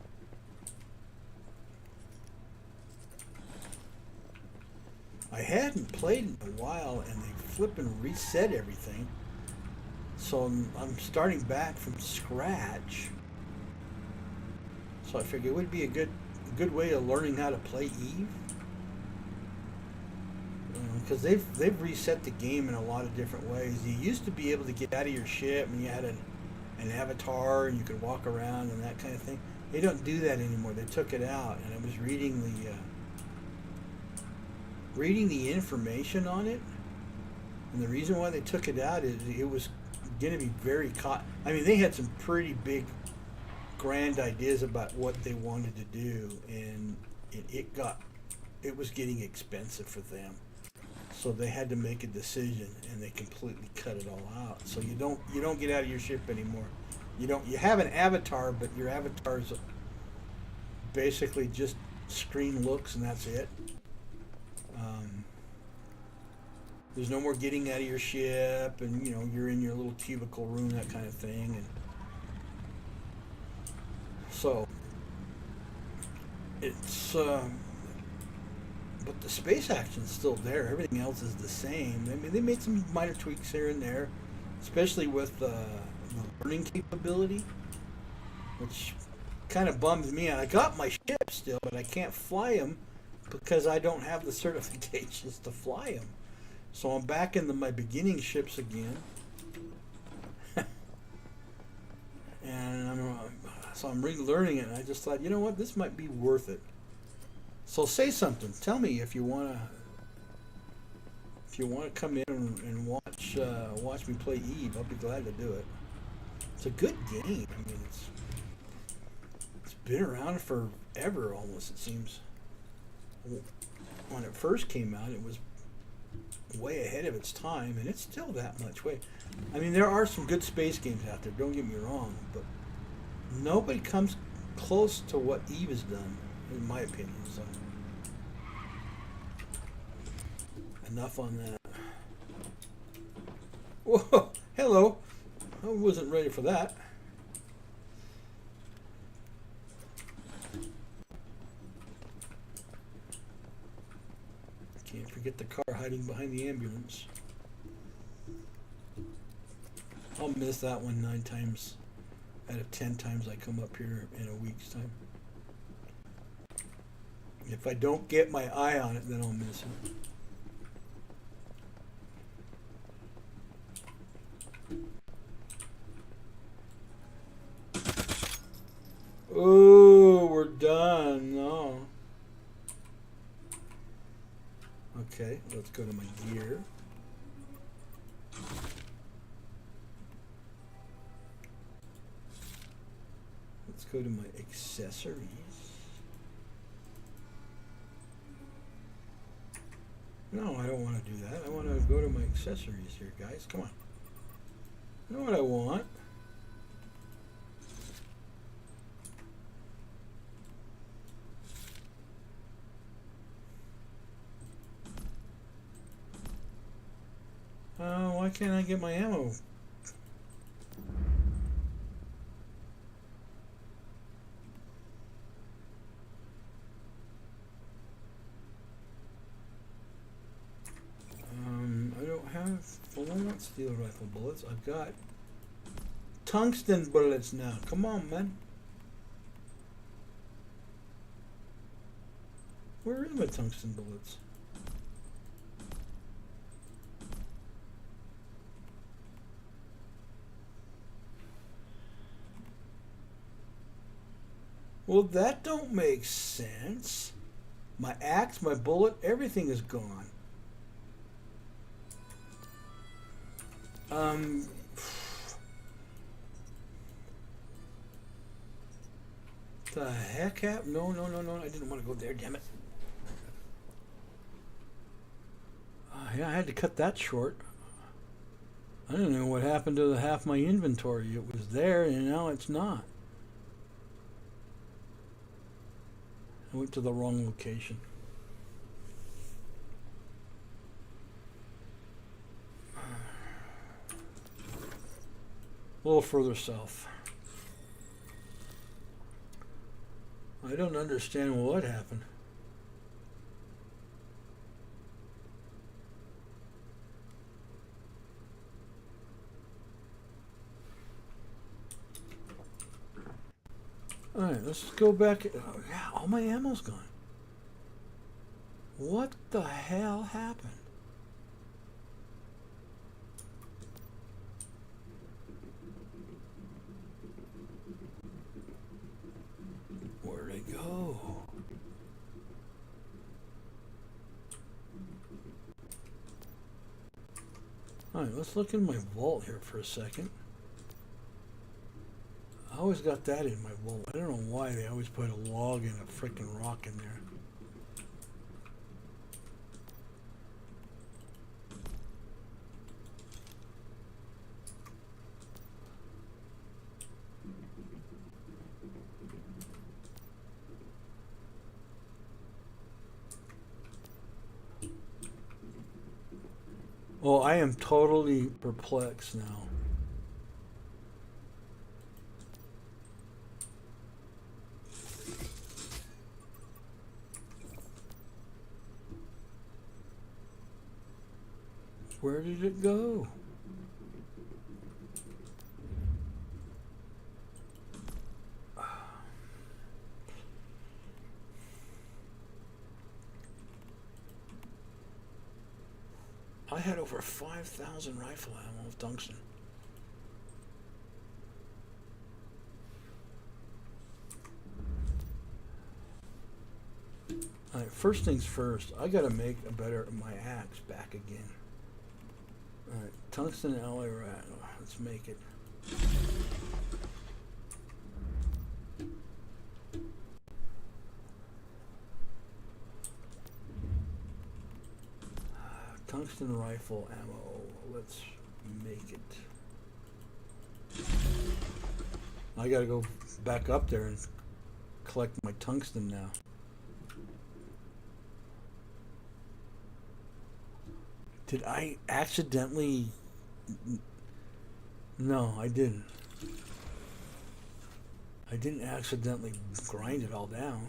I hadn't played in a while, and they flippin' reset everything. So I'm starting back from scratch. So I figured it would be a good way of learning how to play Eve. Because they've reset the game in a lot of different ways. You used to be able to get out of your ship, and you had an avatar, and you could walk around and that kind of thing. They don't do that anymore. They took it out, and I was reading the information on it, and the reason why they took it out is it was going to be very I mean, they had some pretty big, grand ideas about what they wanted to do, and it was getting expensive for them. So they had to make a decision, and they completely cut it all out. So you don't get out of your ship anymore. You have an avatar, but your avatar is basically just screen looks, and that's it. There's no more getting out of your ship, and you're in your little cubicle room, that kind of thing, and so it's. But the space action's still there. Everything else is the same. I mean, they made some minor tweaks here and there, especially with the learning capability, which kind of bums me out. I got my ship still, but I can't fly them because I don't have the certifications to fly them. So I'm back into my beginning ships again. And I'm relearning it, and I just thought, you know what, this might be worth it. So say something. Tell me if you wanna come in and watch me play Eve. I'll be glad to do it. It's a good game. I mean, it's been around forever almost. It seems. When it first came out, it was way ahead of its time, and it's still that much way. I mean, there are some good space games out there. Don't get me wrong, but nobody comes close to what Eve has done, in my opinion. So enough on that. Whoa, hello. I wasn't ready for that. Can't forget the car hiding behind the ambulance. I'll miss that one 9 times out of 10 times I come up here in a week's time. If I don't get my eye on it, then I'll miss it. Oh, we're done. No. Okay, let's go to my gear. Let's go to my accessories. No, I don't want to do that. I want to go to my accessories here, guys. Come on. You know what I want? Why can't I get my ammo? I don't have full-on steel rifle bullets. I've got tungsten bullets now. Come on, man. Where are my tungsten bullets? Well, that don't make sense. My axe, my bullet, everything is gone. The heck happened? No, I didn't want to go there, damn it. Yeah, I had to cut that short. I don't know what happened to the half my inventory. It was there and now it's not. I went to the wrong location. A little further south. I don't understand what happened. Alright, let's go back. Oh, yeah, all my ammo's gone. What the hell happened? Where'd it go? Alright, let's look in my vault here for a second. I always got that in my vault. I don't know why they always put a log and a freaking rock in there. Well, I am totally perplexed now. Where did it go? I had over 5,000 rifle ammo of tungsten. Alright, first things first, I gotta make my axe back again. Alright, tungsten alloy rat. Let's make it. Tungsten rifle ammo. Let's make it. I gotta go back up there and collect my tungsten now. Did I accidentally? No, I didn't. I didn't accidentally grind it all down.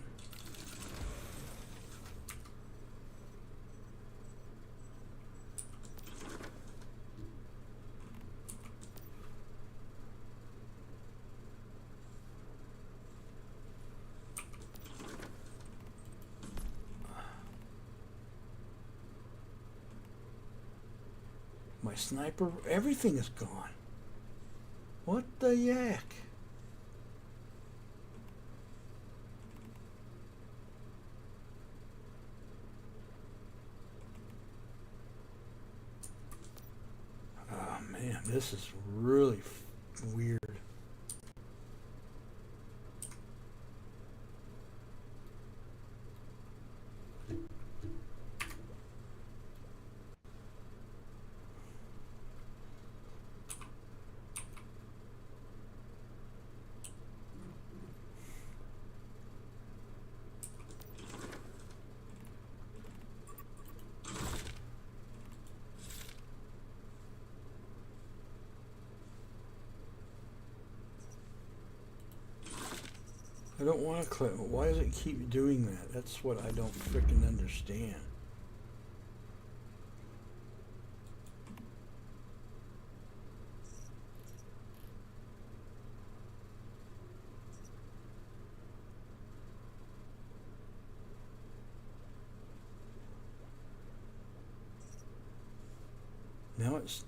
My sniper, everything is gone. What the yak? Oh man, this is really weird. I don't want to click. Why does it keep doing that? That's what I don't freaking understand. Now it's...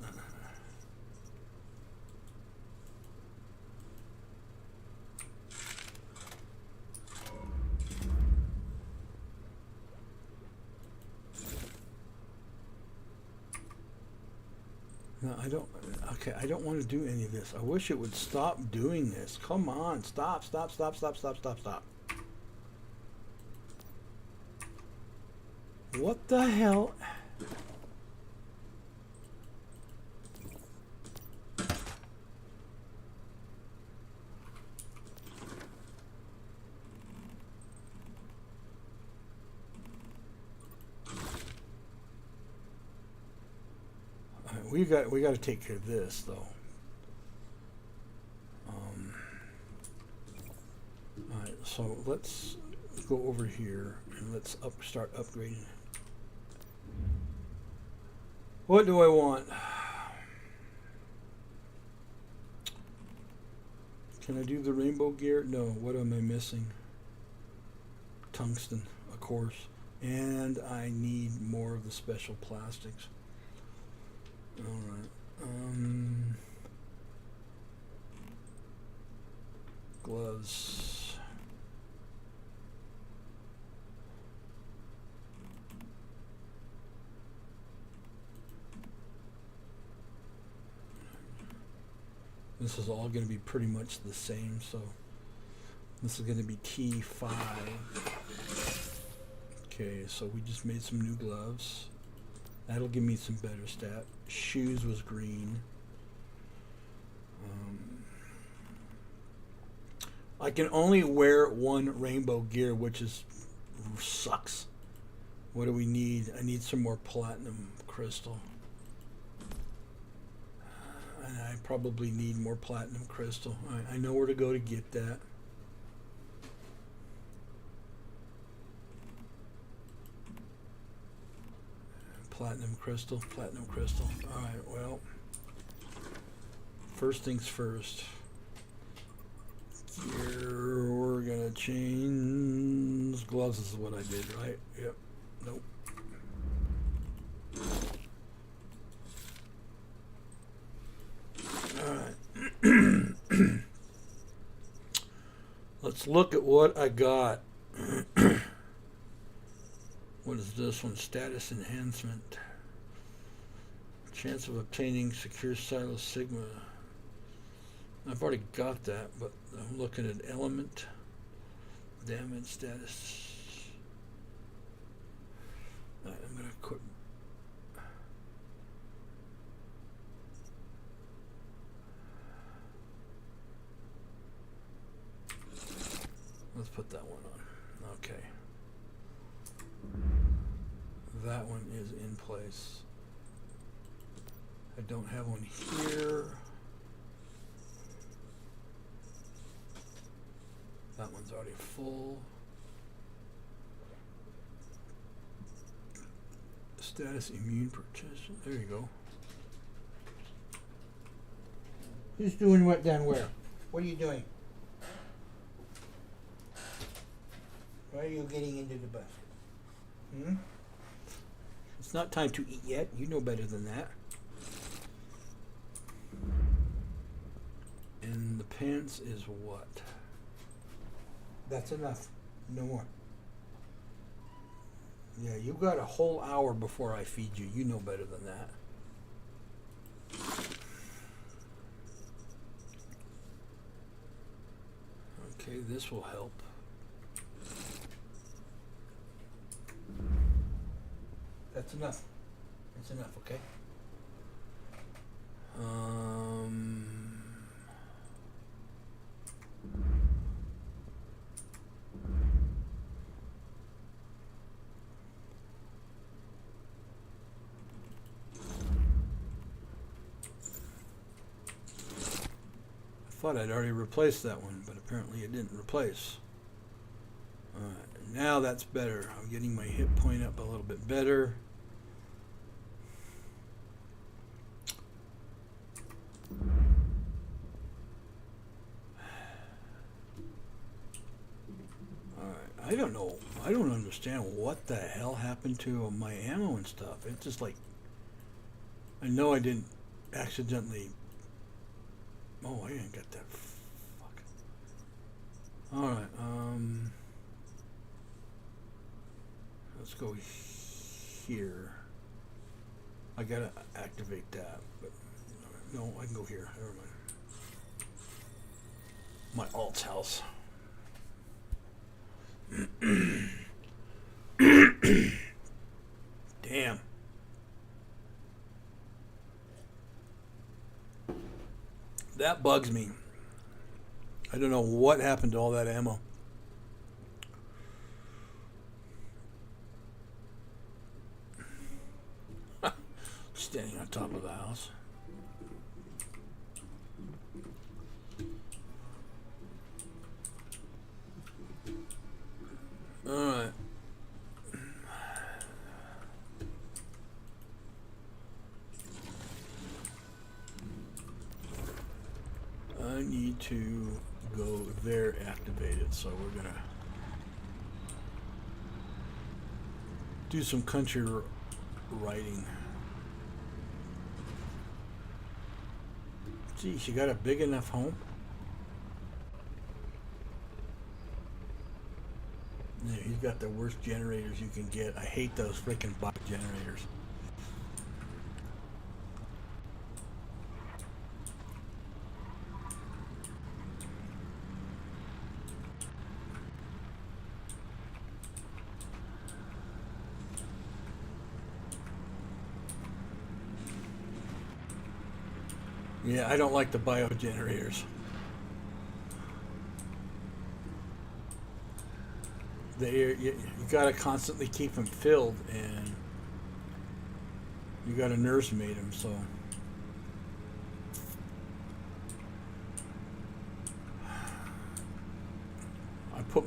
No, I don't... Okay, I don't want to do any of this. I wish it would stop doing this. Come on, stop, stop, stop, stop, stop, stop, stop. What the hell? we got to take care of this though. All right, so let's go over here and let's start upgrading. What do I want? Can I do the rainbow gear? No. What am I missing? Tungsten, of course. And I need more of the special plastics. Alright. Gloves. This is all going to be pretty much the same, so this is going to be T5. Okay, so we just made some new gloves. That'll give me some better stat. Shoes was green. I can only wear one rainbow gear, which sucks. What do we need? I need some more platinum crystal. And I probably need more platinum crystal. I know where to go to get that. Platinum crystal, platinum crystal. Alright, well. First things first. Gear, we're gonna change. Gloves is what I did, right? Yep. Nope. Alright. Let's look at what I got. What is this one? Status enhancement. Chance of obtaining secure silo sigma. I've already got that, but I'm looking at element. Damage status. Right, I'm going to quit. Let's put that one on. Okay. That one is in place. I don't have one here. That one's already full. Status immune protection. There you go. Who's doing what down where? What are you doing? Why are you getting into the basket? Hmm? It's not time to eat yet. You know better than that. And the pants is what? That's enough. No more. Yeah, you got a whole hour before I feed you. You know better than that. Okay, this will help. That's enough. That's enough, okay? I thought I'd already replaced that one, but apparently it didn't replace. Alright, now that's better. I'm getting my hit point up a little bit better. I don't know. I don't understand what the hell happened to my ammo and stuff. It's just like, I know I didn't accidentally. Oh, I didn't get that. Fuck. All right. Let's go here. I gotta activate that, but no, I can go here. Never mind. My alt's house. Damn. That bugs me. I don't know what happened to all that ammo. Standing on top of the house. Alright. I need to go there activated, so we're gonna do some country writing. Geez, you got a big enough home? Yeah, he's got the worst generators you can get. I hate those freaking box generators. Yeah, I don't like the bio generators. You gotta constantly keep them filled, and you gotta nursemaid them, so.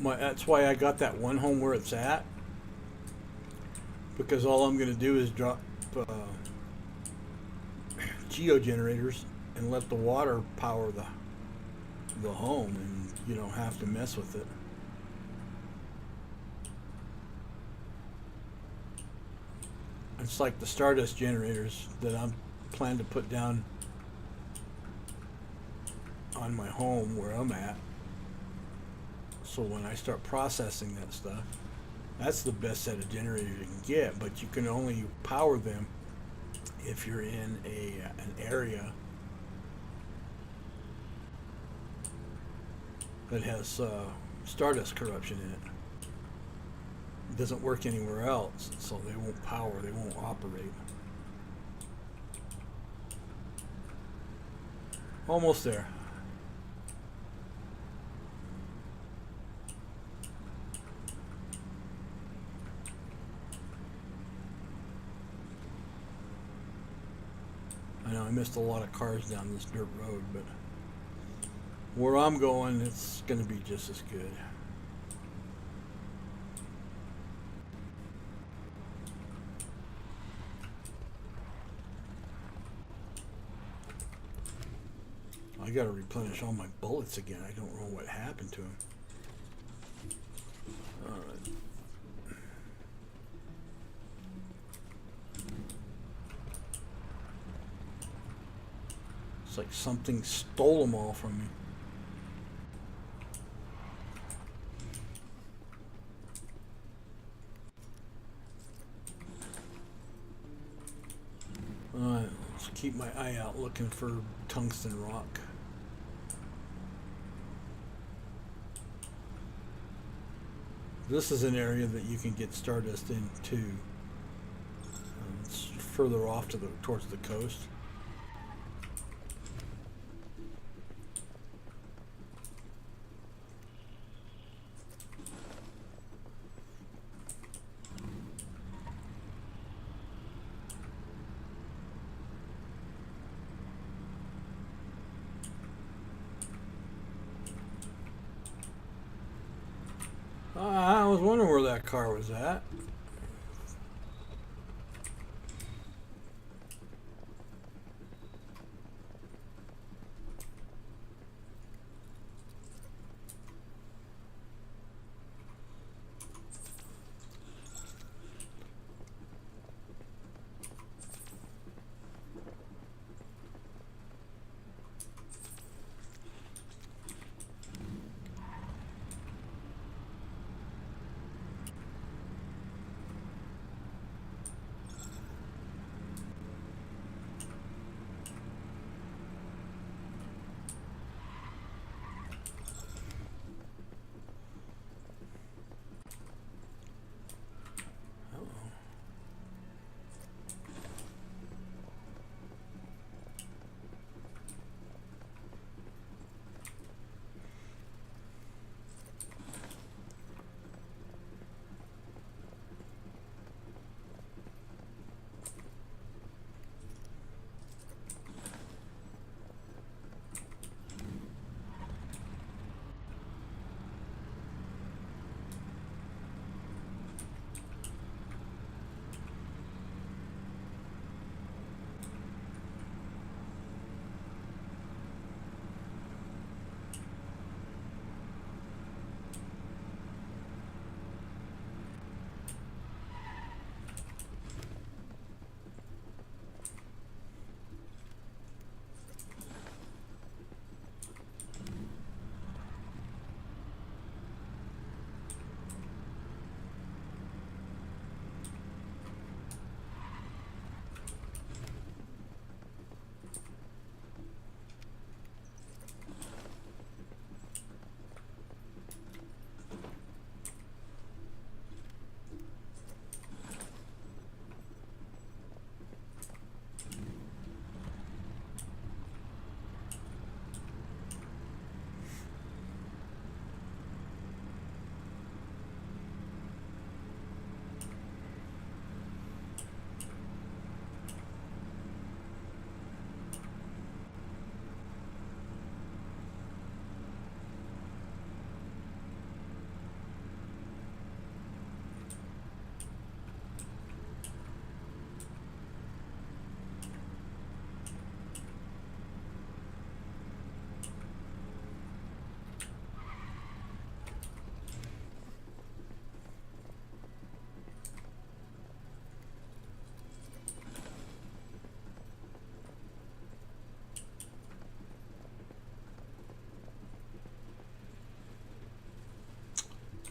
That's why I got that one home where it's at. Because all I'm gonna do is drop geo generators and let the water power the home, and you don't have to mess with it. It's like the Stardust generators that I'm planning to put down on my home where I'm at. So when I start processing that stuff, that's the best set of generators you can get, but you can only power them if you're in an area that has Stardust corruption in it. It doesn't work anywhere else, so they won't power, they won't operate. Almost there. I know I missed a lot of cars down this dirt road, but where I'm going, it's going to be just as good. I gotta replenish all my bullets again. I don't know what happened to them. Alright. It's like something stole them all from me. Alright, let's keep my eye out looking for tungsten rock. This is an area that you can get Stardust in too. It's further off towards the coast. I was wondering where that car was at.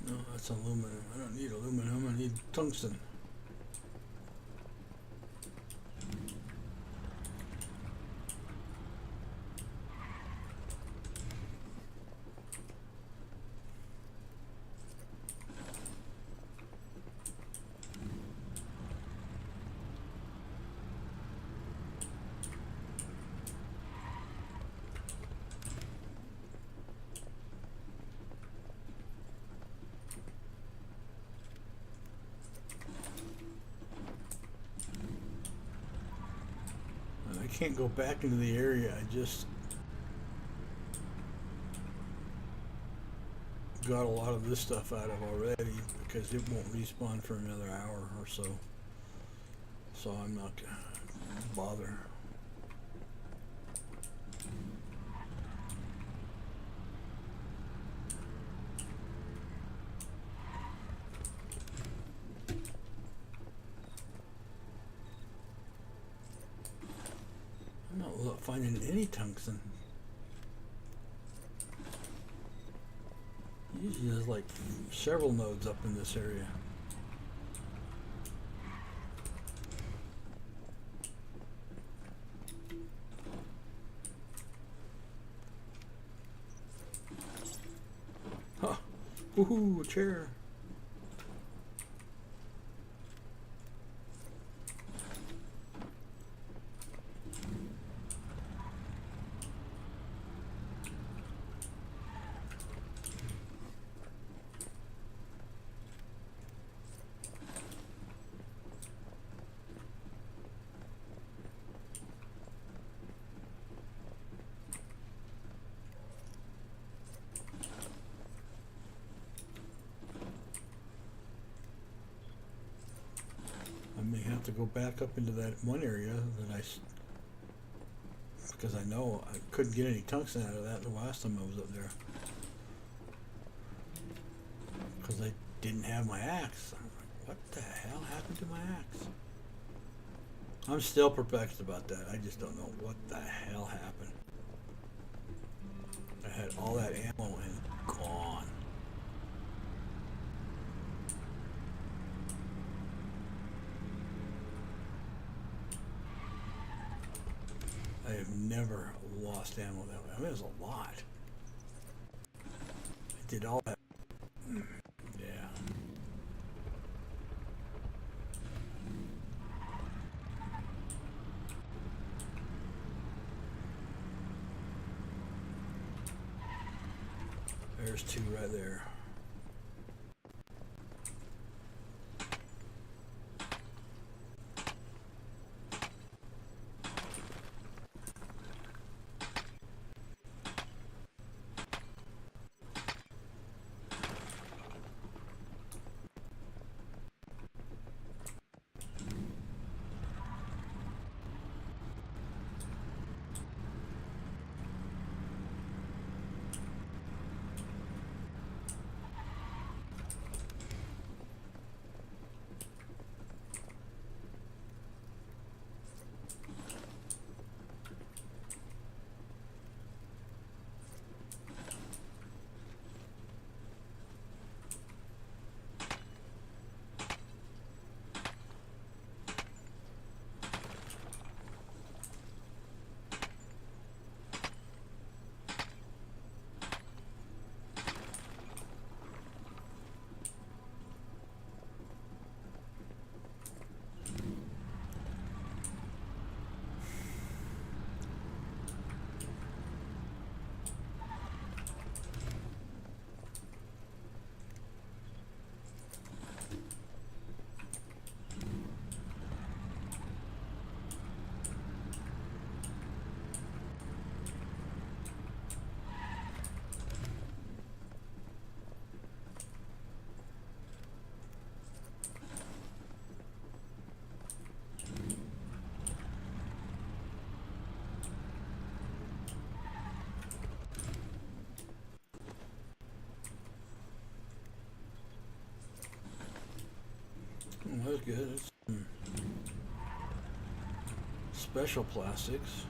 No, that's aluminum. I don't need aluminum. I need tungsten. I can't go back into the area I just got a lot of this stuff out of already because it won't respawn for another hour or so. So I'm not gonna bother. I'm not finding any tungsten. Usually there's like several nodes up in this area. Huh. Woohoo, a chair. I may have to go back up into that one area that because I know I couldn't get any tungsten out of that the last time I was up there. Because I didn't have my axe. I'm like, what the hell happened to my axe? I'm still perplexed about that. I just don't know what the hell happened. I had all that ammo and gone. I have never lost ammo that way. I mean, it was a lot. I did all that. Yeah. There's two right there. Oh, that's good. It's special plastics.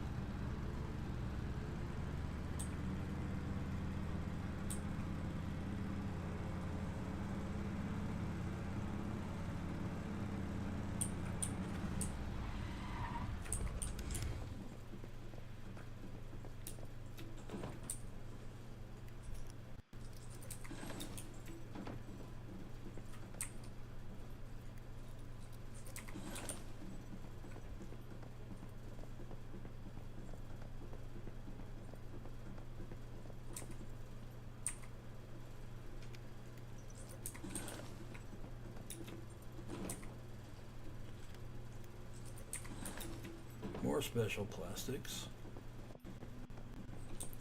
more special plastics.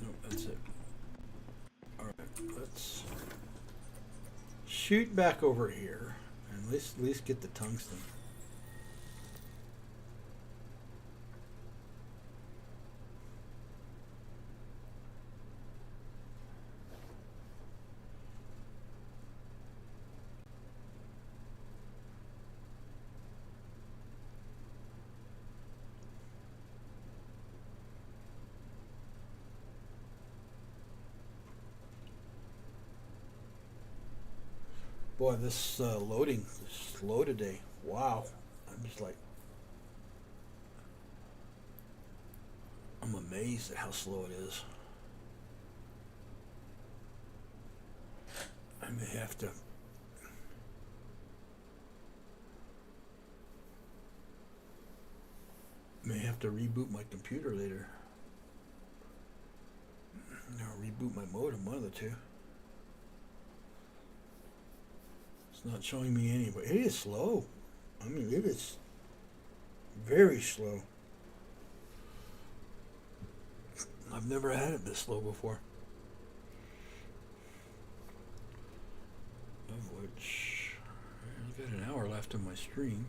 Nope, that's it. Alright, let's shoot back over here and at least get the tungsten. Boy, this loading is slow today. Wow. I'm just like, I'm amazed at how slow it is. I may have to reboot my computer later. Or reboot my modem, one of the two. Not showing me any, but it is slow. I mean, it is very slow. I've never had it this slow before. Of which I've got an hour left of my stream.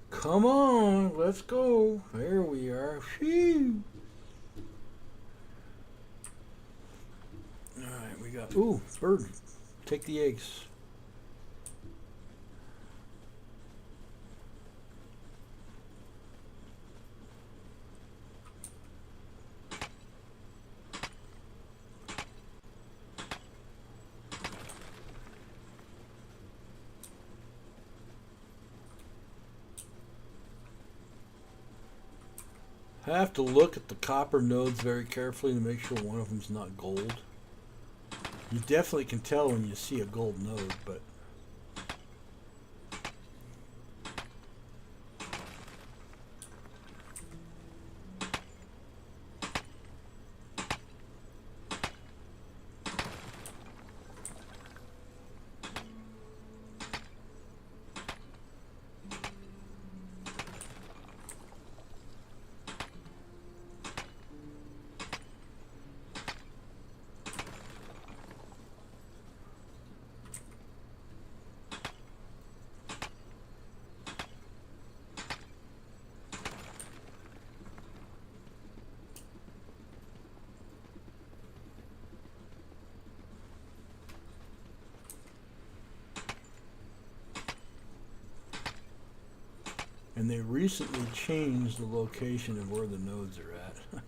Come on, let's go. There we are. Phew. Alright, we got... Ooh, bird. Take the eggs. I have to look at the copper nodes very carefully to make sure one of them's not gold. You definitely can tell when you see a gold node, but and they recently changed the location of where the nodes are at.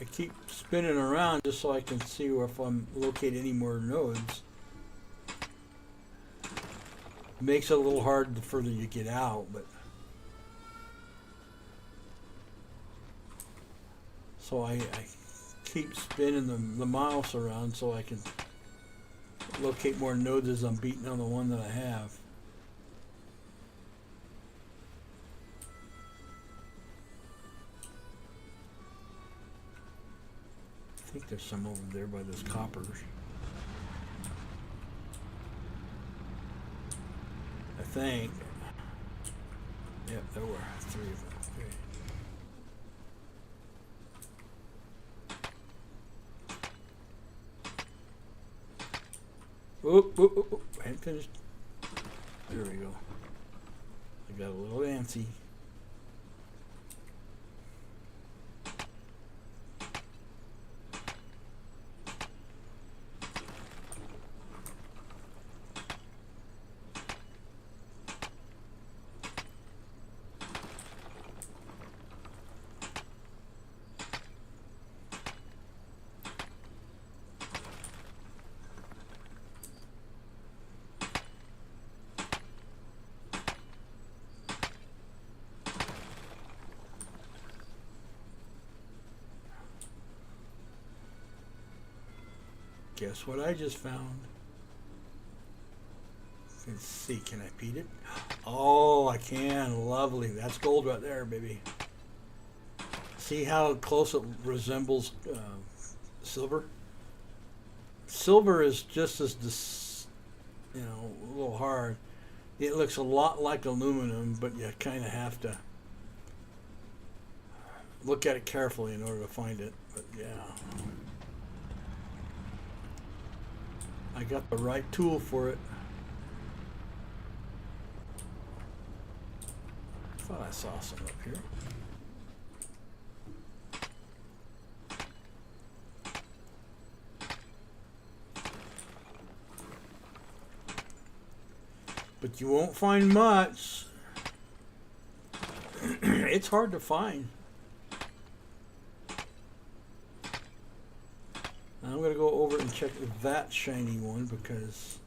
I keep spinning around just so I can see if I'm locating any more nodes. Makes it a little hard the further you get out, but so I keep spinning the mouse around so I can locate more nodes as I'm beating on the one that I have. I think there's some over there by those coppers. I think. Yep, there were 3 of them. Okay. Oop, oop, oop, oop. I hadn't finished. There we go. I got a little antsy. Guess what I just found? Let's see, can I beat it? Oh, I can. Lovely. That's gold right there, baby. See how close it resembles silver? Silver is just as, a little hard. It looks a lot like aluminum, but you kind of have to look at it carefully in order to find it. But yeah. I got the right tool for it. Thought I saw some up here. But you won't find much. It's hard to find. I'm going to go over and check that shiny one because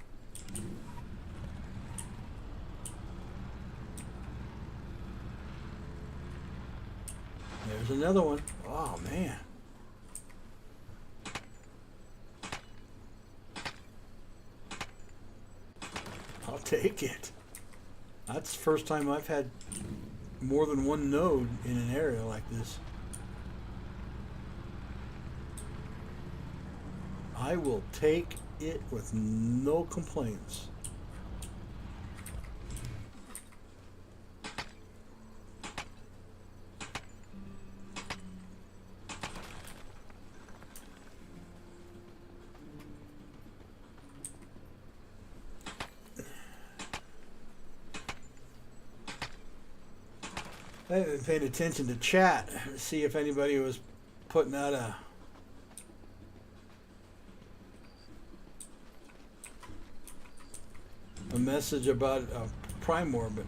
there's another one. Oh, man. I'll take it. That's the first time I've had more than one node in an area like this. I will take it with no complaints. I haven't paid attention to chat to see if anybody was putting out a message about Prime Orbit.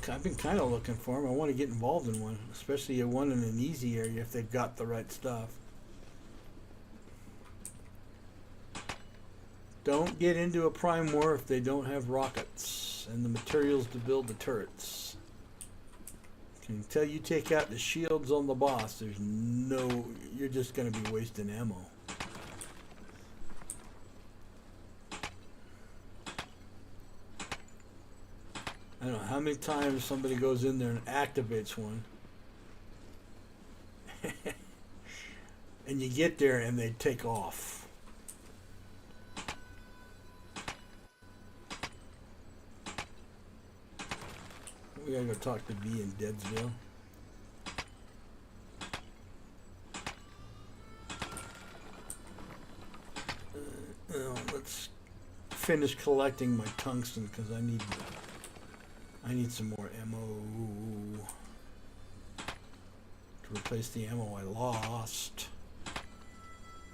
I've been kind of looking for them. I want to get involved in one, especially one in an easy area if they've got the right stuff. Don't get into a Prime War if they don't have rockets and the materials to build the turrets. Until you take out the shields on the boss, you're just going to be wasting ammo. I don't know how many times somebody goes in there and activates one. And you get there and they take off. We gotta go talk to V in Deadsville. Let's finish collecting my tungsten because I need some more ammo to replace the ammo I lost.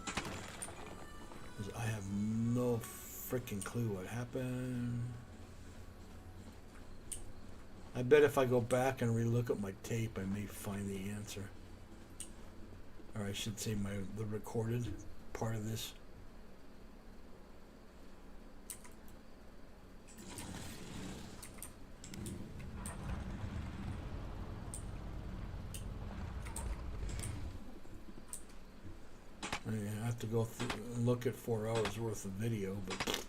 'Cause I have no freaking clue what happened. I bet if I go back and relook at my tape, I may find the answer. Or I should say the recorded part of this. I have to go through and look at 4 hours worth of video, but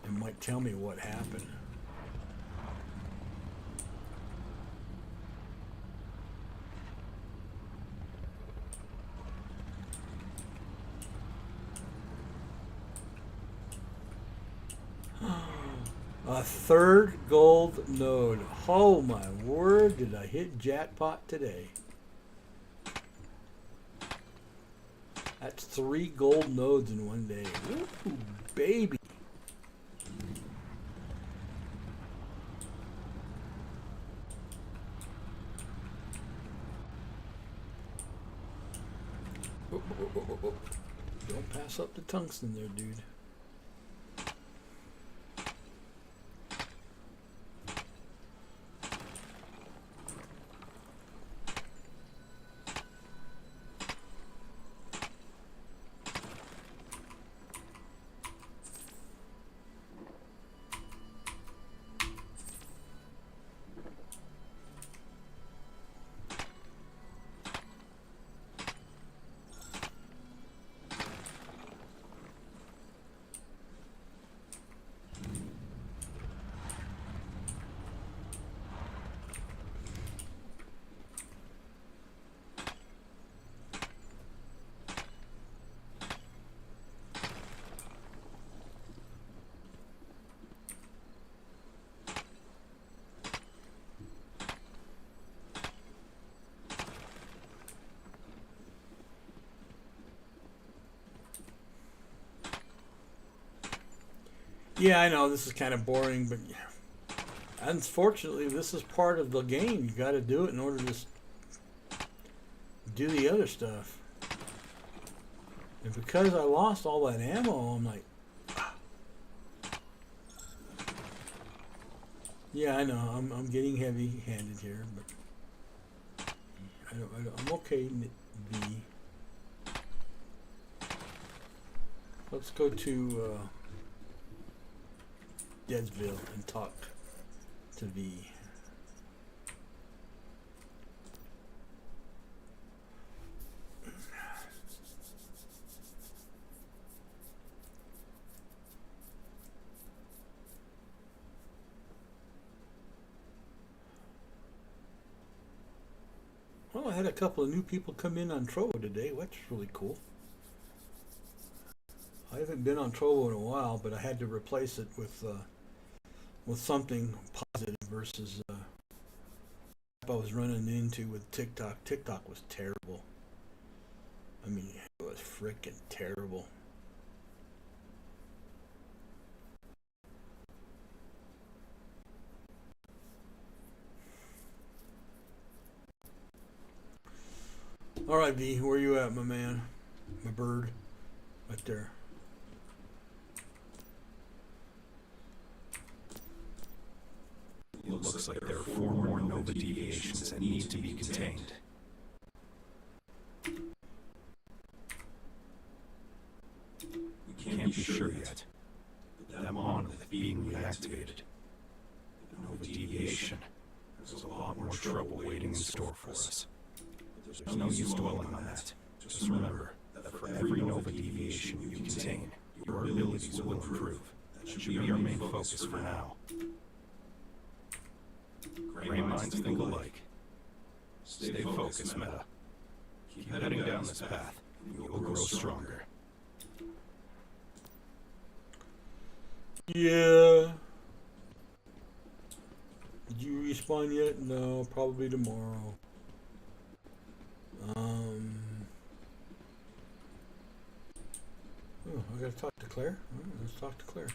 it might tell me what happened. A third gold node. Oh my word, did I hit jackpot today. That's 3 gold nodes in one day. Ooh, baby. Oh. Don't pass up the tungsten there, dude. Yeah, I know this is kind of boring, but unfortunately, this is part of the game. You got to do it in order to do the other stuff. And because I lost all that ammo, I'm like, yeah, I know I'm getting heavy-handed here, but I'm okay. V. Let's go to Deadsville and talk to V. Well, I had a couple of new people come in on Trovo today, which is really cool. I haven't been on Trovo in a while, but I had to replace it with something positive versus I was running into with TikTok. TikTok was terrible. I mean, it was freaking terrible. All right, V, where you at, my man? My bird, right there. It looks like there are 4 more Nova deviations that need to be contained. We can't be sure yet, but that monolith being reactivated. The Nova deviation. There's a lot more trouble waiting in store for us. There's no use dwelling on that. Just remember that for every Nova deviation you contain, your abilities will improve. That should be our main focus for now. Gray minds think alike. Stay focused, Meta. Keep heading down this path, and you'll grow stronger. Yeah. Did you respawn yet? No, probably tomorrow. Oh, I gotta talk to Claire. All right, let's talk to Claire.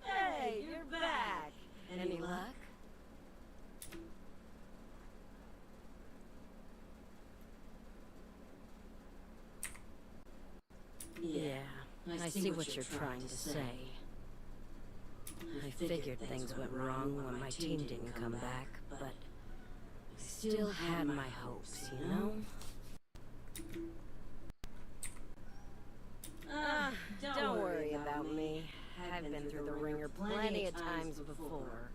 Hey, you're back. Any luck? Yeah, I see what you're trying to say. I figured things went wrong when my team didn't come back, but I still had my hopes, you know? Don't worry about me. I've been through the ringer plenty of times before.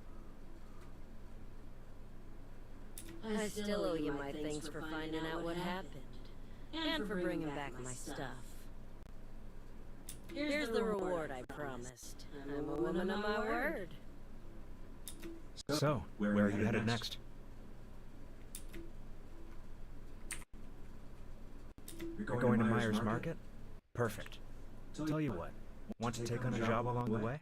I still owe you my thanks for finding out what happened, and for bringing back my stuff. Here's the reward I promised. I'm a woman of my word. So, where are you headed next? You're going to Myers Market? Perfect. Tell you what, want to take on a job along the way?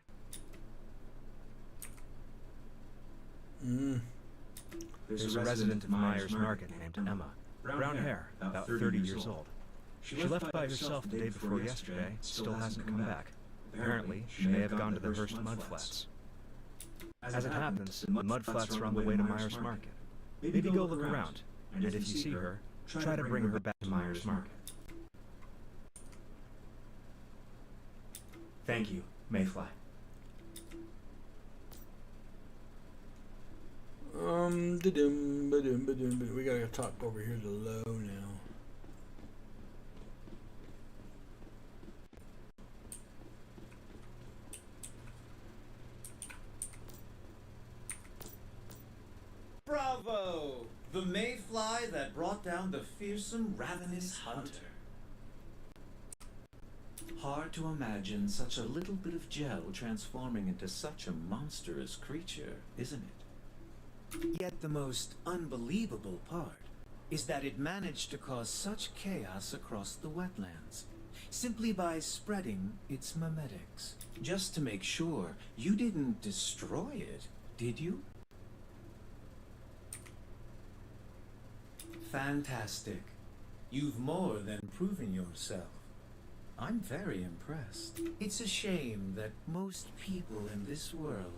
There's a resident of Myers Market named Emma. Brown hair, about 30 years old. She left by herself the day before yesterday, still hasn't come back. Apparently, she may have gone to the Hearst mud flats. As it happens, the mud flats are on the way to Myers Market. Maybe go look around, and if you see her, try to bring her back to Myers Market. Thank you, Mayfly. We gotta talk over here to Low now. Bravo! The mayfly that brought down the fearsome, ravenous hunter. Hard to imagine such a little bit of gel transforming into such a monstrous creature, isn't it? Yet the most unbelievable part is that it managed to cause such chaos across the wetlands, simply by spreading its memetics. Just to make sure, you didn't destroy it, did you? Fantastic. You've more than proven yourself. I'm very impressed. It's a shame that most people in this world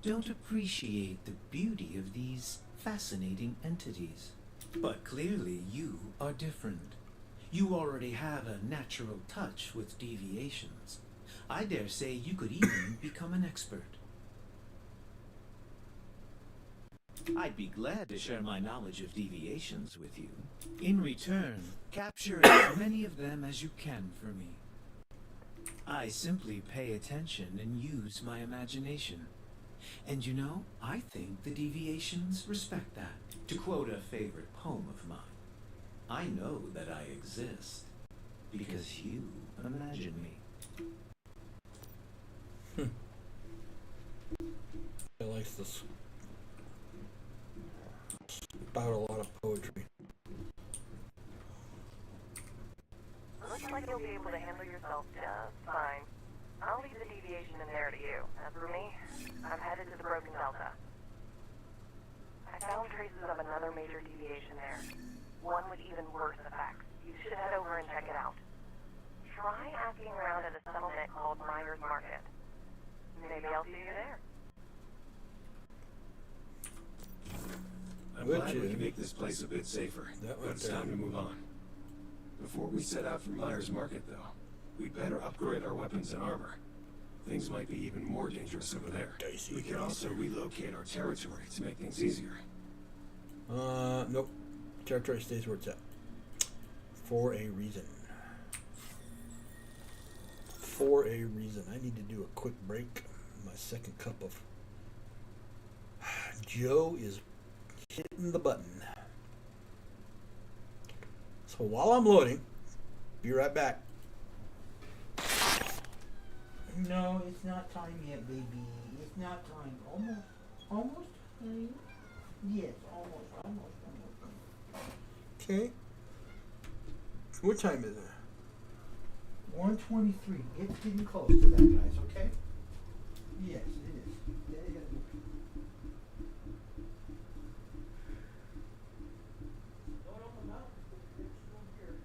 don't appreciate the beauty of these fascinating entities. But clearly you are different. You already have a natural touch with deviations. I dare say you could even become an expert. I'd be glad to share my knowledge of deviations with you. In return, capture as many of them as you can for me. I simply pay attention and use my imagination. And you know, I think the deviations respect that. To quote a favorite poem of mine, I know that I exist because you imagine me. I like this. About a lot of poetry. Looks like you'll be able to handle yourself just fine. I'll leave the deviation in there to you. As for me, I'm headed to the Broken Delta. I found traces of another major deviation there. One with even worse effects. You should head over and check it out. Try asking around at a settlement called Myers Market. Maybe I'll see you there. I'm Would glad you? we can make this place a bit safer, That but went it's there. time to move on. Before we set out for Myers Market, though, we'd better upgrade our weapons and armor. Things might be even more dangerous over there. We could also relocate our territory to make things easier. Nope. Territory stays where it's at. For a reason. For a reason. I need to do a quick break. My second cup of Joe is hitting the button. So while I'm loading, be right back. No, it's not time yet, baby. It's not time. Almost time? Yes, almost. Okay. What time is it? 1:23. It's getting close to that, guys, okay? Yes, it is. Yeah. Don't open up. It's still here.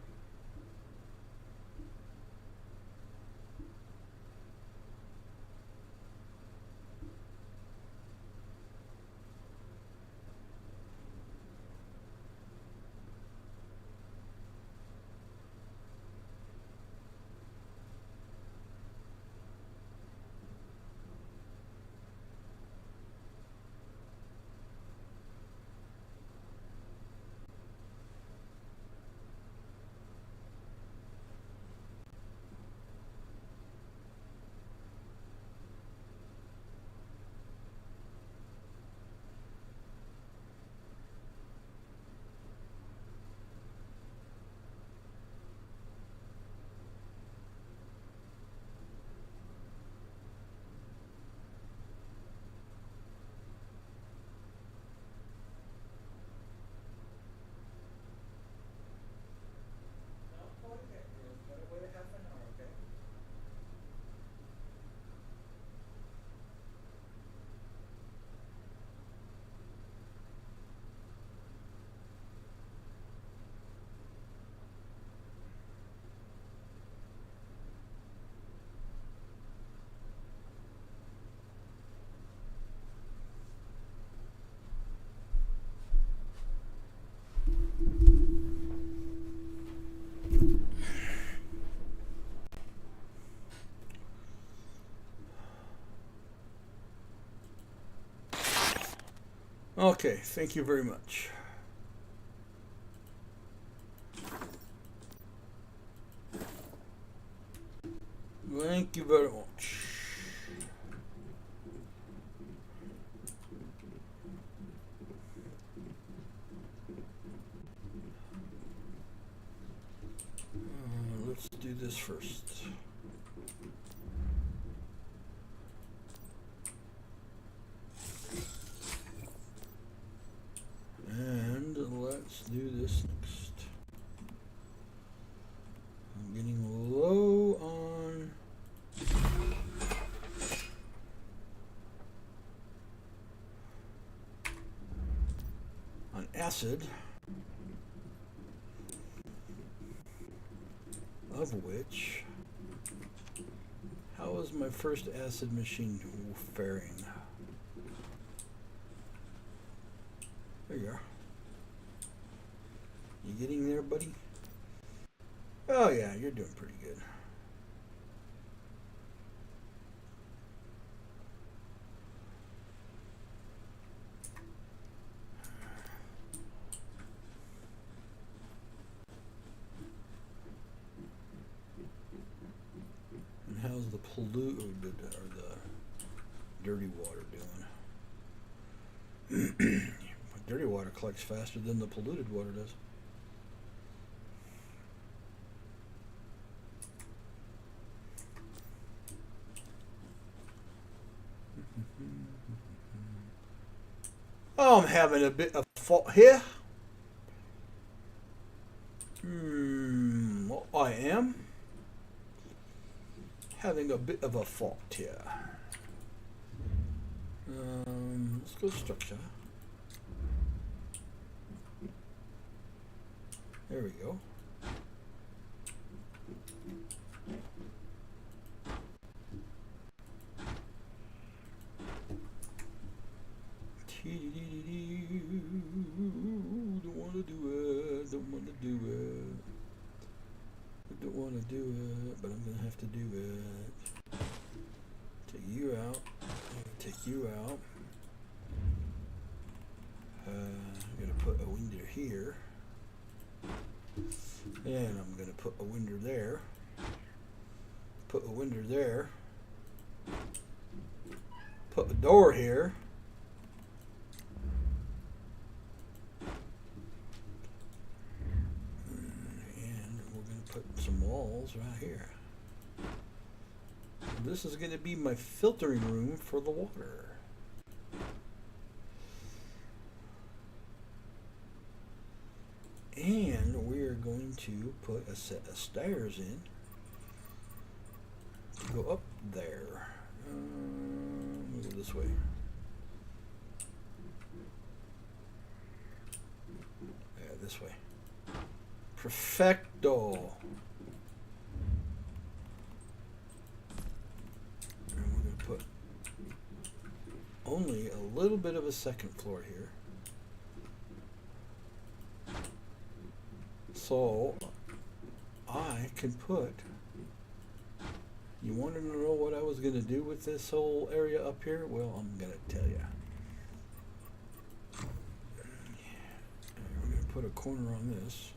Wait a half an hour, okay? Okay, thank you very much. Thank you very much. Let's do this first. And let's do this next. I'm getting low on acid, of which How is my first acid machine faring? There you are. You getting there, buddy? Oh yeah, you're doing pretty good. And how's the polluted or the dirty water doing? Dirty water collects faster than the polluted water does. Oh, I'm having a bit of fault here. Well, I am having a bit of a fault here. Let's go structure. There we go. Don't want to do it. Don't want to do it. I don't want to do it, but I'm gonna have to do it. Take you out. Take you out. I'm gonna put a window here, and I'm gonna put a window there. Put a window there. Put a door here. Put some walls right here. This is going to be my filtering room for the water. And we're going to put a set of stairs in to go up there. We'll go this way. Yeah, this way. Perfecto. And we're going to put only a little bit of a second floor here. So I can put, you want to know what I was going to do with this whole area up here? Well, I'm going to tell you. We're going to put a corner on this.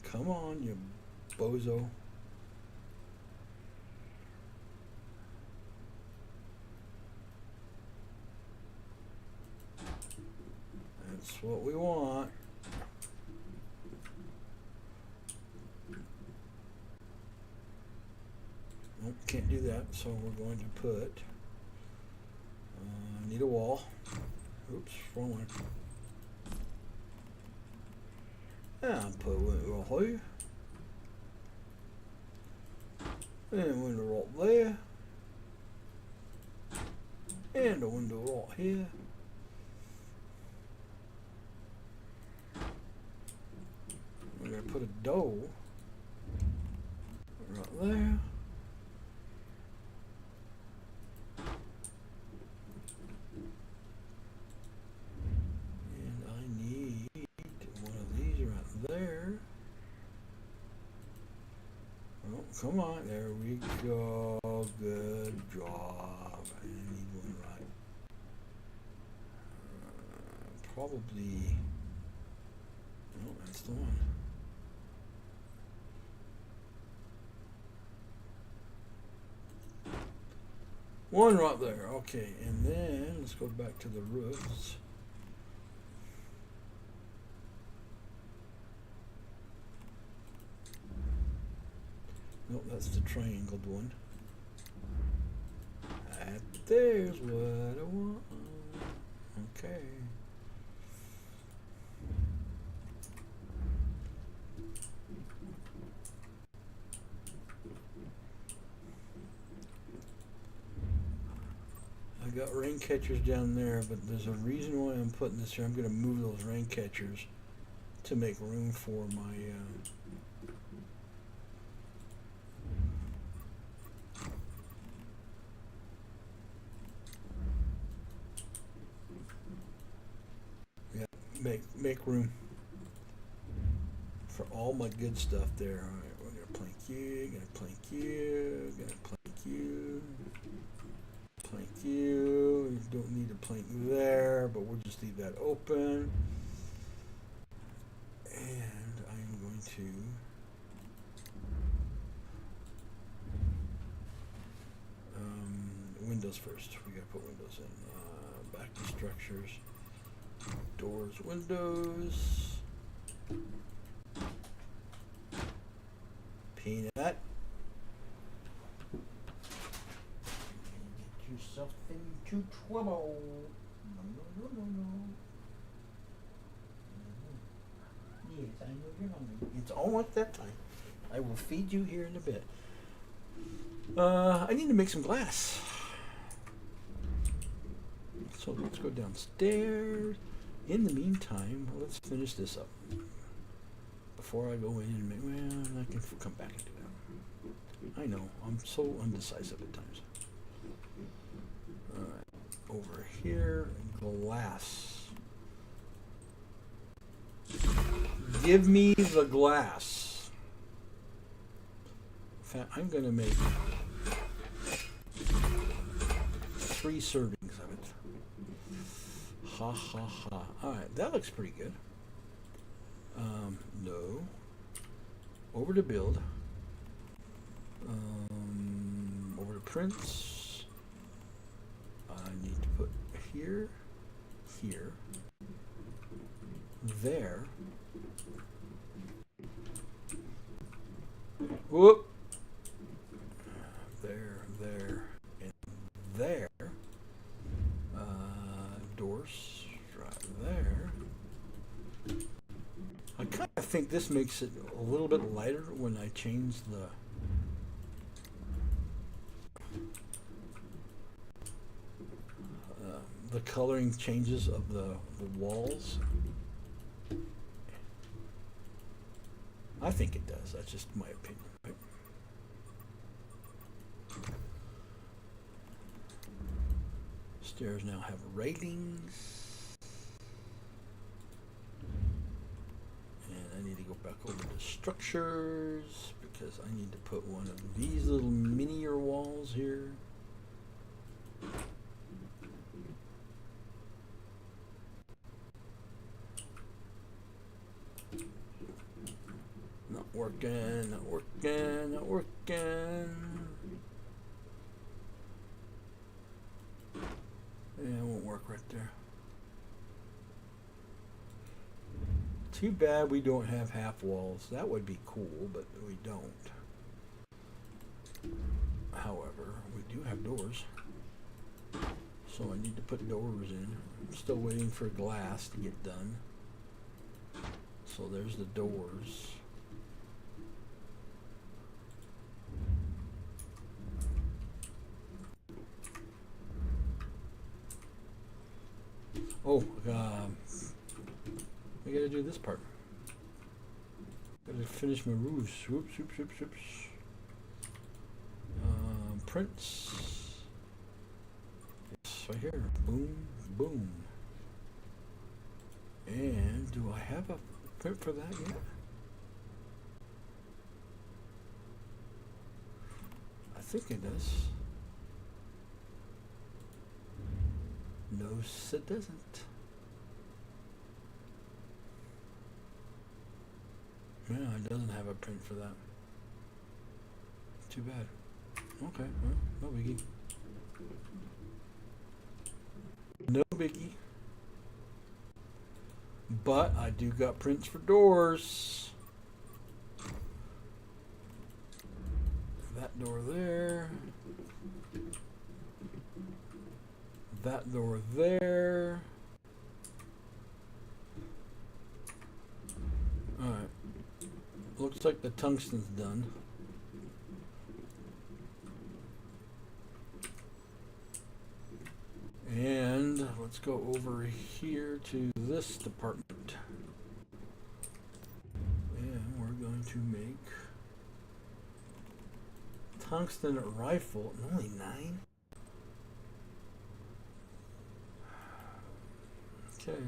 Come on, you bozo. That's what we want. Nope, can't do that, so we're going to put, need a wall. Oops, wrong one. And put a window right here. And a window right there. And a window right here. We're going to put a door right there. There. Oh, come on. There we go. Good job. I need one right. Probably. No, that's the one. One right there. Okay, and then let's go back to the roofs. Nope, that's the triangled one. There's what I want. Okay. I got rain catchers down there, but there's a reason why I'm putting this here. I'm going to move those rain catchers to make room for my make room for all my good stuff there. All right, we're gonna plank you, gonna plank you, gonna plank you, plank you. You don't need a plank there, but we'll just leave that open. And I'm going to windows first. We gotta put windows in. Back to structures. Doors, windows. Peanut. Get yourself into trouble. No, no, no, no, no. Yes, I know you're hungry. It's almost that time. I will feed you here in a bit. I need to make some glass. So let's go downstairs. In the meantime, let's finish this up. Before I go in and make, well, I can come back and do that. I know, I'm so undecisive at times. Alright, over here, glass. Give me the glass. In fact, I'm going to make 3 servings of it. Ha ha ha. Alright, that looks pretty good. No. Over to build. Over to prints. I need to put here, here, there. Whoop. There, and there. Doors right there. I kind of think this makes it a little bit lighter when I change the coloring changes of the walls. I think it does. That's just my opinion. Right? Stairs now have railings. And I need to go back over to structures because I need to put one of these little minier walls here. Not working, not working, not working. Yeah, it won't work right there. Too bad we don't have half walls. That would be cool, but we don't. However, we do have doors. So I need to put doors in. I'm still waiting for glass to get done. So there's the doors. Oh, I gotta do this part. Gotta finish my roofs. Whoops, whoops, whoops, whoops. Prints. Yes, right here. Boom, boom. And do I have a print for that yet? I think it does. No, it doesn't. Yeah, it doesn't have a print for that. Too bad. Okay, well, no biggie. No biggie. But I do got prints for doors. That door there. That door there. Alright. Looks like the tungsten's done. And let's go over here to this department. And we're going to make tungsten rifle. Only 9? Okay.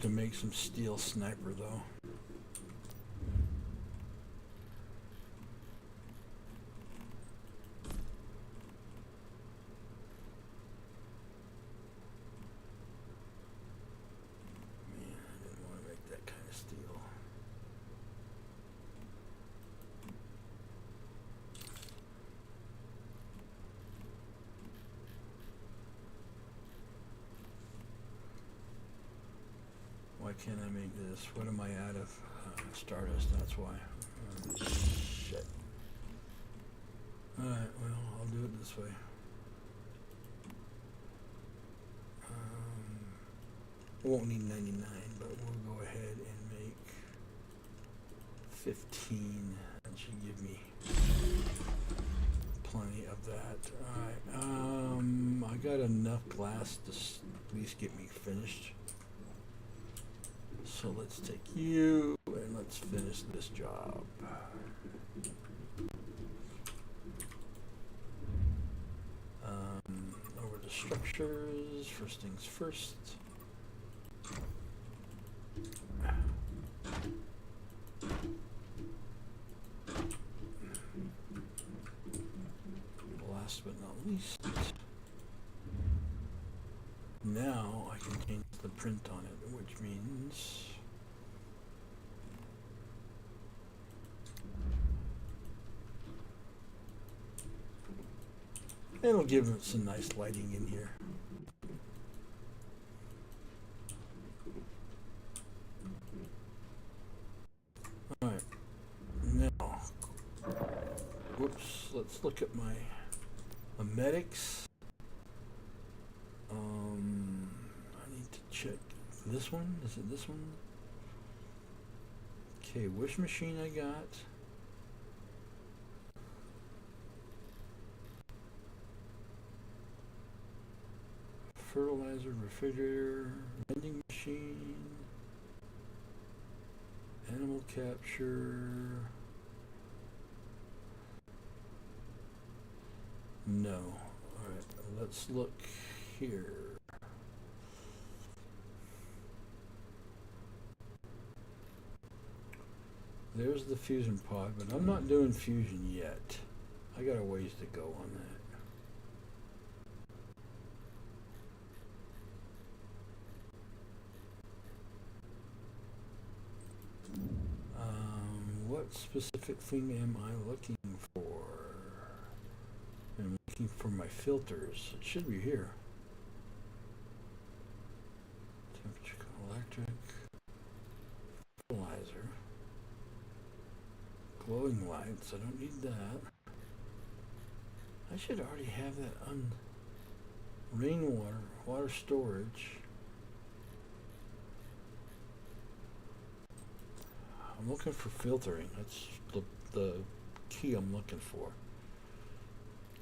to make some steel sniper though. Man, I didn't want to make that kind of steel. Why can't I make this? What am I out of? Stardust, that's why. Shit. Alright, well, I'll do it this way. Won't need 99, but we'll go ahead and make 15. That should give me plenty of that. Alright, I got enough glass to at least get me finished. So let's take you and let's finish this job. Over to structures. First things first. Last but not least, now I can change the print on it, which means it'll give it some nice lighting in here. Alright, now, whoops, let's look at my medics. I need to check this one. Is it this one? Okay, wish machine I got. Fertilizer, refrigerator, vending machine, animal capture. No. Alright, let's look here. There's the fusion pod, but I'm not doing fusion yet. I got a ways to go on that. What specific thing am I looking for? I'm looking for my filters. It should be here. Temperature, electric, fertilizer, glowing lights. I don't need that. I should already have that on rainwater, water storage. I'm looking for filtering. That's the key I'm looking for.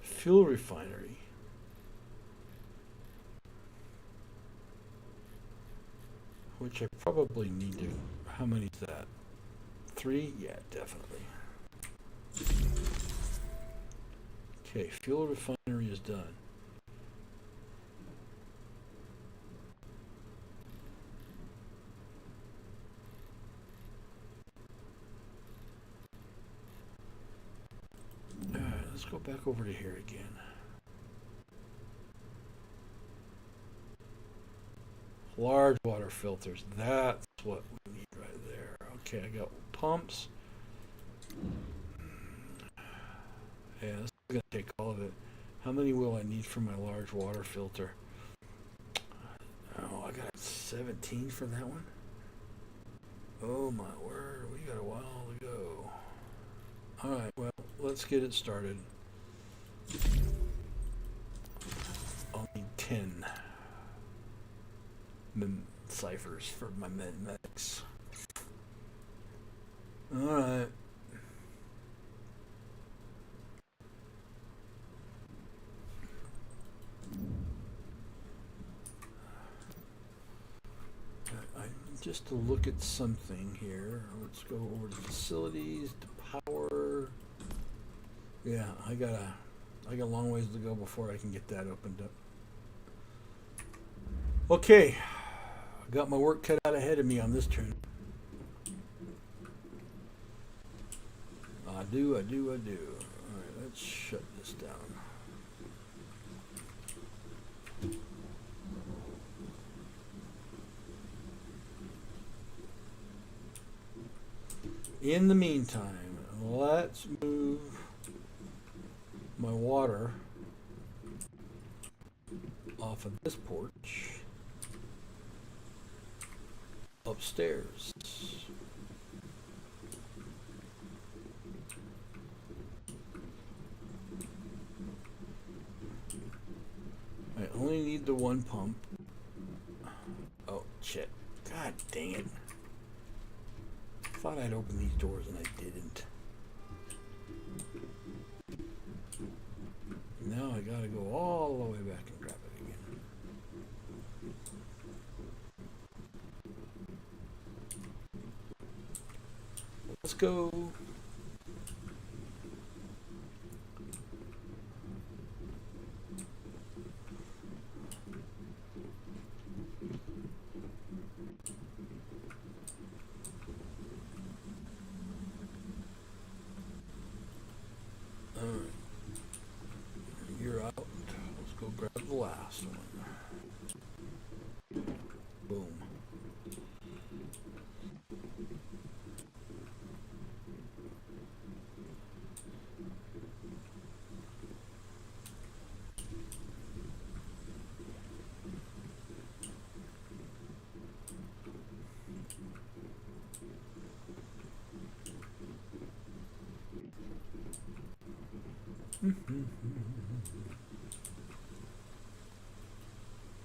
Fuel refinery. Which I probably need to. How many is that? 3? Yeah, definitely. Okay, fuel refinery is done. Let's go back over to here again. Large water filters. That's what we need right there. Okay, I got pumps. Yeah, this is going to take all of it. How many will I need for my large water filter? Oh, I got 17 for that one. Oh my word, we got a while to go. Alright, well, let's get it started. I'll need 10 ciphers for my medics. Alright. Just to look at something here. Let's go over to facilities, to power. Yeah, I got a long ways to go before I can get that opened up. Okay, got my work cut out ahead of me on this turn. I do. Alright, let's shut this down. In the meantime, let's move my water off of this porch upstairs. I only need the one pump. Oh, shit. God dang it. Thought I'd open these doors and I didn't. Now I gotta go all the way back and grab it again. Let's go. Alright. You're out. Let's go grab the last one. Boom.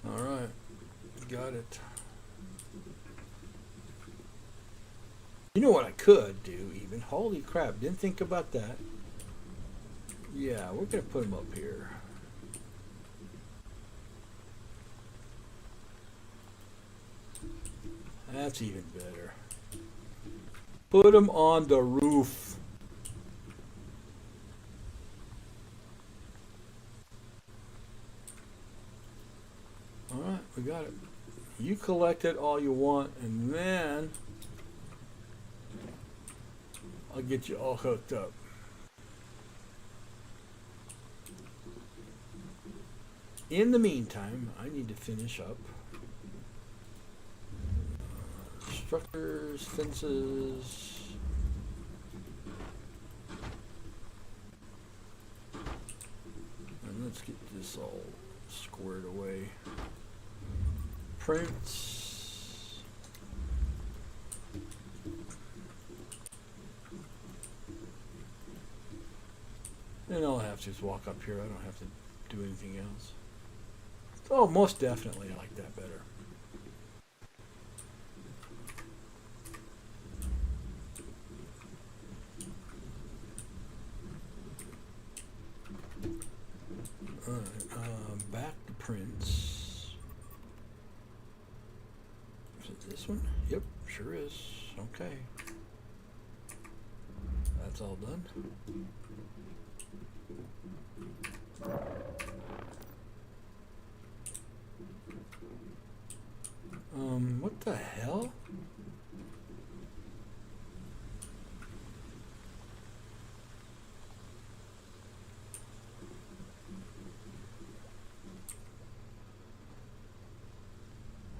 All right, got it. You know what I could do even? Holy crap, didn't think about that. Yeah, we're gonna put them up here. That's even better. Put them on the roof. Alright, we got it. You collect it all you want, and then I'll get you all hooked up. In the meantime, I need to finish up structures, fences. And let's get this all squared away. Prints. And all I have to is walk up here. I don't have to do anything else. Oh, most definitely I like that better. Alright, back to prints. Is it this one? Yep, sure is. Okay. That's all done. What the hell?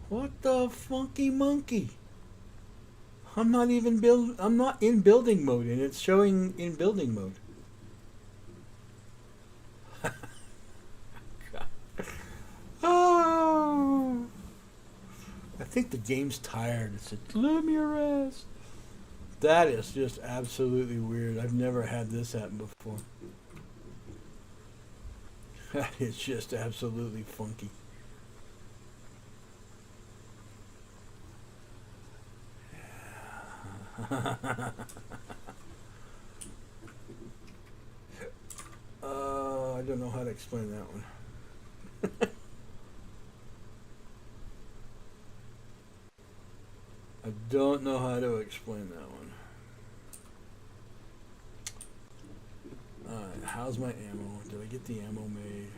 What the funky monkey? I'm not in building mode, and it's showing in building mode. Oh, I think the game's tired. It said, "Let me rest." That is just absolutely weird. I've never had this happen before. That is just absolutely funky. I don't know how to explain that one. I don't know how to explain that one. Alright, how's my ammo? Did I get the ammo made?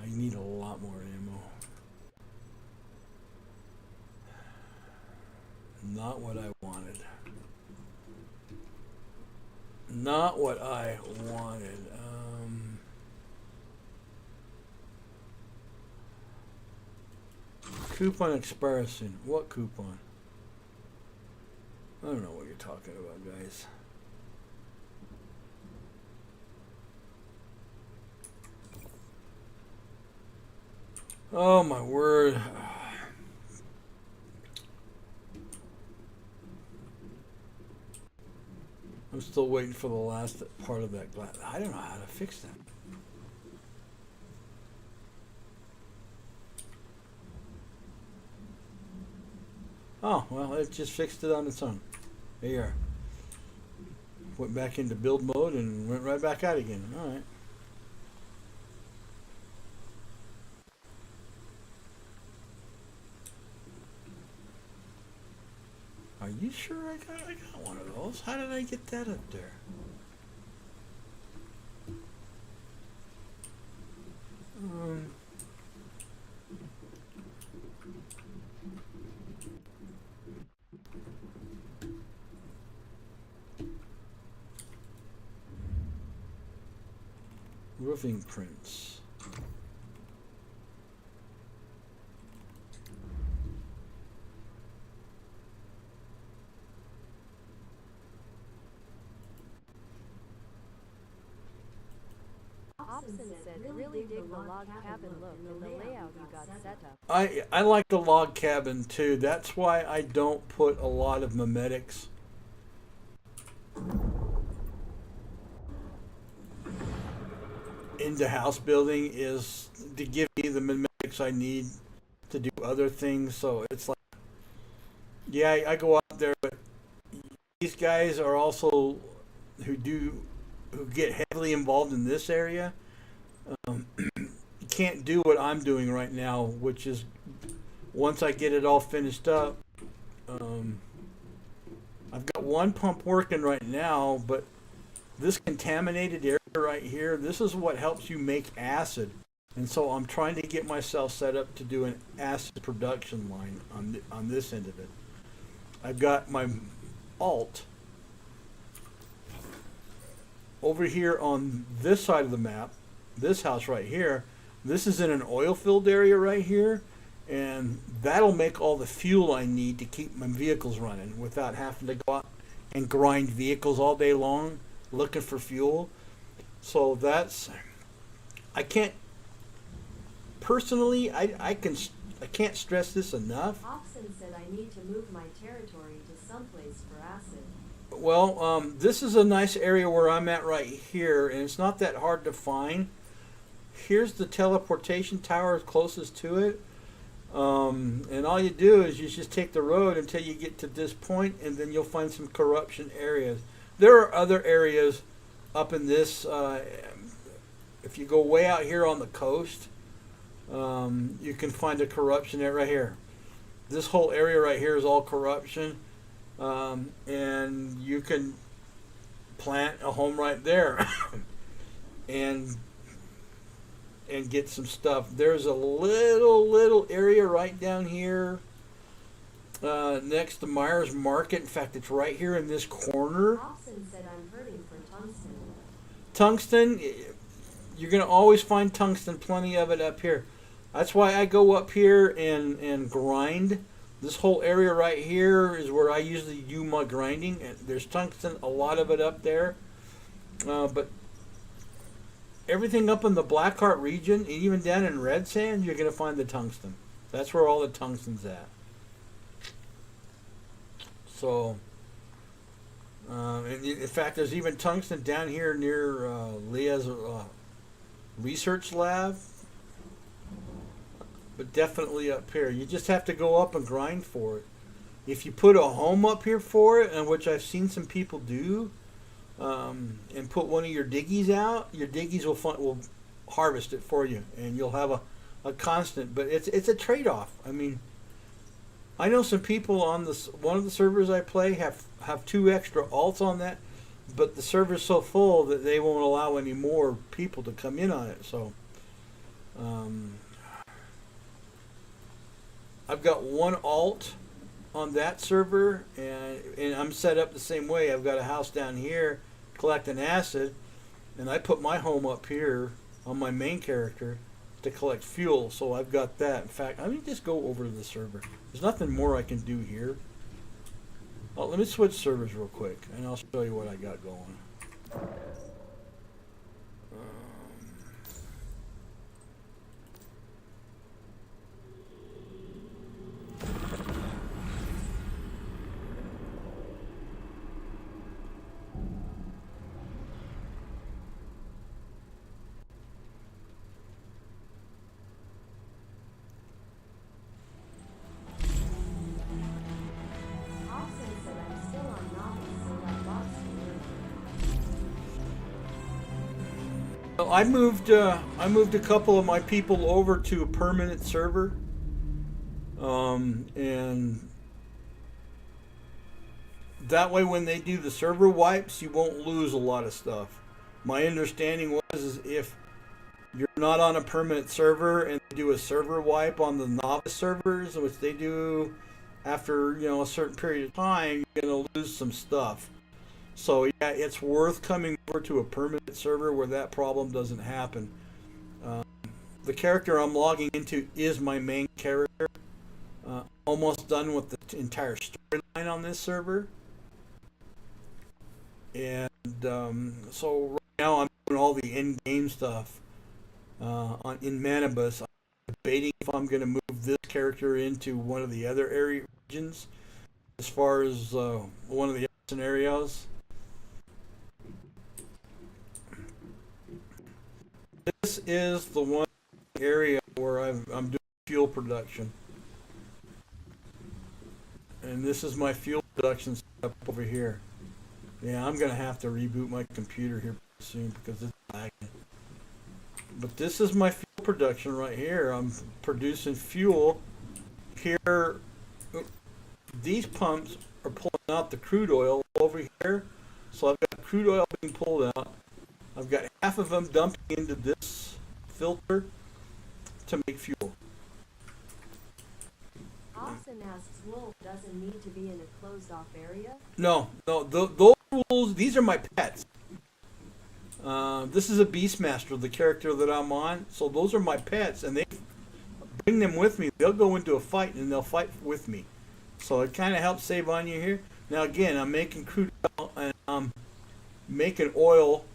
I need a lot more ammo. Not what I wanted. Not what I wanted. Coupon expires soon. What coupon? I don't know what you're talking about, guys. Oh my word. I'm still waiting for the last part of that glass. I don't know how to fix that. Oh, well, it just fixed it on its own. There you are. Went back into build mode and went right back out again. All right. Are you sure I got one of those? How did I get that up there? Roofing prints. Hobson said really dig the log cabin look and the layout you got set up. I like the log cabin too. That's why I don't put a lot of memetics. Into house building is to give me the memetics I need to do other things. So it's like, yeah, I go out there, but these guys are also who get heavily involved in this area. You can't do what I'm doing right now, which is once I get it all finished up. I've got one pump working right now, but this contaminated area right here, this is what helps you make acid. And so I'm trying to get myself set up to do an acid production line on this end of it. I've got my alt over here on this side of the map, this house right here. This is in an oil filled area right here, and that'll make all the fuel I need to keep my vehicles running without having to go out and grind vehicles all day long looking for fuel. So that's, I can't personally, I can't stress this enough. Hobson said I need to move my territory to someplace for acid. Well, this is a nice area where I'm at right here, and it's not that hard to find. Here's the teleportation tower closest to it. And all you do is you just take the road until you get to this point, and then you'll find some corruption areas. There are other areas up in this. If you go way out here on the coast, you can find a corruption area right here. This whole area right here is all corruption. And you can plant a home right there and get some stuff. There's a little area right down here next to Myers Market. In fact, it's right here in this corner. Hobson said I'm hurting for tungsten. Tungsten, you're going to always find tungsten, plenty of it up here. That's why I go up here and grind. This whole area right here is where I usually do my grinding. And there's tungsten, a lot of it up there. But everything up in the Blackheart region, even down in Red Sand, you're going to find the tungsten. That's where all the tungsten's at. So, and in fact, there's even tungsten down here near Leah's research lab. But definitely up here. You just have to go up and grind for it. If you put a home up here for it, and which I've seen some people do, and put one of your diggies out, your diggies will harvest it for you, and you'll have a constant. But it's a trade-off. I mean, I know some people on this one of the servers I play have 2 extra alts on that, but the server's so full that they won't allow any more people to come in on it. So. I've got one alt on that server, and I'm set up the same way. I've got a house down here collecting acid, and I put my home up here on my main character to collect fuel. So I've got that. In fact, let me just go over to the server. There's nothing more I can do here. Oh, let me switch servers real quick, and I'll show you what I got going. I moved a couple of my people over to a permanent server, and that way when they do the server wipes, you won't lose a lot of stuff. My understanding was is if you're not on a permanent server and they do a server wipe on the novice servers, which they do after a certain period of time, you're gonna lose some stuff. So yeah, it's worth coming over to a permanent server where that problem doesn't happen. The character I'm logging into is my main character. Almost done with the entire storyline on this server. And so right now I'm doing all the in-game stuff in Manibus. I'm debating if I'm going to move this character into one of the other area regions as far as one of the other scenarios. This is the one area where I'm doing fuel production. And this is my fuel production setup over here. Yeah, I'm going to have to reboot my computer here soon because it's lagging. But this is my fuel production right here. I'm producing fuel. Here, these pumps are pulling out the crude oil over here. So I've got crude oil being pulled out. I've got half of them dumping into this filter to make fuel. Austin asks, Wolf doesn't need to be in a closed-off area? No, those rules, these are my pets. This is a Beastmaster, the character that I'm on. So those are my pets, and they bring them with me. They'll go into a fight, and they'll fight with me. So it kind of helps save on you here. Now again, I'm making crude oil, and I'm making oil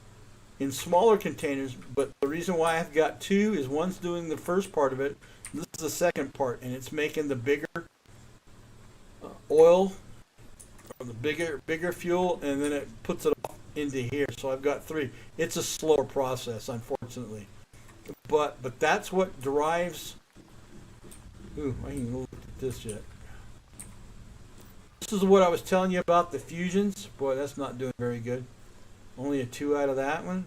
in smaller containers, but the reason why I've got two is one's doing the first part of it, this is the second part, and it's making the bigger oil, or the bigger fuel, and then it puts it off into here. So I've got three. It's a slower process, unfortunately, but that's what drives. Ooh, I ain't even looked at this yet. This is what I was telling you about the fusions. Boy, that's not doing very good. Only a 2 out of that one.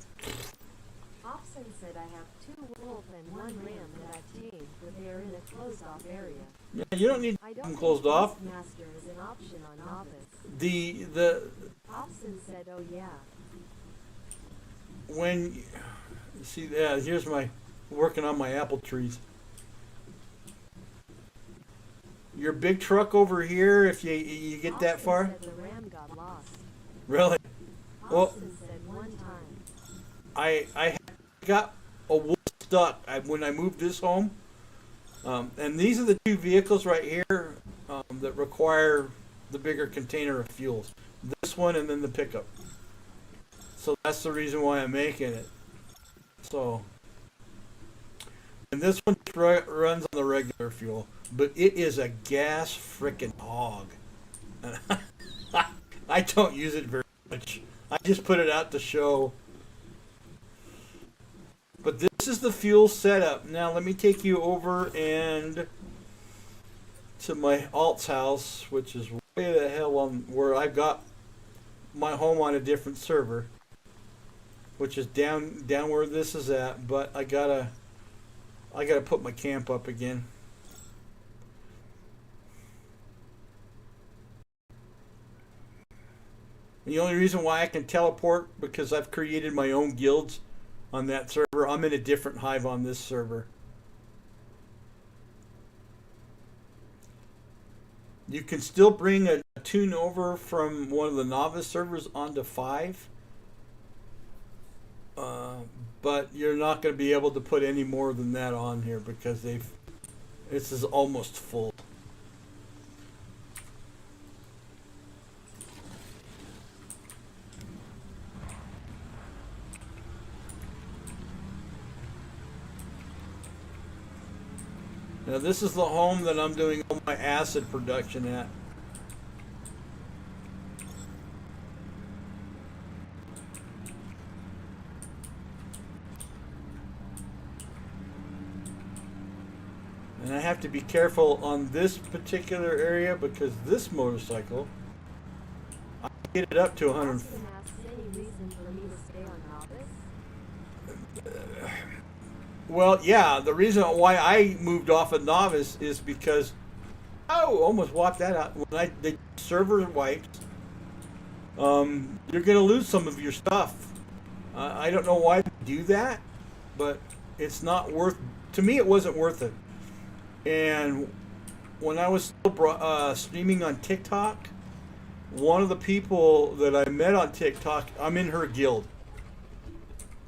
Austin said I have 2 wolf and 1 ram that I've tamed, but they are in a closed-off area. Yeah, you don't need them closed off. Master is an option on novice. The Austin said, oh yeah. When see, yeah, here's my working on my apple trees. Your big truck over here, if you get Austin that far. Said the ram got lost. Really? Well, Austin said 1 time. I got a wolf stuck when I moved this home, and these are the 2 vehicles right here that require the bigger container of fuels. This one and then the pickup. So that's the reason why I'm making it. So, and this one runs on the regular fuel, but it is a gas frickin' hog. I don't use it very much. I just put it out to show. But this is the fuel setup. Now let me take you over and to my alt's house, which is way the hell on where I've got my home on a different server, which is down where this is at. But I gotta put my camp up again. And the only reason why I can teleport because I've created my own guilds on that server. I'm in a different hive on this server. You can still bring a tune over from one of the novice servers onto 5. But you're not going to be able to put any more than that on here because this is almost full. Now this is the home that I'm doing all my acid production at. And I have to be careful on this particular area because this motorcycle, I can get it up to 100. Well, yeah, the reason why I moved off of novice is because, oh, almost wiped that out. When the server wipes, you're gonna lose some of your stuff. I don't know why they do that, but it's not worth. To me, it wasn't worth it. And when I was still streaming on TikTok, one of the people that I met on TikTok, I'm in her guild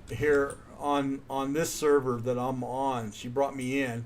here on this server that I'm on. She brought me in,